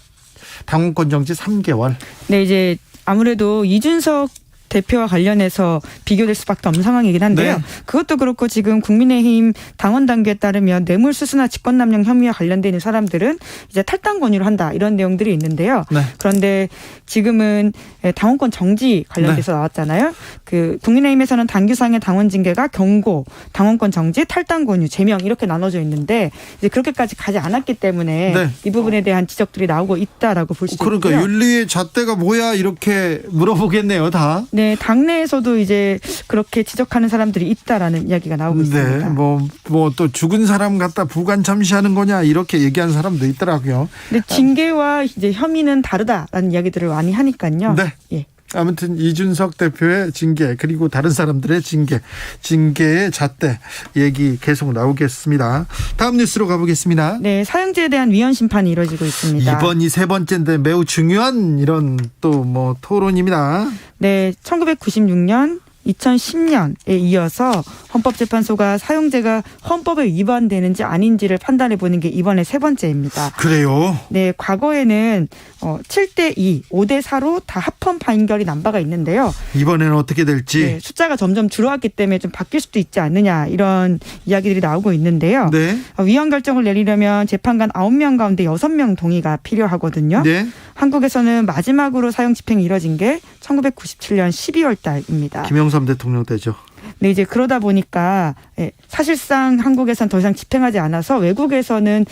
당원권 정지 3개월. 네, 이제 아무래도 이준석 대표와 관련해서 비교될 수밖에 없는 상황이긴 한데요. 네. 그것도 그렇고 지금 국민의힘 당원 단계에 따르면 뇌물수수나 직권남용 혐의와 관련돼 있는 사람들은 이제 탈당 권유를 한다 이런 내용들이 있는데요. 네. 그런데 지금은 당원권 정지 관련돼서 나왔잖아요. 그 국민의힘에서는 당규상의 당원 징계가 경고, 당원권 정지, 탈당 권유, 제명 이렇게 나눠져 있는데 이제 그렇게까지 가지 않았기 때문에 이 부분에 대한 지적들이 나오고 있다라고 볼 수 있고요. 그러니까 윤리의 잣대가 뭐야 이렇게 물어보겠네요, 다. 네, 당내에서도 이제 그렇게 지적하는 사람들이 있다라는 이야기가 나오고 있습니다. 네, 뭐 또 죽은 사람 갖다 부관 참시하는 거냐 이렇게 얘기하는 사람도 있더라고요. 근데 징계와 이제 혐의는 다르다라는 이야기들을 많이 하니까요. 네. 예. 아무튼 이준석 대표의 징계 그리고 다른 사람들의 징계의 잣대 얘기 계속 나오겠습니다. 다음 뉴스로 가보겠습니다. 네, 사형제에 대한 위헌 심판이 이루어지고 있습니다. 이번이 세 번째인데 매우 중요한 이런 또 뭐 토론입니다. 네, 1996년 2010년에 이어서 헌법재판소가 사형제가 헌법에 위반되는지 아닌지를 판단해 보는 게 이번에 세 번째입니다. 그래요? 네, 과거에는 7대2, 5대4로 다 합헌 판결이 난 바가 있는데요. 이번에는 어떻게 될지. 네, 숫자가 점점 줄어왔기 때문에 좀 바뀔 수도 있지 않느냐 이런 이야기들이 나오고 있는데요. 네. 위헌 결정을 내리려면 재판관 9명 가운데 6명 동의가 필요하거든요. 네. 한국에서는 마지막으로 사형 집행이 이뤄진 게 1997년 12월 달입니다. 김영삼 대통령 때죠. 네, 이제 그러다 보니까 사실상 한국에서는 더 이상 집행하지 않아서 외국에서는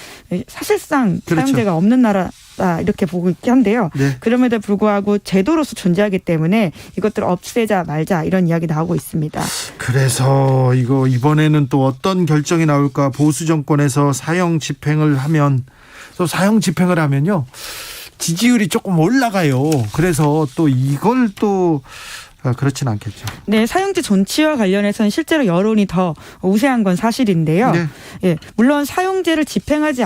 사실상 사형제가 없는 나라다 이렇게 보고 있긴 한데요. 네. 그럼에도 불구하고 제도로서 존재하기 때문에 이것들을 없애자 말자 이런 이야기 나오고 있습니다. 그래서 이번에는 또 어떤 결정이 나올까. 보수 정권에서 사형 집행을 하면 또 사형 집행을 하면요. 지지율이 조금 올라가요. 그래서 또 이걸 또 그렇진 않겠죠. 네, 사형제 존치와 관련해서는 실제로 여론이 더 우세한 건 사실인데요. 네. 예, 물론 사형제를 집행하지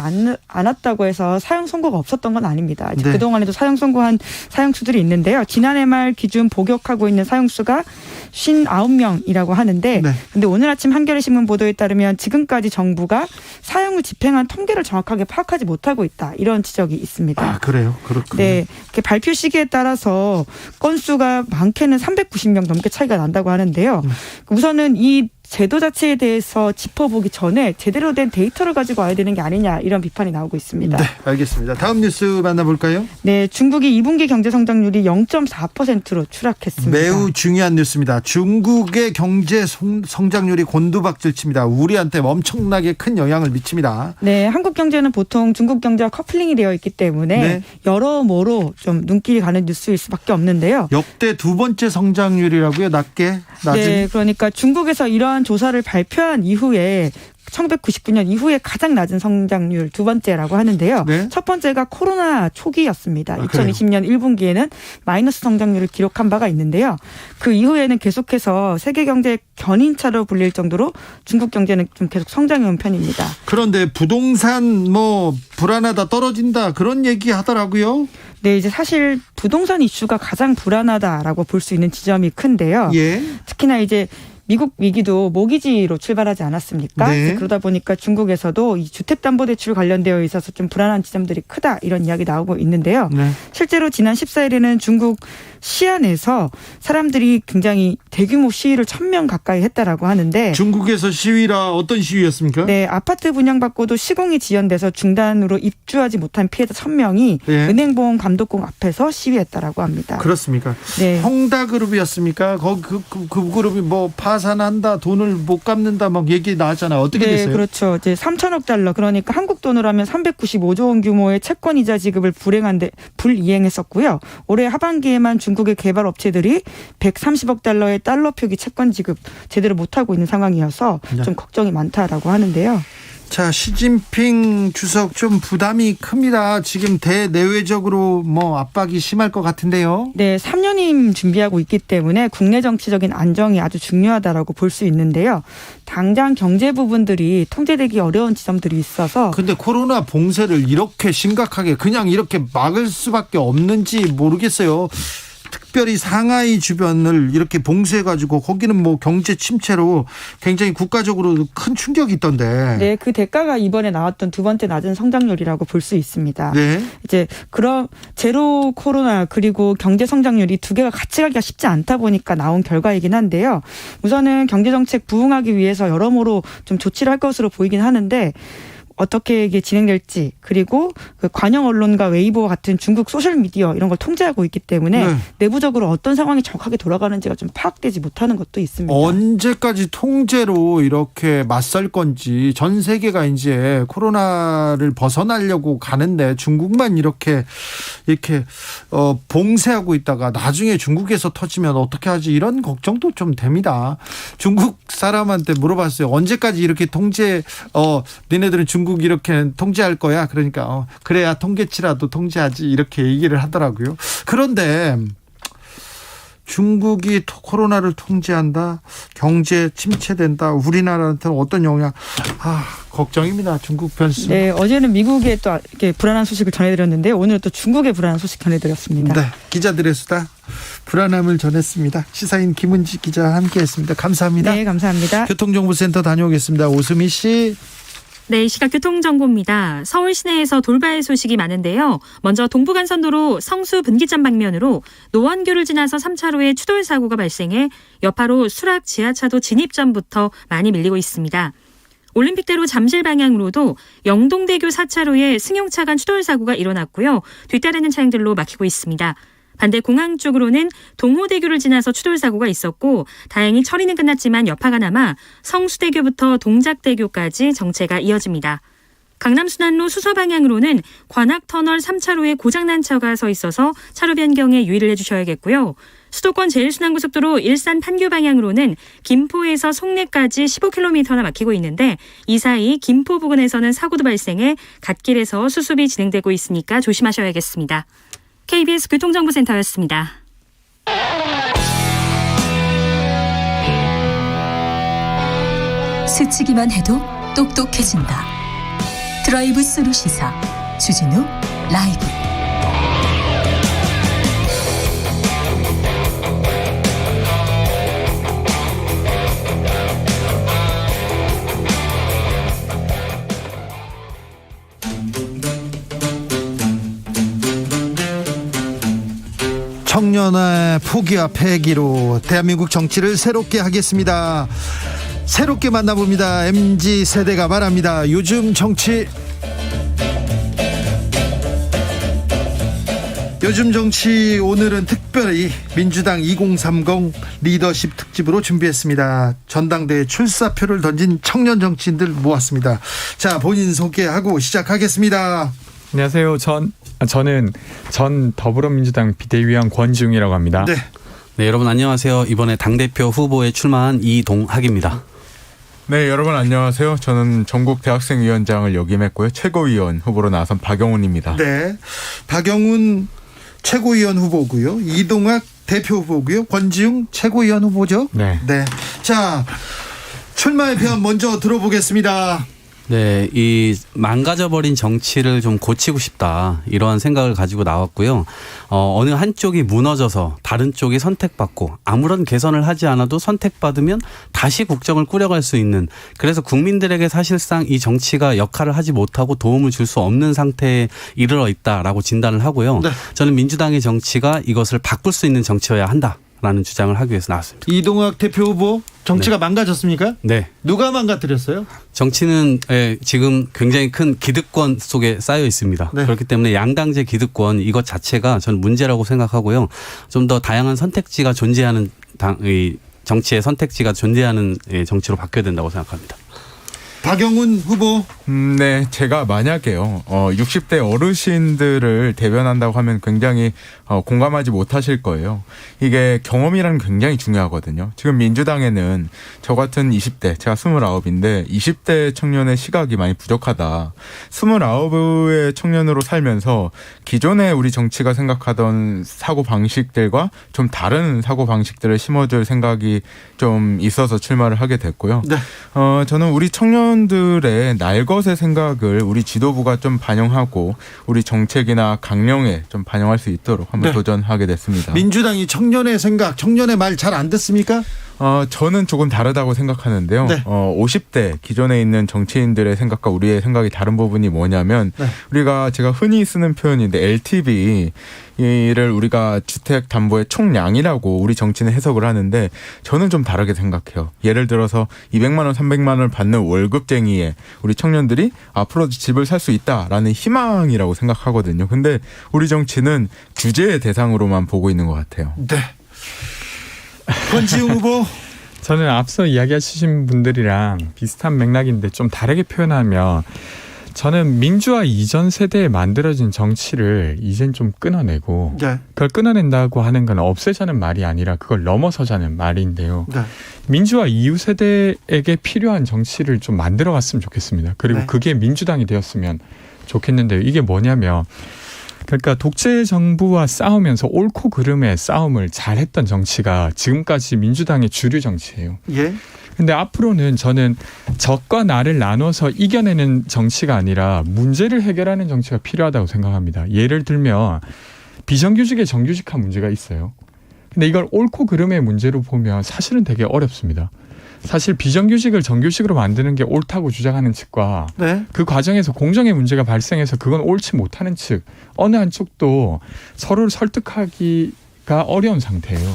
않았다고 해서 사형 선고가 없었던 건 아닙니다. 네. 그동안에도 사형 선고한 사형수들이 있는데요. 지난해 말 기준 복역하고 있는 사형수가 59명이라고 하는데 근데 오늘 아침 한겨레 신문 보도에 따르면 지금까지 정부가 사형을 집행한 통계를 정확하게 파악하지 못하고 있다. 이런 지적이 있습니다. 아, 그래요? 그렇군요. 네. 이렇게 발표 시기에 따라서 건수가 많게는 390명 넘게 차이가 난다고 하는데요. 우선은 이 제도 자체에 대해서 짚어보기 전에 제대로 된 데이터를 가지고 와야 되는 게 아니냐 이런 비판이 나오고 있습니다. 네, 알겠습니다. 다음 뉴스 만나볼까요? 네, 중국이 2분기 경제 성장률이 0.4%로 추락했습니다. 매우 중요한 뉴스입니다. 중국의 경제 성장률이 곤두박질칩니다. 우리한테 엄청나게 큰 영향을 미칩니다. 네, 한국 경제는 보통 중국 경제와 커플링이 되어 있기 때문에 여러모로 좀 눈길이 가는 뉴스일 수밖에 없는데요. 역대 두 번째 성장률이라고요? 낮은? 네, 그러니까 중국에서 이러한 조사를 발표한 이후에 1999년 이후에 가장 낮은 성장률 두 번째라고 하는데요. 첫 번째가 코로나 초기였습니다. 2020년 1분기에는 마이너스 성장률을 기록한 바가 있는데요. 그 이후에는 계속해서 세계 경제 견인차로 불릴 정도로 중국 경제는 좀 계속 성장해온 편입니다. 그런데 부동산 불안하다 떨어진다 그런 얘기 하더라고요. 네, 이제 사실 부동산 이슈가 가장 불안하다라고 볼 수 있는 지점이 큰데요. 예. 특히나 이제 미국 위기도 모기지로 출발하지 않았습니까? 네. 그러다 보니까 중국에서도 이 주택담보대출 관련되어 있어서 좀 불안한 지점들이 크다 이런 이야기 나오고 있는데요. 네. 실제로 지난 14일에는 중국 시안에서 사람들이 굉장히 대규모 시위를 1,000명 가까이 했다라고 하는데 중국에서 시위라 어떤 시위였습니까? 네, 아파트 분양받고도 시공이 지연돼서 중단으로 입주하지 못한 피해자 1,000명이 은행보험 감독공 앞에서 시위했다라고 합니다. 그렇습니까? 네. 홍다그룹이었습니까? 그 그룹이 파산 파산한다, 돈을 못 갚는다 막 얘기 나왔잖아요. 어떻게 네, 됐어요? 그렇죠. 이제 3천억 달러, 그러니까 한국 돈으로 하면 395조 원 규모의 채권 이자 지급을 불이행했었고요. 올해 하반기에만 중국의 개발 업체들이 130억 달러의 달러 표기 채권 지급 제대로 못하고 있는 상황이어서 좀 걱정이 많다라고 하는데요. 자, 시진핑 주석 좀 부담이 큽니다. 지금 대내외적으로 뭐 압박이 심할 것 같은데요. 네, 3년임 준비하고 있기 때문에 국내 정치적인 안정이 아주 중요하다라고 볼 수 있는데요. 당장 경제 부분들이 통제되기 어려운 지점들이 있어서. 근데 코로나 봉쇄를 이렇게 심각하게 그냥 이렇게 막을 수밖에 없는지 모르겠어요. 특별히 상하이 주변을 이렇게 봉쇄해가지고 거기는 뭐 경제 침체로 굉장히 국가적으로 큰 충격이 있던데. 네, 그 대가가 이번에 나왔던 두 번째 낮은 성장률이라고 볼 수 있습니다. 네. 이제 그런 제로 코로나 그리고 경제 성장률이 두 개가 같이 가기가 쉽지 않다 보니까 나온 결과이긴 한데요. 우선은 경제 정책 부응하기 위해서 여러모로 좀 조치를 할 것으로 보이긴 하는데. 어떻게 이게 진행될지, 그리고 그 관영 언론과 웨이보와 같은 중국 소셜 미디어 이런 걸 통제하고 있기 때문에 내부적으로 어떤 상황이 정확하게 돌아가는지가 좀 파악되지 못하는 것도 있습니다. 언제까지 통제로 이렇게 맞설 건지, 전 세계가 이제 코로나를 벗어나려고 가는데 중국만 이렇게 봉쇄하고 있다가 나중에 중국에서 터지면 어떻게 하지, 이런 걱정도 좀 됩니다. 중국 사람한테 물어봤어요. 언제까지 이렇게 니네들은 중국 이렇게 통제할 거야. 그러니까 그래야 통계치라도 통제하지, 이렇게 얘기를 하더라고요. 그런데 중국이 코로나를 통제한다, 경제 침체된다, 우리나라한테는 어떤 영향? 걱정입니다. 중국 변수. 네, 어제는 미국의 또 이렇게 불안한 소식을 전해드렸는데 오늘은 또 중국의 불안한 소식 전해드렸습니다. 네, 기자들의 수다 불안함을 전했습니다. 시사인 김은지 기자와 함께했습니다. 감사합니다. 네, 감사합니다. 교통정보센터 다녀오겠습니다. 오수미 씨. 네, 이 시각 교통정보입니다. 서울 시내에서 돌발 소식이 많은데요. 먼저 동부간선도로 성수 분기점 방면으로 노원교를 지나서 3차로에 추돌 사고가 발생해 여파로 수락 지하차도 진입점부터 많이 밀리고 있습니다. 올림픽대로 잠실 방향으로도 영동대교 4차로에 승용차 간 추돌 사고가 일어났고요. 뒤따르는 차량들로 막히고 있습니다. 반대 공항 쪽으로는 동호대교를 지나서 추돌 사고가 있었고 다행히 처리는 끝났지만 여파가 남아 성수대교부터 동작대교까지 정체가 이어집니다. 강남순환로 수서 방향으로는 관악터널 3차로에 고장난 차가 서 있어서 차로 변경에 유의를 해주셔야겠고요. 수도권 제1순환고속도로 일산 판교 방향으로는 김포에서 송내까지 15km나 막히고 있는데 이 사이 김포 부근에서는 사고도 발생해 갓길에서 수습이 진행되고 있으니까 조심하셔야겠습니다. KBS 교통정보센터였습니다. 스치기만 해도 똑똑해진다. 드라이브 스루 시사 주진우 라이브. 청년의 포기와 패기로 대한민국 정치를 새롭게 하겠습니다. 새롭게 만나봅니다. MZ세대가 말합니다. 요즘 정치. 요즘 정치, 오늘은 특별히 민주당 2030 리더십 특집으로 준비했습니다. 전당대회 출사표를 던진 청년 정치인들 모았습니다. 자, 본인 소개하고 시작하겠습니다. 안녕하세요. 저는 전 더불어민주당 비대위원 권지웅이라고 합니다. 네, 여러분 안녕하세요. 이번에 당대표 후보에 출마한 이동학입니다. 네, 여러분 안녕하세요. 저는 전국 대학생위원장을 역임했고요. 최고위원 후보로 나선 박영훈입니다. 네, 박영훈 최고위원 후보고요. 이동학 대표 후보고요. 권지웅 최고위원 후보죠. 네. 자, 출마의 편 먼저 들어보겠습니다. 네, 이 망가져버린 정치를 좀 고치고 싶다, 이러한 생각을 가지고 나왔고요. 어느 한쪽이 무너져서 다른 쪽이 선택받고 아무런 개선을 하지 않아도 선택받으면 다시 국정을 꾸려갈 수 있는, 그래서 국민들에게 사실상 이 정치가 역할을 하지 못하고 도움을 줄 수 없는 상태에 이르러 있다라고 진단을 하고요. 저는 민주당의 정치가 이것을 바꿀 수 있는 정치여야 한다, 라는 주장을 하기 위해서 나왔습니다. 이동학 대표 후보, 정치가 망가졌습니까? 네. 누가 망가뜨렸어요? 정치는 지금 굉장히 큰 기득권 속에 쌓여 있습니다. 그렇기 때문에 양당제 기득권, 이것 자체가 저는 문제라고 생각하고요. 좀 더 다양한 선택지가 존재하는 정치의 선택지가 존재하는 정치로 바뀌어야 된다고 생각합니다. 박영훈 후보. 네, 제가 만약에요, 60대 어르신들을 대변한다고 하면 굉장히 공감하지 못하실 거예요. 이게 경험이라는 게 굉장히 중요하거든요. 지금 민주당에는 저 같은 20대, 제가 29인데 20대 청년의 시각이 많이 부족하다. 29의 청년으로 살면서 기존에 우리 정치가 생각하던 사고 방식들과 좀 다른 사고 방식들을 심어줄 생각이 좀 있어서 출마를 하게 됐고요. 네. 저는 우리 청년들의 날것의 생각을 우리 지도부가 좀 반영하고 우리 정책이나 강령에 좀 반영할 수 있도록 한번 도전하게 됐습니다. 민주당이 청년의 생각, 청년의 말 잘 안 듣습니까? 저는 조금 다르다고 생각하는데요. 50대 기존에 있는 정치인들의 생각과 우리의 생각이 다른 부분이 뭐냐면 제가 흔히 쓰는 표현인데 LTV를 우리가 주택담보의 총량이라고 우리 정치는 해석을 하는데 저는 좀 다르게 생각해요. 예를 들어서 200만 원, 300만 원을 받는 월급쟁이의 우리 청년들이 앞으로도 집을 살 수 있다라는 희망이라고 생각하거든요. 근데 우리 정치는 규제의 대상으로만 보고 있는 것 같아요. 네. 권지웅 후보. 저는 앞서 이야기하신 분들이랑 비슷한 맥락인데 좀 다르게 표현하면 저는 민주화 이전 세대에 만들어진 정치를 이젠 좀 끊어내고 그걸 끊어낸다고 하는 건 없애자는 말이 아니라 그걸 넘어서자는 말인데요. 민주화 이후 세대에게 필요한 정치를 좀 만들어갔으면 좋겠습니다. 그리고 그게 민주당이 되었으면 좋겠는데요. 이게 뭐냐면 그러니까 독재 정부와 싸우면서 옳고 그름의 싸움을 잘했던 정치가 지금까지 민주당의 주류 정치예요. 예. 근데 앞으로는 저는 적과 나를 나눠서 이겨내는 정치가 아니라 문제를 해결하는 정치가 필요하다고 생각합니다. 예를 들면 비정규직의 정규직화 문제가 있어요. 근데 이걸 옳고 그름의 문제로 보면 사실은 되게 어렵습니다. 사실 비정규직을 정규직으로 만드는 게 옳다고 주장하는 측과 그 과정에서 공정의 문제가 발생해서 그건 옳지 못하는 측 어느 한쪽도 서로를 설득하기가 어려운 상태예요.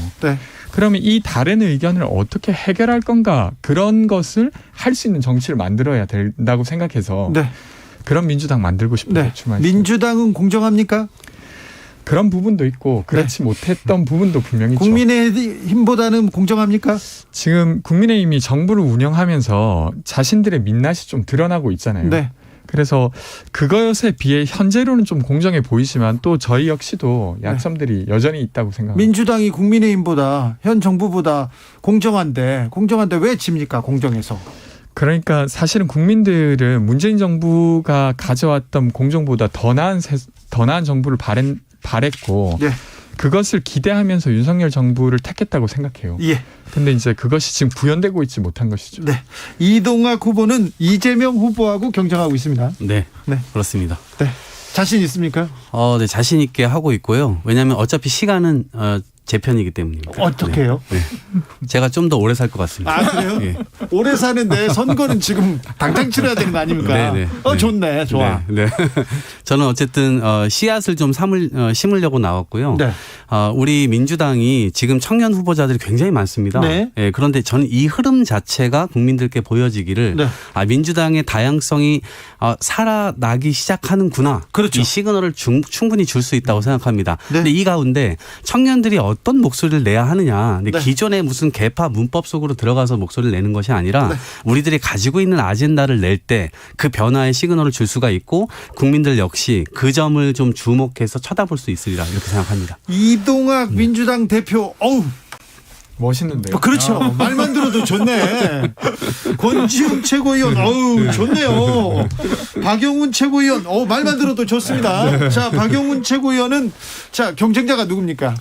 그러면 이 다른 의견을 어떻게 해결할 건가 그런 것을 할 수 있는 정치를 만들어야 된다고 생각해서 그런 민주당 만들고 싶어요. 민주당은 공정합니까? 그런 부분도 있고 그렇지 못했던 부분도 분명히 있죠. 국민의힘보다는 공정합니까? 지금 국민의힘이 정부를 운영하면서 자신들의 민낯이 좀 드러나고 있잖아요. 그래서 그것에 비해 현재로는 좀 공정해 보이지만 또 저희 역시도 약점들이 여전히 있다고 생각합니다. 민주당이 국민의힘보다 현 정부보다 공정한데 왜 집니까? 공정해서. 그러니까 사실은 국민들은 문재인 정부가 가져왔던 공정보다 더 나은 정부를 바랬고 그것을 기대하면서 윤석열 정부를 택했다고 생각해요. 근데 이제 그것이 지금 구현되고 있지 못한 것이죠. 이동학 후보는 이재명 후보하고 경쟁하고 있습니다. 네. 그렇습니다. 자신 있습니까? 네, 자신 있게 하고 있고요. 왜냐하면 어차피 시간은 제 편이기 때문입니다. 어떻게 해요? 제가 좀 더 오래 살 것 같습니다. 그래요? 오래 사는데 선거는 지금 당장 치러야 되는 거 아닙니까? 좋네. 좋아. 저는 어쨌든 씨앗을 좀 심으려고 나왔고요. 우리 민주당이 지금 청년 후보자들이 굉장히 많습니다. 그런데 저는 이 흐름 자체가 국민들께 보여지기를 민주당의 다양성이 살아나기 시작하는구나. 이 시그널을 충분히 줄 수 있다고 생각합니다. 근데 이 가운데 청년들이 어떤 목소리를 내야 하느냐. 기존의 무슨 개파 문법 속으로 들어가서 목소리를 내는 것이 아니라 우리들이 가지고 있는 아젠다를 낼 때 그 변화의 시그널을 줄 수가 있고 국민들 역시 그 점을 좀 주목해서 쳐다볼 수 있으리라 이렇게 생각합니다. 이동학 민주당 대표 멋있는데요. 그렇죠. 말만 들어도 좋네. 권지웅 최고위원 좋네요. 박영훈 최고위원 말만 들어도 좋습니다. 자, 박영훈 최고위원은 경쟁자가 누굽니까?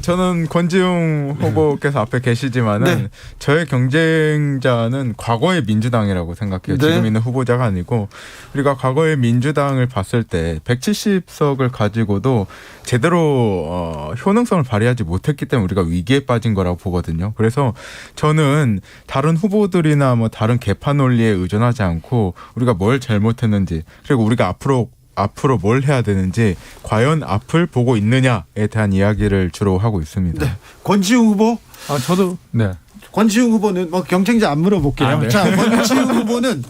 저는 권지웅 후보께서 앞에 계시지만은 저의 경쟁자는 과거의 민주당이라고 생각해요. 지금 있는 후보자가 아니고 우리가 과거의 민주당을 봤을 때 170석을 가지고도 제대로 효능성을 발휘하지 못했기 때문에 우리가 위기에 빠진 거라고 보거든요. 그래서 저는 다른 후보들이나 다른 개파 논리에 의존하지 않고 우리가 뭘 잘못했는지 그리고 우리가 앞으로 뭘 해야 되는지 과연 앞을 보고 있느냐에 대한 이야기를 주로 하고 있습니다. 권지웅 후보? 저도 권지웅 후보는 경쟁자 안 물어볼게요. 자, 권지웅 후보는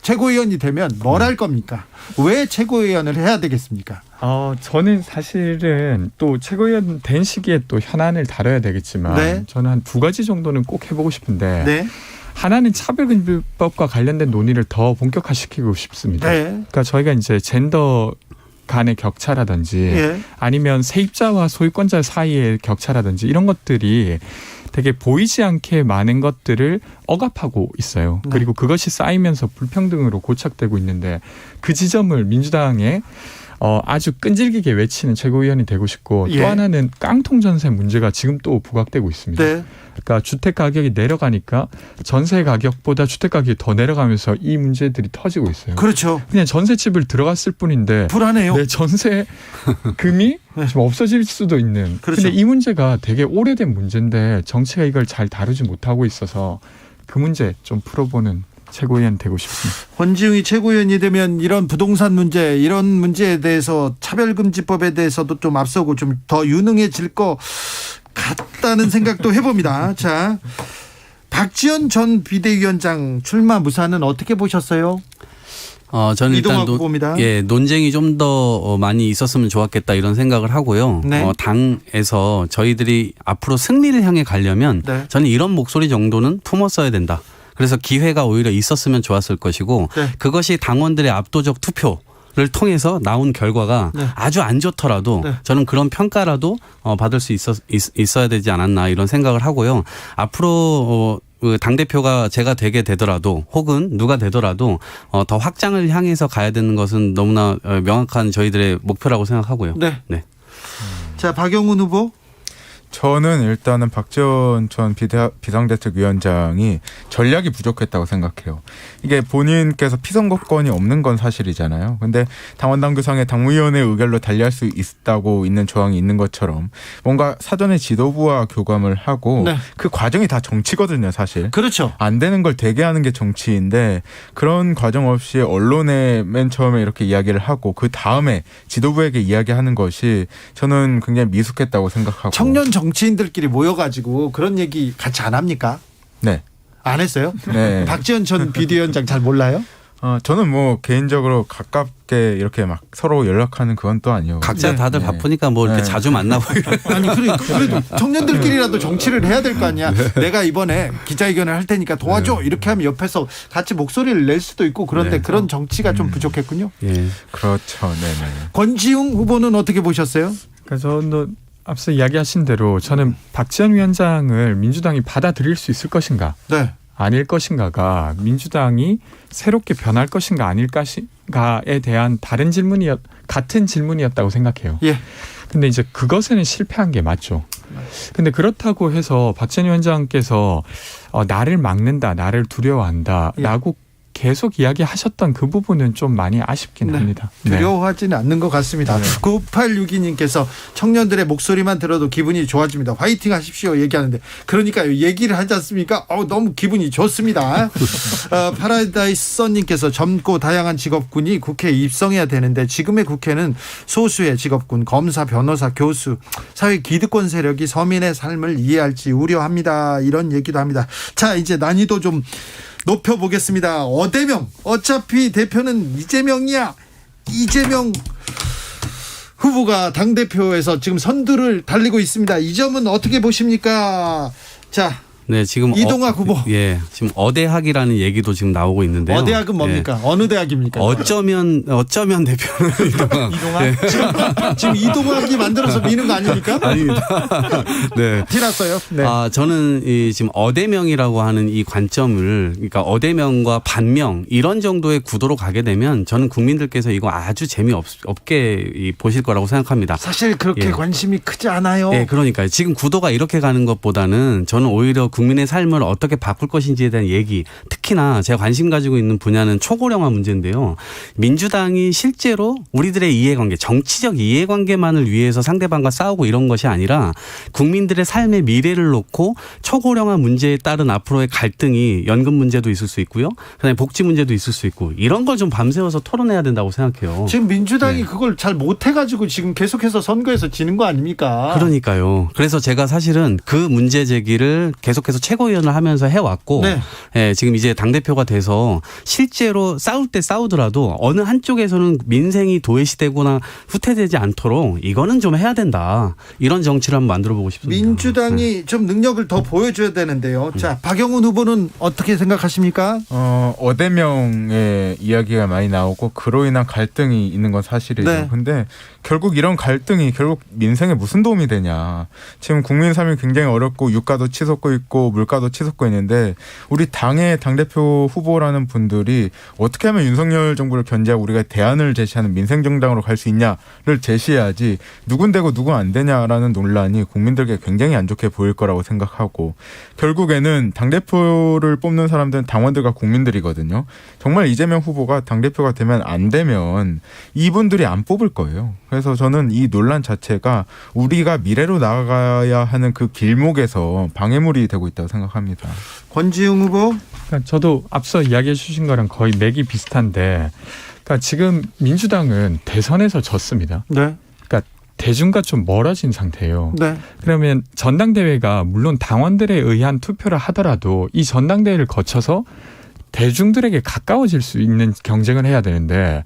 최고위원이 되면 뭘 할 겁니까? 왜 최고위원을 해야 되겠습니까? 저는 사실은 또 최고위원 된 시기에 또 현안을 다뤄야 되겠지만 네. 저는 한 2가지 정도는 꼭 해보고 싶은데 네. 하나는 차별금지법과 관련된 논의를 더 본격화시키고 싶습니다. 네. 그러니까 저희가 이제 젠더 간의 격차라든지 예. 아니면 세입자와 소유권자 사이의 격차라든지 이런 것들이 되게 보이지 않게 많은 것들을 억압하고 있어요. 네. 그리고 그것이 쌓이면서 불평등으로 고착되고 있는데 그 지점을 민주당에 아주 끈질기게 외치는 최고위원이 되고 싶고 예. 또 하나는 깡통 전세 문제가 지금 또 부각되고 있습니다. 네. 그러니까 주택 가격이 내려가니까 전세 가격보다 주택 가격이 더 내려가면서 이 문제들이 터지고 있어요. 그렇죠. 그냥 전세집을 들어갔을 뿐인데 불안해요. 내 전세금이 좀 없어질 수도 있는. 그렇죠. 근데 이 문제가 되게 오래된 문제인데 정치가 이걸 잘 다루지 못하고 있어서 그 문제 좀 풀어보는 최고위원 되고 싶습니다. 권지웅이 최고위원이 되면 이런 부동산 문제, 이런 문제에 대해서 차별금지법에 대해서도 좀 앞서고 좀 더 유능해질 것 같다는 생각도 해봅니다. 자, 박지원 전 비대위원장 출마 무사는 어떻게 보셨어요? 저는 일단 이동학 후보입니다. 논쟁이 좀 더 많이 있었으면 좋았겠다 이런 생각을 하고요. 네. 당에서 저희들이 앞으로 승리를 향해 가려면 네. 저는 이런 목소리 정도는 품었어야 된다. 그래서 기회가 오히려 있었으면 좋았을 것이고 네. 그것이 당원들의 압도적 투표를 통해서 나온 결과가 네. 아주 안 좋더라도 네. 저는 그런 평가라도 받을 수 있어야 되지 않았나 이런 생각을 하고요. 앞으로 당대표가 제가 되게 되더라도 혹은 누가 되더라도 더 확장을 향해서 가야 되는 것은 너무나 명확한 저희들의 목표라고 생각하고요. 네. 네. 자, 박영훈 후보. 저는 일단은 박지원 전 비상대책위원장이 전략이 부족했다고 생각해요. 이게 본인께서 피선거권이 없는 건 사실이잖아요. 근데 당원당규상의 당무위원회 의결로 달리할 수 있다고 있는 조항이 있는 것처럼 뭔가 사전에 지도부와 교감을 하고 네. 그 과정이 다 정치거든요, 사실. 그렇죠. 안 되는 걸 되게 하는 게 정치인데 그런 과정 없이 언론에 맨 처음에 이렇게 이야기를 하고 그 다음에 지도부에게 이야기하는 것이 저는 굉장히 미숙했다고 생각하고. 청년 정치인들끼리 모여가지고 그런 얘기 같이 안 합니까? 네. 안 했어요? 네. 박지원 전 비대위원장 잘 몰라요? 저는 뭐 개인적으로 가깝게 이렇게 막 서로 연락하는 그건 또 아니요. 각자 다들 바쁘니까 뭐 이렇게 자주 만나고 아니 그래도 청년들끼리라도 정치를 해야 될 거 아니야. 내가 이번에 기자회견을 할 테니까 도와줘 이렇게 하면 옆에서 같이 목소리를 낼 수도 있고 그런데 그런 정치가 좀 부족했군요. 예. 그렇죠. 네네. 권지웅 후보는 어떻게 보셨어요? 그래서 앞서 이야기하신 대로 저는 박지원 위원장을 민주당이 받아들일 수 있을 것인가 네. 아닐 것인가가 민주당이 새롭게 변할 것인가 아닐 것인가에 대한 같은 질문이었다고 생각해요. 예. 근데 이제 그것에는 실패한 게 맞죠. 근데 그렇다고 해서 박지원 위원장께서 나를 막는다, 나를 두려워한다라고 계속 이야기하셨던 그 부분은 좀 많이 아쉽긴 합니다. 두려워하지는 않는 것 같습니다. 9862님께서 청년들의 목소리만 들어도 기분이 좋아집니다. 화이팅 하십시오 얘기하는데 그러니까 얘기를 하지 않습니까? 너무 기분이 좋습니다. 파라다이스 선님께서 젊고 다양한 직업군이 국회에 입성해야 되는데 지금의 국회는 소수의 직업군, 검사, 변호사, 교수, 사회 기득권 세력이 서민의 삶을 이해할지 우려합니다. 이런 얘기도 합니다. 자, 이제 난이도 좀 높여보겠습니다. 어대명, 어차피 대표는 이재명이야. 이재명 후보가 당대표에서 지금 선두를 달리고 있습니다. 이 점은 어떻게 보십니까? 자, 네, 지금 이동학 후보. 지금 어대학이라는 얘기도 지금 나오고 있는데요. 어대학은 뭡니까? 어느 대학입니까? 어쩌면 대표는 이동학? 지금 이동학이 만들어서 미는 거 아닙니까? 아닙니다. 네. 티났어요. 네. 저는 지금 어대명이라고 하는 이 관점을, 그러니까 어대명과 반명 이런 정도의 구도로 가게 되면 저는 국민들께서 이거 아주 재미없게 보실 거라고 생각합니다. 사실 그렇게 관심이 크지 않아요. 네, 그러니까요. 지금 구도가 이렇게 가는 것보다는 저는 오히려 국민의 삶을 어떻게 바꿀 것인지에 대한 얘기, 특히나 제가 관심 가지고 있는 분야는 초고령화 문제인데요. 민주당이 실제로 우리들의 이해관계, 정치적 이해관계만을 위해서 상대방과 싸우고 이런 것이 아니라 국민들의 삶의 미래를 놓고 초고령화 문제에 따른 앞으로의 갈등이 연금 문제도 있을 수 있고요. 그다음에 복지 문제도 있을 수 있고 이런 걸 좀 밤새워서 토론해야 된다고 생각해요. 지금 민주당이 그걸 잘 못해가지고 지금 계속해서 선거에서 지는 거 아닙니까? 그러니까요. 그래서 제가 사실은 그 문제 제기를 계속해서 계속해서 최고위원을 하면서 해왔고 네. 예, 지금 이제 당대표가 돼서 실제로 싸울 때 싸우더라도 어느 한쪽에서는 민생이 도외시되거나 후퇴되지 않도록 이거는 좀 해야 된다. 이런 정치를 한번 만들어보고 싶습니다. 민주당이 좀 능력을 더 보여줘야 되는데요. 자, 박영훈 후보는 어떻게 생각하십니까? 어대명의 이야기가 많이 나오고 그로 인한 갈등이 있는 건 사실이죠. 네. 근데 결국 이런 갈등이 결국 민생에 무슨 도움이 되냐. 지금 국민 삶이 굉장히 어렵고 유가도 치솟고 있고 물가도 치솟고 있는데 우리 당의 당대표 후보라는 분들이 어떻게 하면 윤석열 정부를 견제하고 우리가 대안을 제시하는 민생정당으로 갈 수 있냐를 제시해야지 누군 되고 누군 안 되냐라는 논란이 국민들께 굉장히 안 좋게 보일 거라고 생각하고 결국에는 당대표를 뽑는 사람들은 당원들과 국민들이거든요. 정말 이재명 후보가 당대표가 되면 안 되면 이분들이 안 뽑을 거예요. 그래서 저는 이 논란 자체가 우리가 미래로 나아가야 하는 그 길목에서 방해물이 되고 있다고 생각합니다. 권지웅 후보? 그러니까 저도 앞서 이야기해 주신 거랑 거의 맥이 비슷한데 그러니까 지금 민주당은 대선에서 졌습니다. 네. 그러니까 대중과 좀 멀어진 상태예요. 네. 그러면 전당대회가 물론 당원들에 의한 투표를 하더라도 이 전당대회를 거쳐서 대중들에게 가까워질 수 있는 경쟁을 해야 되는데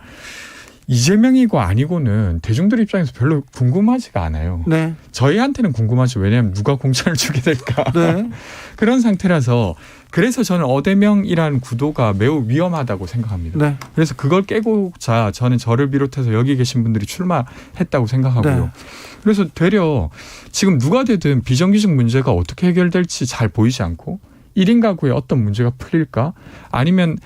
이재명이고 아니고는 대중들 입장에서 별로 궁금하지가 않아요. 네. 저희한테는 궁금하죠. 왜냐하면 누가 공천을 주게 될까. 네. 그런 상태라서 그래서 저는 어대명이라는 구도가 매우 위험하다고 생각합니다. 네. 그래서 그걸 깨고자 저는 저를 비롯해서 여기 계신 분들이 출마했다고 생각하고요. 네. 그래서 되려 지금 누가 되든 비정규직 문제가 어떻게 해결될지 잘 보이지 않고 1인 가구에 어떤 문제가 풀릴까 아니면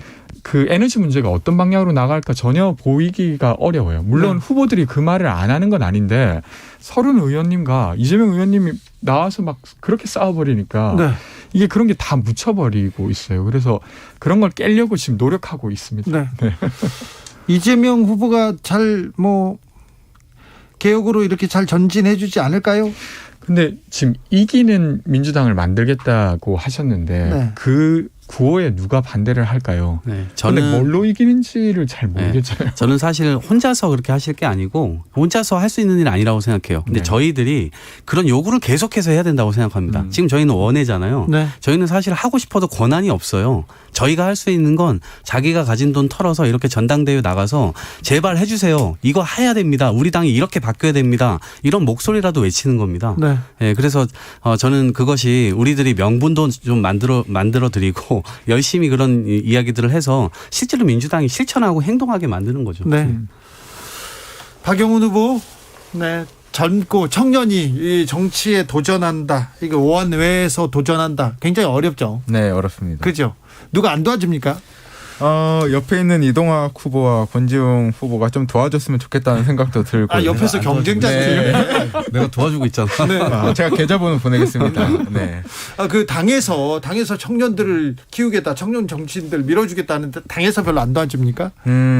그 에너지 문제가 어떤 방향으로 나갈까 전혀 보이기가 어려워요. 물론 후보들이 그 말을 안 하는 건 아닌데 서른 의원님과 이재명 의원님이 나와서 막 그렇게 싸워버리니까 네. 이게 그런 게 다 묻혀버리고 있어요. 그래서 그런 걸 깨려고 지금 노력하고 있습니다. 네. 네. 이재명 후보가 잘 개혁으로 이렇게 잘 전진해주지 않을까요? 근데 지금 이기는 민주당을 만들겠다고 하셨는데 네. 그 구호에 누가 반대를 할까요? 네, 저는 뭘로 이기는지를 잘 모르겠잖아요. 네, 저는 사실 혼자서 그렇게 하실 게 아니고 혼자서 할 수 있는 일 아니라고 생각해요. 근데 네. 저희들이 그런 요구를 계속해서 해야 된다고 생각합니다. 지금 저희는 원외잖아요. 네. 저희는 사실 하고 싶어도 권한이 없어요. 저희가 할 수 있는 건 자기가 가진 돈 털어서 이렇게 전당대회 나가서 제발 해주세요. 이거 해야 됩니다. 우리 당이 이렇게 바뀌어야 됩니다. 이런 목소리라도 외치는 겁니다. 네. 네, 그래서 저는 그것이 우리들이 명분도 좀 만들어 드리고 열심히 그런 이야기들을 해서 실제로 민주당이 실천하고 행동하게 만드는 거죠. 네. 박영훈 후보, 네. 젊고 청년이 이 정치에 도전한다. 이거 원외에서 도전한다. 굉장히 어렵죠. 네, 어렵습니다. 그죠? 누가 안 도와줍니까? 옆에 있는 이동학 후보와 권지웅 후보가 좀 도와줬으면 좋겠다는 생각도 들고. 옆에서 경쟁자들. 네. 내가 도와주고 있잖아. 네. 제가 계좌번호 보내겠습니다. 네. 그 당에서 청년들을 키우겠다, 청년 정치인들 밀어주겠다는데 당에서 별로 안 도와줍니까?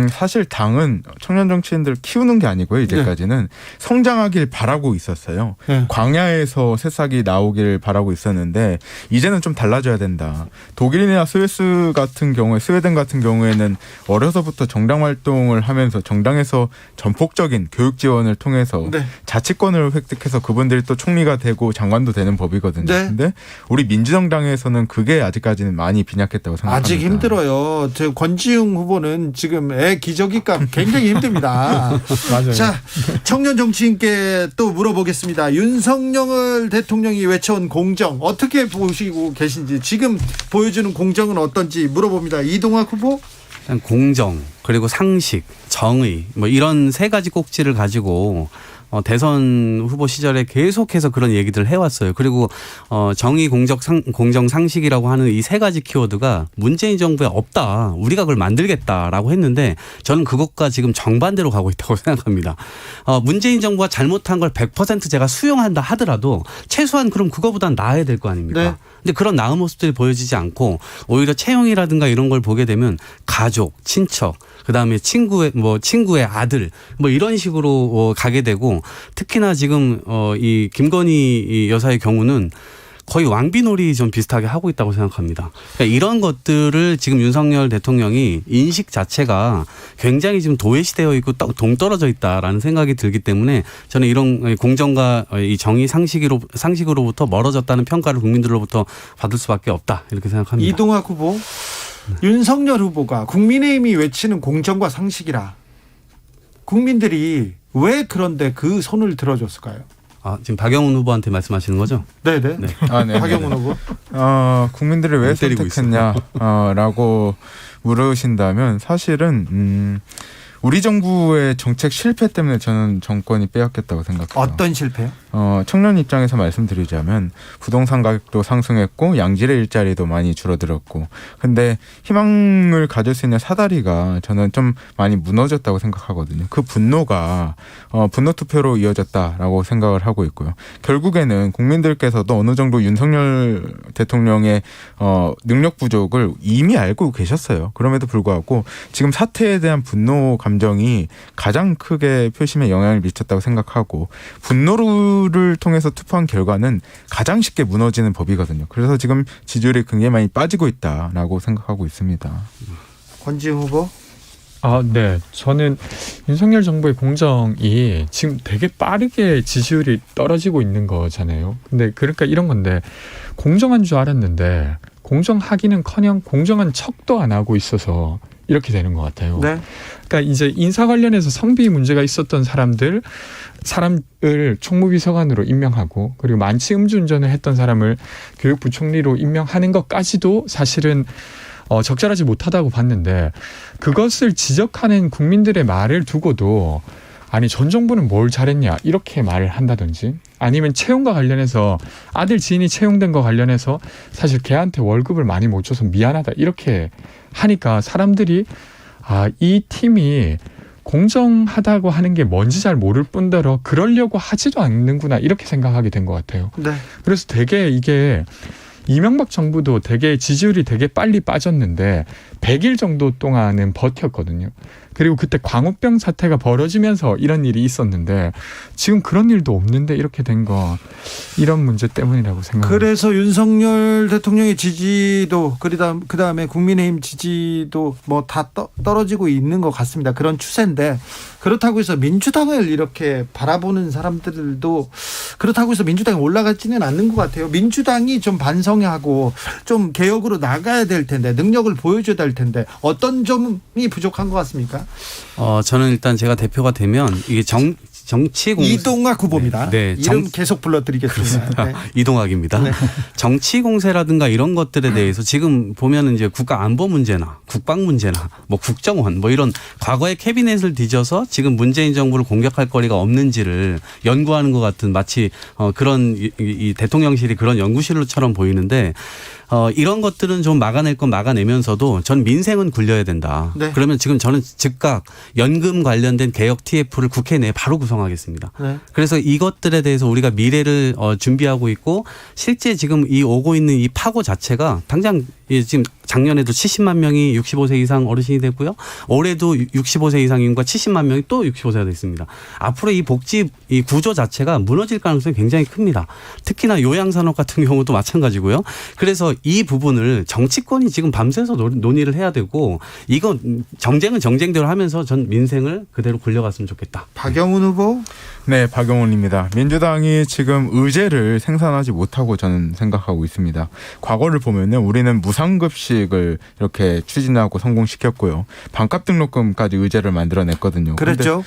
사실 당은 청년 정치인들 키우는 게 아니고요. 이제까지는 성장하길 바라고 있었어요. 네. 광야에서 새싹이 나오길 바라고 있었는데 이제는 좀 달라져야 된다. 독일이나 스위스 같은 경우에 스웨덴 같은 경우에는 어려서부터 정당 활동을 하면서 정당에서 전폭적인 교육 지원을 통해서 네. 자치권을 획득해서 그분들이 또 총리가 되고 장관도 되는 법이거든요. 네. 근데 우리 민주정당에서는 그게 아직까지는 많이 빈약했다고 생각합니다. 아직 힘들어요. 저 권지웅 후보는 지금 애 기저귀값 굉장히 힘듭니다. 맞아요. 자, 청년 정치인께 또 물어보겠습니다. 윤석열 대통령이 외쳐온 공정 어떻게 보시고 계신지 지금 보여주는 공정은 어떤지 물어봅니다. 이동학 후보. 공정 그리고 상식, 정의 뭐 이런 세 가지 꼭지를 가지고 대선 후보 시절에 계속해서 그런 얘기들을 해왔어요. 그리고 정의, 공정, 상식이라고 하는 이 세 가지 키워드가 문재인 정부에 없다. 우리가 그걸 만들겠다라고 했는데 저는 그것과 지금 정반대로 가고 있다고 생각합니다. 문재인 정부가 잘못한 걸 100% 제가 수용한다 하더라도 최소한 그럼 그거보단 나아야 될 거 아닙니까? 네. 근데 그런 나은 모습들이 보여지지 않고 오히려 채용이라든가 이런 걸 보게 되면 가족, 친척, 그다음에 친구의 아들 뭐 이런 식으로 가게 되고 특히나 지금 이 김건희 여사의 경우는 거의 왕비놀이 좀 비슷하게 하고 있다고 생각합니다. 그러니까 이런 것들을 지금 윤석열 대통령이 인식 자체가 굉장히 지금 도외시되어 있고 동떨어져 있다라는 생각이 들기 때문에 저는 이런 공정과 이 정의 상식으로부터 멀어졌다는 평가를 국민들로부터 받을 수밖에 없다 이렇게 생각합니다. 이동학 후보, 윤석열 후보가 국민의힘이 외치는 공정과 상식이라 국민들이 왜 그런데 그 손을 들어줬을까요? 지금 박영훈 후보한테 말씀하시는 거죠? 네네. 네. 네. 박영훈 후보. 국민들을 왜 선택했냐라고 물으신다면 사실은 우리 정부의 정책 실패 때문에 저는 정권이 빼앗겼다고 생각해요. 어떤 실패요? 청년 입장에서 말씀드리자면 부동산 가격도 상승했고 양질의 일자리도 많이 줄어들었고 근데 희망을 가질 수 있는 사다리가 저는 좀 많이 무너졌다고 생각하거든요. 그 분노가 분노 투표로 이어졌다라고 생각을 하고 있고요. 결국에는 국민들께서도 어느 정도 윤석열 대통령의 능력 부족을 이미 알고 계셨어요. 그럼에도 불구하고 지금 사태에 대한 분노 감정이 가장 크게 표심에 영향을 미쳤다고 생각하고 분노를 통해서 투표한 결과는 가장 쉽게 무너지는 법이거든요. 그래서 지금 지지율이 굉장히 많이 빠지고 있다라고 생각하고 있습니다. 권지웅 후보? 네. 저는 윤석열 정부의 공정이 지금 되게 빠르게 지지율이 떨어지고 있는 거잖아요. 근데 그러니까 이런 건데 공정한 줄 알았는데 공정하기는커녕 공정한 척도 안 하고 있어서 이렇게 되는 것 같아요. 네. 그러니까 이제 인사 관련해서 성비 문제가 있었던 사람을 총무비서관으로 임명하고 그리고 만취 음주운전을 했던 사람을 교육부총리로 임명하는 것까지도 사실은 적절하지 못하다고 봤는데 그것을 지적하는 국민들의 말을 두고도 아니 전 정부는 뭘 잘했냐 이렇게 말을 한다든지 아니면 채용과 관련해서 아들 지인이 채용된 거 관련해서 사실 걔한테 월급을 많이 못 줘서 미안하다 이렇게 하니까 사람들이 이 팀이 공정하다고 하는 게 뭔지 잘 모를 뿐더러 그러려고 하지도 않는구나 이렇게 생각하게 된 것 같아요. 네. 그래서 되게 이게 이명박 정부도 되게 지지율이 되게 빨리 빠졌는데 100일 정도 동안은 버텼거든요. 그리고 그때 광우병 사태가 벌어지면서 이런 일이 있었는데 지금 그런 일도 없는데 이렇게 된 거 이런 문제 때문이라고 생각합니다. 그래서 윤석열 대통령의 지지도 그다음에 국민의힘 지지도 뭐 다 떨어지고 있는 것 같습니다. 그런 추세인데 그렇다고 해서 민주당을 이렇게 바라보는 사람들도 그렇다고 해서 민주당이 올라가지는 않는 것 같아요. 민주당이 좀 반성하고 좀 개혁으로 나가야 될 텐데 능력을 보여줘야 될 텐데 어떤 점이 부족한 것 같습니까? 저는 일단 제가 대표가 되면 이게 이동학 후보입니다. 네, 이름 계속 불러드리겠습니다. 네. 이동학입니다. 네. 정치 공세라든가 이런 것들에 대해서 지금 보면은 이제 국가 안보 문제나 국방 문제나 뭐 국정원 뭐 이런 과거의 캐비넷을 뒤져서 지금 문재인 정부를 공격할 거리가 없는지를 연구하는 것 같은 마치 그런 이 대통령실이 그런 연구실로처럼 보이는데. 이런 것들은 좀 막아낼 건 막아내면서도 전 민생은 굴려야 된다. 네. 그러면 지금 저는 즉각 연금 관련된 개혁 TF를 국회 내에 바로 구성하겠습니다. 네. 그래서 이것들에 대해서 우리가 미래를 준비하고 있고 실제 지금 이 오고 있는 이 파고 자체가 당장 지금 작년에도 70만 명이 65세 이상 어르신이 됐고요. 올해도 65세 이상 인구가 70만 명이 또 65세가 됐습니다. 앞으로 이 복지 이 구조 자체가 무너질 가능성이 굉장히 큽니다. 특히나 요양산업 같은 경우도 마찬가지고요. 그래서 이 부분을 정치권이 지금 밤새서 논의를 해야 되고 이건 정쟁은 정쟁대로 하면서 전 민생을 그대로 굴려갔으면 좋겠다. 박영훈 후보? 네, 박영훈입니다. 민주당이 지금 의제를 생산하지 못하고 저는 생각하고 있습니다. 과거를 보면은 우리는 무상급식을 이렇게 추진하고 성공시켰고요. 반값 등록금까지 의제를 만들어냈거든요. 그랬죠.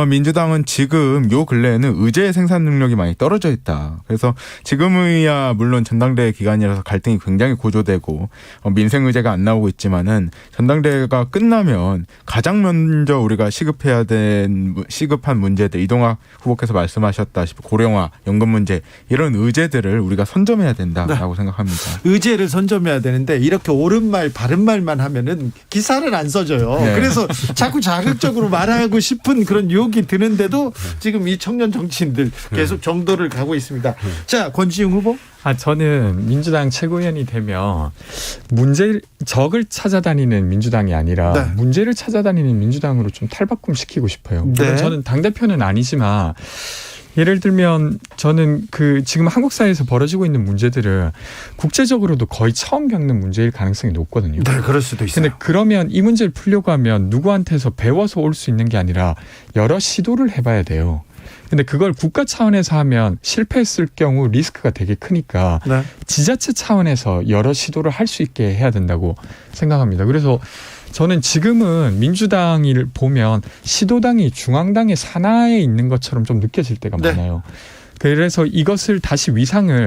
민주당은 지금 요 근래에는 의제 생산 능력이 많이 떨어져 있다. 그래서 지금이야 물론 전당대회 기간이라서 갈등이 굉장히 고조되고 민생 의제가 안 나오고 있지만은 전당대회가 끝나면 가장 먼저 우리가 시급한 문제들 이동학 후보께서 말씀하셨다시피 고령화, 연금 문제 이런 의제들을 우리가 선점해야 된다라고 생각합니다. 의제를 선점해야 되는데 이렇게 옳은 말, 바른 말만 하면은 기사를 안 써줘요. 네. 그래서 자꾸 자극적으로 말하고 싶은 그런 유혹이 드는데도 지금 이 청년 정치인들 계속 정도를 가고 있습니다. 자, 권지웅 후보. 저는 민주당 최고위원이 되면 적을 찾아다니는 민주당이 아니라 네. 문제를 찾아다니는 민주당으로 좀 탈바꿈시키고 싶어요. 네. 저는 당대표는 아니지만 예를 들면 저는 지금 한국 사회에서 벌어지고 있는 문제들은 국제적으로도 거의 처음 겪는 문제일 가능성이 높거든요. 네, 그럴 수도 있어요. 근데 그러면 이 문제를 풀려고 하면 누구한테서 배워서 올 수 있는 게 아니라 여러 시도를 해봐야 돼요. 근데 그걸 국가 차원에서 하면 실패했을 경우 리스크가 되게 크니까 네. 지자체 차원에서 여러 시도를 할 수 있게 해야 된다고 생각합니다. 그래서 저는 지금은 민주당을 보면 시도당이 중앙당의 산하에 있는 것처럼 좀 느껴질 때가 네. 많아요. 그래서 이것을 다시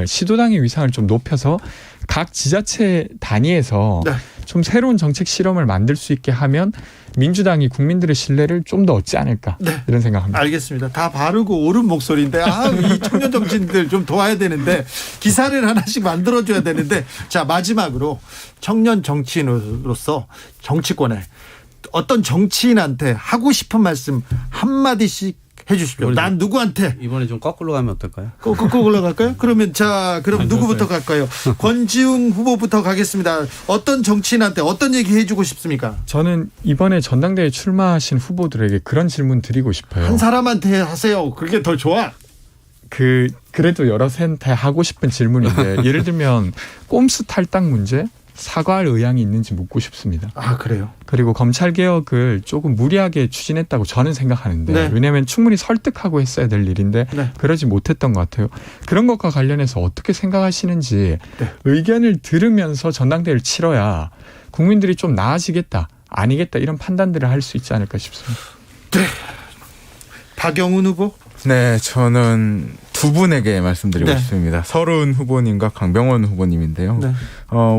시도당의 위상을 좀 높여서 각 지자체 단위에서 네. 좀 새로운 정책 실험을 만들 수 있게 하면 민주당이 국민들의 신뢰를 좀 더 얻지 않을까 이런 생각합니다. 알겠습니다. 다 바르고 옳은 목소리인데 이 청년 정치인들 좀 도와야 되는데 기사를 하나씩 만들어줘야 되는데 자 마지막으로 청년 정치인으로서 정치권에 어떤 정치인한테 하고 싶은 말씀 한마디씩 해주십시오. 난 누구한테 이번에 좀 거꾸로 가면 어떨까요? 거꾸로 갈까요? 그럼 누구부터 갈까요? 권지웅 후보부터 가겠습니다. 어떤 정치인한테 어떤 얘기 해주고 싶습니까? 저는 이번에 전당대회 출마하신 후보들에게 그런 질문 드리고 싶어요. 한 사람한테 하세요. 그게 더 좋아. 그래도 여러한테 하고 싶은 질문인데 예를 들면 꼼수 탈당 문제 사과할 의향이 있는지 묻고 싶습니다. 아, 그래요? 그리고 검찰개혁을 조금 무리하게 추진했다고 저는 생각하는데 네. 왜냐하면 충분히 설득하고 했어야 될 일인데 네. 그러지 못했던 것 같아요. 그런 것과 관련해서 어떻게 생각하시는지 네. 의견을 들으면서 전당대회를 치러야 국민들이 좀 나아지겠다, 아니겠다 이런 판단들을 할 수 있지 않을까 싶습니다. 네. 박영훈 후보? 네, 저는 두 분에게 말씀드리고 네. 싶습니다. 서른 후보님과 강병원 후보님인데요. 네.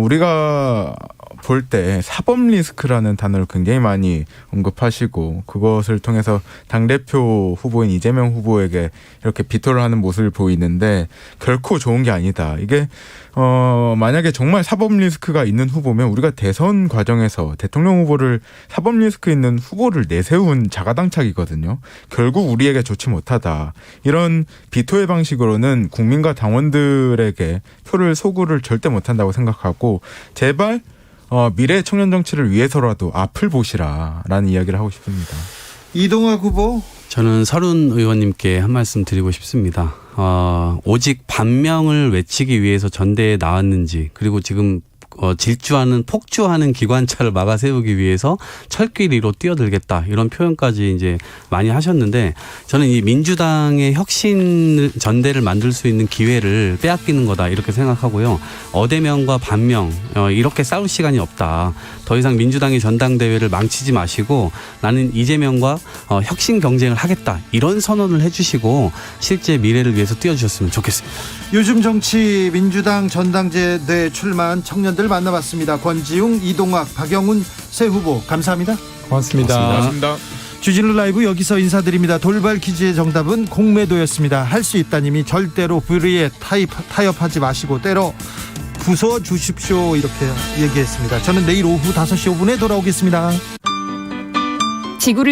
우리가 볼 때 사법 리스크라는 단어를 굉장히 많이 언급하시고 그것을 통해서 당대표 후보인 이재명 후보에게 이렇게 비토를 하는 모습을 보이는데 결코 좋은 게 아니다. 이게 만약에 정말 사법 리스크가 있는 후보면 우리가 대선 과정에서 대통령 후보를 사법 리스크 있는 후보를 내세운 자가당착이거든요. 결국 우리에게 좋지 못하다. 이런 비토의 방식으로는 국민과 당원들에게 표를 소구를 절대 못한다고 생각하고 제발 미래 청년 정치를 위해서라도 앞을 보시라라는 이야기를 하고 싶습니다. 이동학 후보? 저는 서른 의원님께 한 말씀 드리고 싶습니다. 오직 반명을 외치기 위해서 전대에 나왔는지 그리고 지금 폭주하는 기관차를 막아 세우기 위해서 철길 위로 뛰어들겠다 이런 표현까지 이제 많이 하셨는데 저는 이 민주당의 혁신 전대를 만들 수 있는 기회를 빼앗기는 거다 이렇게 생각하고요. 어대명과 반명 이렇게 싸울 시간이 없다. 더 이상 민주당의 전당대회를 망치지 마시고 나는 이재명과 혁신 경쟁을 하겠다 이런 선언을 해주시고 실제 미래를 위해서 뛰어주셨으면 좋겠습니다. 요즘 정치 민주당 전당대회 출마한 청년들 만나봤습니다. 권지웅, 이동학, 박영훈 세 후보 감사합니다. 고맙습니다. 주진우 라이브 여기서 인사드립니다. 돌발 퀴즈의 정답은 공매도였습니다. 할 수 있다님이 절대로 불의에 타협하지 마시고 때로 부숴주십시오 이렇게 얘기했습니다. 저는 내일 오후 5시 5분에 돌아오겠습니다. 지구를